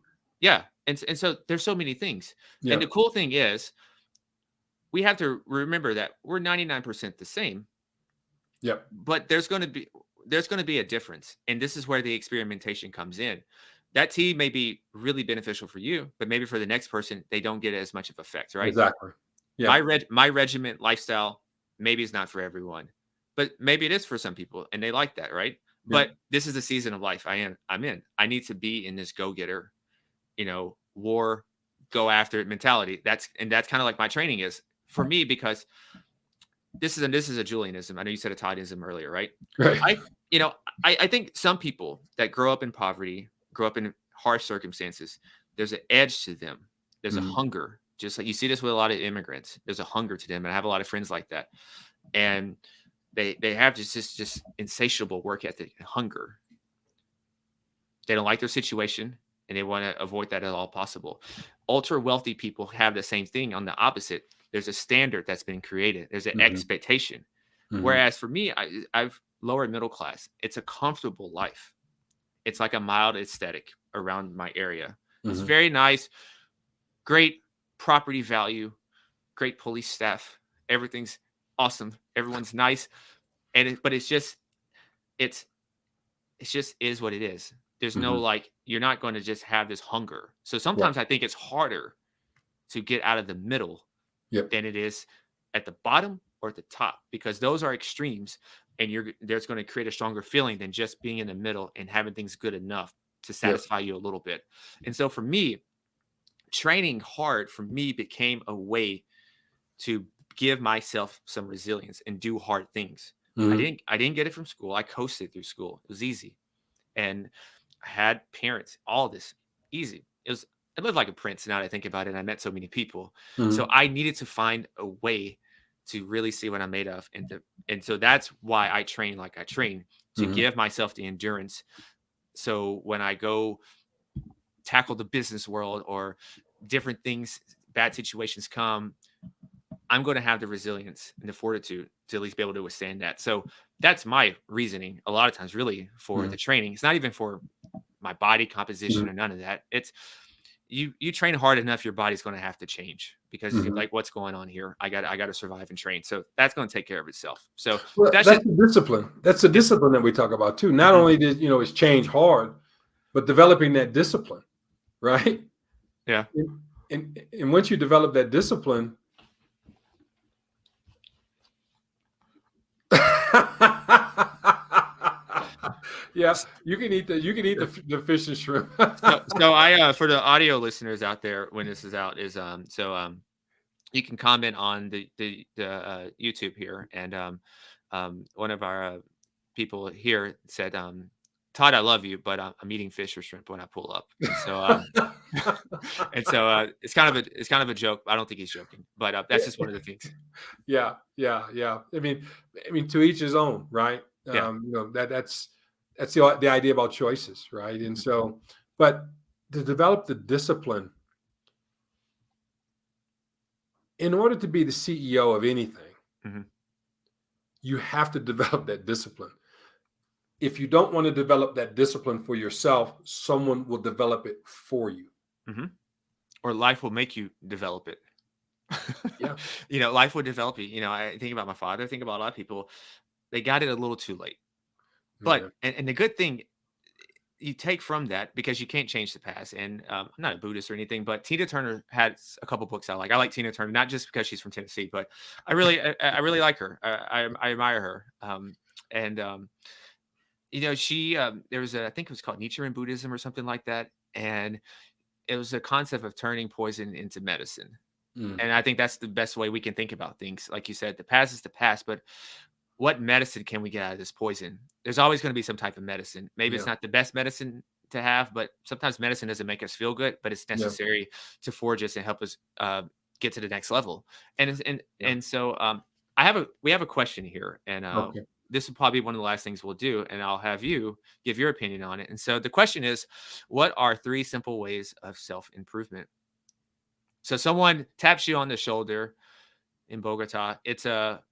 yeah, and so there's so many things. And the Yep, cool thing is, we have to remember that we're 99% the same, yep. but there's going to be a difference. And this is where the experimentation comes in. That tea may be really beneficial for you, but maybe for the next person, they don't get as much of effect, right? Exactly. My Yeah, my regiment lifestyle maybe is not for everyone, but maybe it is for some people and they like that, right? But yep. this is the season of life I'm in. I need to be in this go-getter, war, go after it mentality. That's kind of like my training is for me, because this is a Julianism. I know you said a Toddism earlier, right? Right. I you know I think some people that grow up in poverty, grow up in harsh circumstances, there's an edge to them. There's a Mhm. hunger, just like you see this with a lot of immigrants. There's a hunger to them, and I have a lot of friends like that, and they have just insatiable work ethic and hunger. They don't like their situation and they want to avoid that at all possible. Ultra wealthy people have the same thing on the opposite. There's a standard that's been created, there's an Mhm, expectation. mhm. Whereas for me, I've lower middle class. It's a comfortable life. It's like a mild aesthetic around my area. It's Mhm. very nice, great property value, great police staff. Everything's awesome. Everyone's nice. But it's it just is what it is. There's no Mhm. like you're not going to just have this hunger. So Yep, sometimes I think it's harder to get out of the middle yep, than it is at the bottom or at the top, because those are extremes, and there's going to create a stronger feeling than just being in the middle and having things good enough to yep. satisfy you a little bit. And so for me, training hard for me became a way to give myself some resilience and do hard things. Mhm. I didn't get it from school. I coasted through school. It was easy. And I had parents, all this easy. I lived like a prince now that I think about it. And I met so many people. So Mhm. I needed to find a way to really see what I'm made of. And so that's why I train like I train, to Mhm. give myself the endurance. So when I go tackle the business world or different things, bad situations come, I'm going to have the resilience and the fortitude to at least be able to withstand that. So that's my reasoning a lot of times, really, for Mhm. the training. It's not even for my body composition Mhm. or none of that. It's you train hard enough, your body's going to have to change because you're Mhm. like, what's going on here? I got to survive and train. So that's going to take care of itself. So Well, that's that's just the discipline. That's the yeah, discipline that we talk about too. Not mhm, only did is change hard, but developing that discipline, right? yeah. And once you develop that discipline, yeah, S- you can eat the fish and shrimp. So I for the audio listeners out there, when this is out, is you can comment on the YouTube here, and one of our people here said Todd, I love you, but I'm eating fish or shrimp when I pull up. And so, it's kind of a joke. I don't think he's joking, but that's just one of the things. Yeah, yeah, yeah. I mean, to each his own, right? Yeah. That's the idea about choices, right? And so, but to develop the discipline, in order to be the CEO of anything, Mm-hmm. you have to develop that discipline. If you don't want to develop that discipline for yourself, someone will develop it for you. Mm-hmm. Or life will make you develop it. Yeah. Life will develop you. I think about my father, I think about a lot of people, they got it a little too late. But, Yeah. and the good thing you take from that, because you can't change the past. And I'm not a Buddhist or anything, but Tina Turner has a couple books I like. I like Tina Turner, not just because she's from Tennessee, but I really like her. I admire her. She there was I think it was called Nichiren Buddhism or something like that, and it was a concept of turning poison into medicine. Mm. And I think that's the best way we can think about things. Like you said, the past is the past, but what medicine can we get out of this poison? There's always going to be some type of medicine. Maybe it's Yeah. not the best medicine to have, but sometimes medicine doesn't make us feel good, but it's Yeah. necessary to forge us and help us get to the next level. Yeah. And so we have a question here, and Okay. this will probably be one of the last things we'll do, and I'll have you give your opinion on it. And so the question is, what are 3 simple ways of self improvement? So someone taps you on the shoulder in Bogota. It's a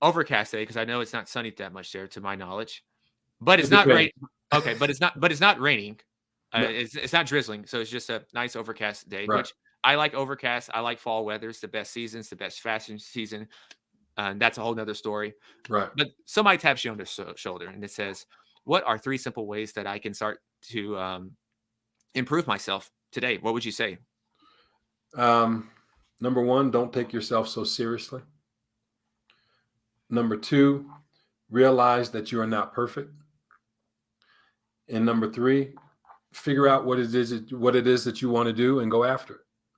overcast day because I know it's not sunny that much there, to my knowledge. But It it's not rain. depends. Okay, but it's not raining. No. It's not drizzling, so it's just a nice overcast day. Right. Which I like overcast. I like fall weather. It's the best season. It's the best fashion season. And that's a whole nother story. Right. But somebody taps you on the shoulder and it says, "What are 3 simple ways that I can start to improve myself today?" What would you say? Number one, don't take yourself so seriously. Number two, realize that you are not perfect. And number three, figure out what it is that you want to do and go after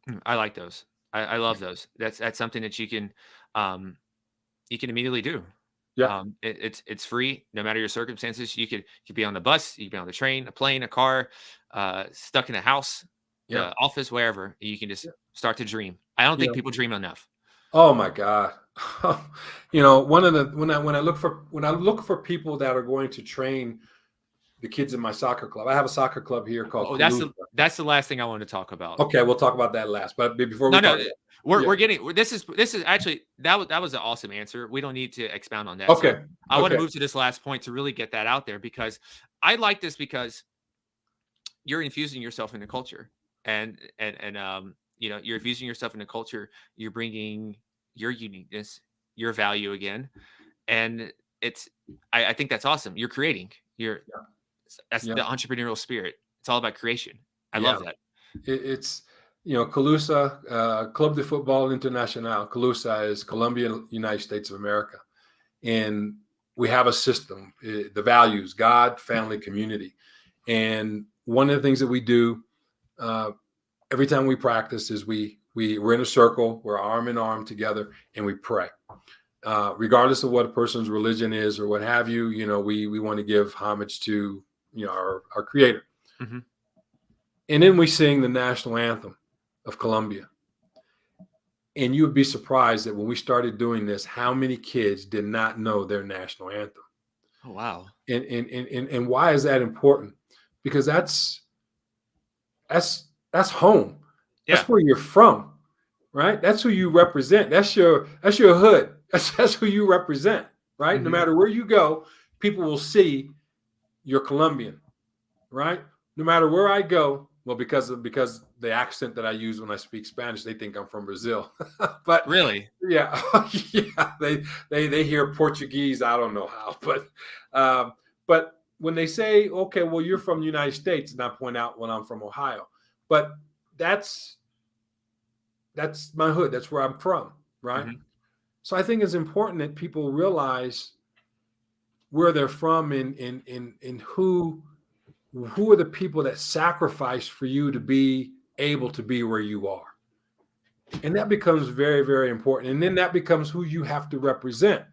it. I like those. I love those. That's something that you can immediately do. Yeah. It's free no matter your circumstances. You could be on the bus, you could be on the train, a plane, a car, stuck in a house, Yeah. the office, wherever. You can just start to dream. I don't think Yeah. people dream enough. Oh my God. One of the when I look for people that are going to train the kids in my soccer club. I have a soccer club here called Oh, Kalusa. that's the last thing I wanted to talk about. Okay, we'll talk about that last. But before we No, talk no, about we're getting this is actually that was an awesome answer. We don't need to expound on that. okay. So I want to Okay. move to this last point to really get that out there, because I like this, because you're infusing yourself in the culture, and you're infusing yourself in the culture. You're bringing your uniqueness, your value again, and I think that's awesome. You're creating. That's Yeah. the entrepreneurial spirit. It's all about creation. I Yeah. love that. It's Kalusa, Club de Football Internacional. Kalusa is Colombia, United States of America, and we have a system. The values: God, family, community. And one of the things that we do every time we practice is we're in a circle, we're arm in arm together, and we pray. Regardless of what a person's religion is or what have you, we want to give homage to our Creator. Mhm. And then we sing the national anthem of Colombia. And you would be surprised that when we started doing this, how many kids did not know their national anthem. Oh, wow. And why is that important? Because that's home. Yeah. That's where you're from, right? That's who you represent. That's your hood. That's who you represent, right? No Mhm. matter where you go, people will see you're Colombian, right? No matter where I go, well, because the accent that I use when I speak Spanish, they think I'm from Brazil. But Really? yeah, yeah, they hear Portuguese. I don't know how, but when they say, okay, well, you're from the United States, and I point out when I'm from Ohio, but that's my hood. That's where I'm from, right? Mhm. So I think it's important that people realize where they're from and who are the people that sacrifice for you to be able to be where you are. And that becomes very, very important. And then that becomes who you have to represent.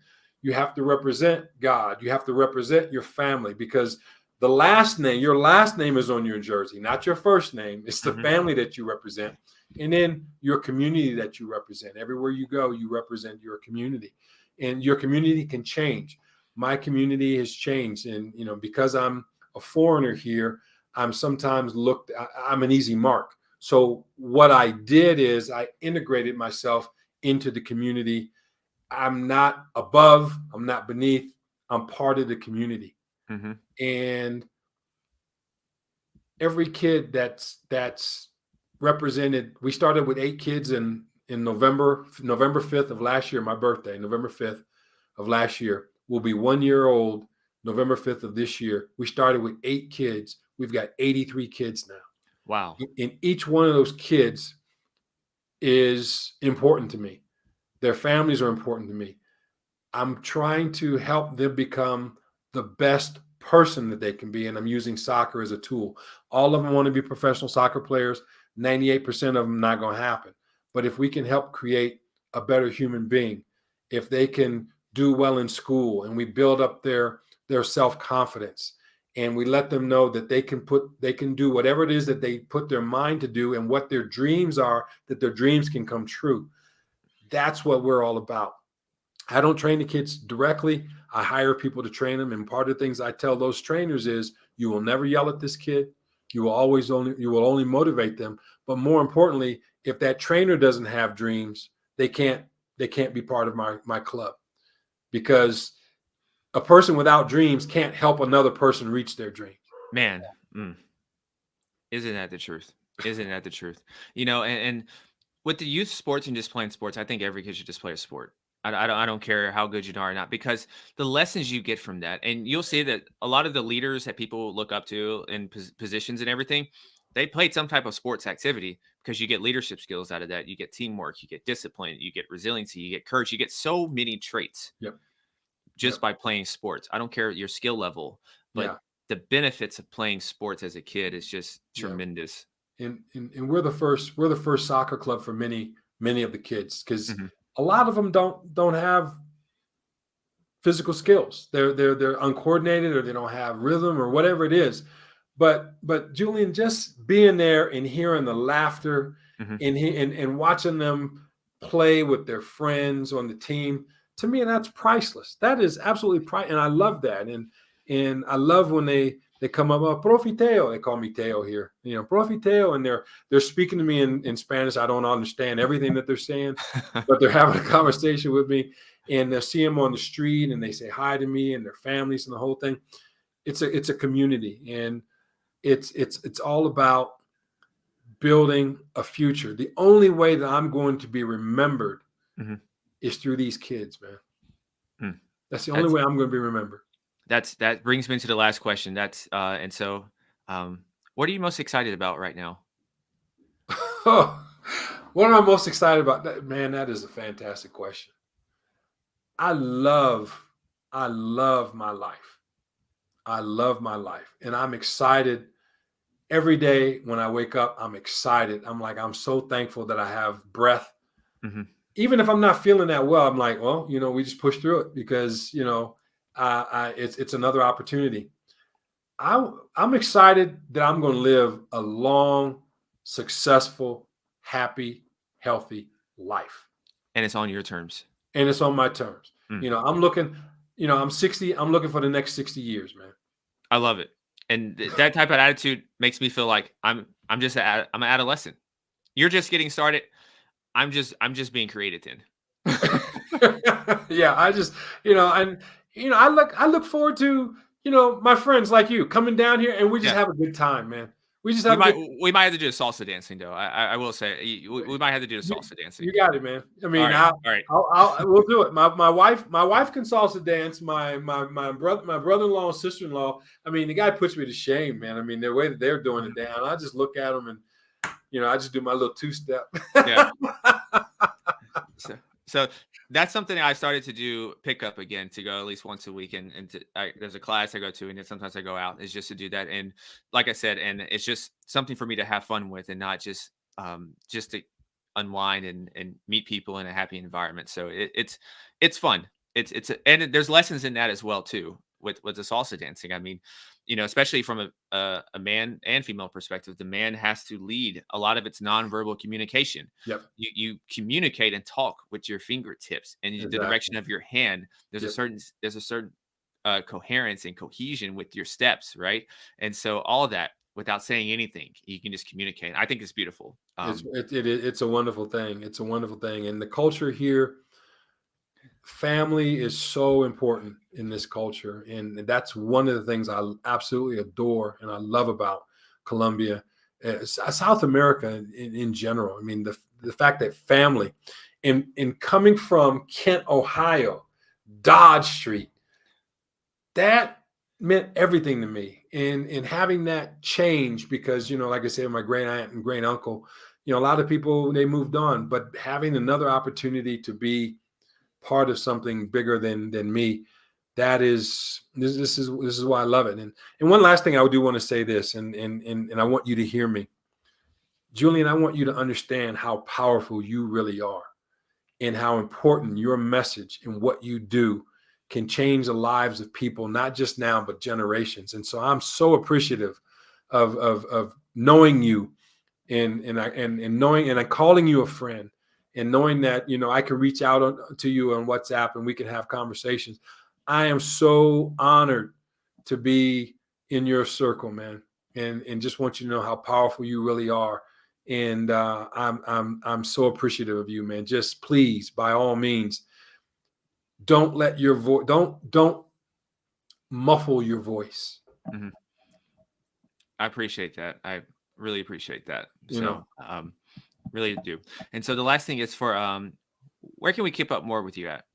You have to represent God. You have to represent your family, because The last name, your last name is on your jersey, not your first name. It's the Mhm. family that you represent. And then your community that you represent. Everywhere you go, you represent your community. And your community can change. My community has changed. And, because I'm a foreigner here, I'm sometimes I'm an easy mark. So what I did is I integrated myself into the community. I'm not above, I'm not beneath, I'm part of the community. Mhm. And every kid that's represented, we started with 8 kids in November 5th of last year, my birthday, November 5th of last year, will be 1 year old November 5th of this year. We started with 8 kids. We've got 83 kids now. Wow. And each one of those kids is important to me. Their families are important to me. I'm trying to help them become the best person that they can be. And I'm using soccer as a tool. All of them want to be professional soccer players. 98% of them not going to happen. But if we can help create a better human being, if they can do well in school and we build up their self-confidence and we let them know that they can do whatever it is that they put their mind to do and what their dreams are, that their dreams can come true. That's what we're all about. I don't train the kids directly. I hire people to train them. And part of the things I tell those trainers is you will never yell at this kid. You will only motivate them. But more importantly, if that trainer doesn't have dreams, they can't be part of my club, because a person without dreams can't help another person reach their dreams. Man, isn't that the truth? Isn't that the truth? And with the youth sports and just playing sports, I think every kid should just play a sport. I don't care how good you are or not, because the lessons you get from that, and you'll see that a lot of the leaders that people look up to in positions and everything, they played some type of sports activity, because you get leadership skills out of that. You get teamwork, you get discipline, you get resiliency, you get courage, you get so many traits Yep. just Yep. by playing sports. I don't care your skill level, but Yeah. the benefits of playing sports as a kid is just Yeah. tremendous. And we're the first soccer club for many of the kids, because Mhm. a lot of them don't have physical skills. They're uncoordinated, or they don't have rhythm, or whatever it is. But Julian, just being there and hearing the laughter Mhm. and watching them play with their friends on the team, to me, that's priceless. That is absolutely priceless, and I love that. And I love when they come up, oh, Profi Teo. They call me Teo here, Profi Teo, and they're speaking to me in Spanish. I don't understand everything that they're saying, but they're having a conversation with me. And they'll see them on the street and they say hi to me and their families and the whole thing. It's a community, and it's all about building a future. The only way that I'm going to be remembered Mhm. is through these kids, man. Mm. That's the only That's way I'm going to be remembered. that brings me to the last question. And so, what are you most excited about right now? What am I most excited about? Man, that is a fantastic question. I love, I love my life. I love my life, and I'm excited every day when I wake up. I'm excited. I'm so thankful that I have breath. Mhm. Even if I'm not feeling that well, I'm like, well, we just push through it, because it's another opportunity. I'm excited that I'm going to live a long, successful, happy, healthy life, And it's on your terms. and it's on my terms. Mm. I'm looking. I'm 60. I'm looking for the next 60 years, man. I love it. And that type of attitude makes me feel like I'm an adolescent. You're just getting started. I'm just being created then. Yeah, I just, and I look forward to, my friends like you coming down here, and we just Yeah. have a good time, man. We just We have a might good. we might have to do the salsa dancing though. I will say we might have to do the You, salsa dancing. you got it, man. I All mean, right. All right. we'll do it. My wife can salsa dance. My brother-in-law and sister-in-law. I mean, the guy puts me to shame, man. I mean, the way that they're doing it down, I just look at them and I just do my little two-step. Yeah. So that's something I started to do, pick up again, to go at least once a week, there's a class I go to, and then sometimes I go out, is just to do that. And like I said, and it's just something for me to have fun with, and not just to unwind and meet people in a happy environment. So it's fun. And there's lessons in that as well too. with the salsa dancing. I mean, especially from a man and female perspective, the man has to lead a lot of its nonverbal communication. Yep. You communicate and talk with your fingertips and the Exactly. direction of your hand. There's a Yep. certain coherence and cohesion with your steps, right? And so all that without saying anything, you can just communicate. I think it's beautiful. It's a wonderful thing. It's a wonderful thing. And the culture here, family is so important in this culture. And that's one of the things I absolutely adore and I love about Colombia, South America in general. I mean, the fact that family, in coming from Kent, Ohio, Dodge Street, that meant everything to me. And having that change, because, like I said, my great aunt and great uncle, a lot of people, they moved on, but having another opportunity to be part of something bigger than me, this is why I love it. And one last thing I do want to say this, and I want you to hear me, Julian. I want you to understand how powerful you really are, and how important your message and what you do can change the lives of people, not just now, but generations. And so I'm so appreciative of knowing you, and knowing, and I'm calling you a friend, and knowing that, I can reach out to you on WhatsApp and we can have conversations. I am so honored to be in your circle, man. And just want you to know how powerful you really are. And I'm so appreciative of you, man. Just please, by all means, don't let your voice, don't muffle your voice. Mhm. I appreciate that. I really appreciate that. You know, So, really do. And so the last thing is for where can we keep up more with you at?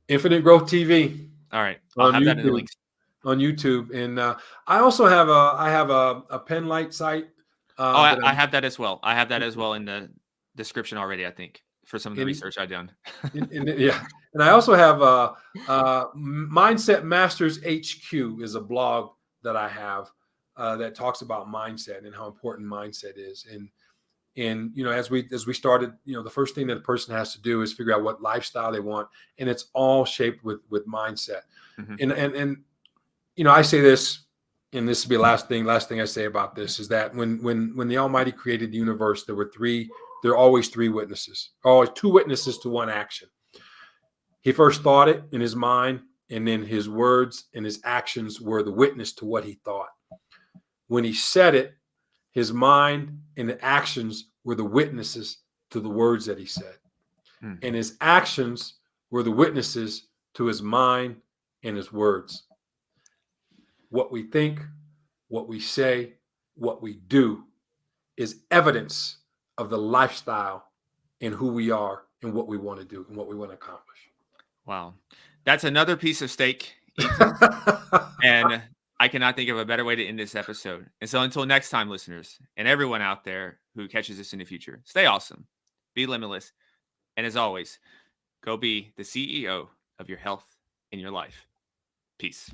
Infinite Growth TV All right, I'll on have that in the YouTube. links. On YouTube, and I also have a pen light site Oh, that I have that as well. I have that as well in the description already, I think, for some of the in, research I've done. yeah, and I also have Mindset Masters HQ is a blog that I have that talks about mindset and how important mindset is. And as we started, the first thing that a person has to do is figure out what lifestyle they want, and it's all shaped with mindset. Mhm. And I say this, and this will be the last thing I say about this, is that when the Almighty created the universe, there are always three witnesses, always two witnesses to one action. He first thought it in his mind, and then his words and his actions were the witness to what he thought. When he said it, his mind and the actions were the witnesses to the words that he said. Hmm. And his actions were the witnesses to his mind and his words. What we think, what we say, what we do is evidence of the lifestyle and who we are and what we want to do and what we want to accomplish. Wow. That's another piece of steak eaten. And I cannot think of a better way to end this episode. And so until next time, listeners, and everyone out there who catches this in the future, stay awesome, be limitless, and as always, go be the CEO of your health and your life. Peace.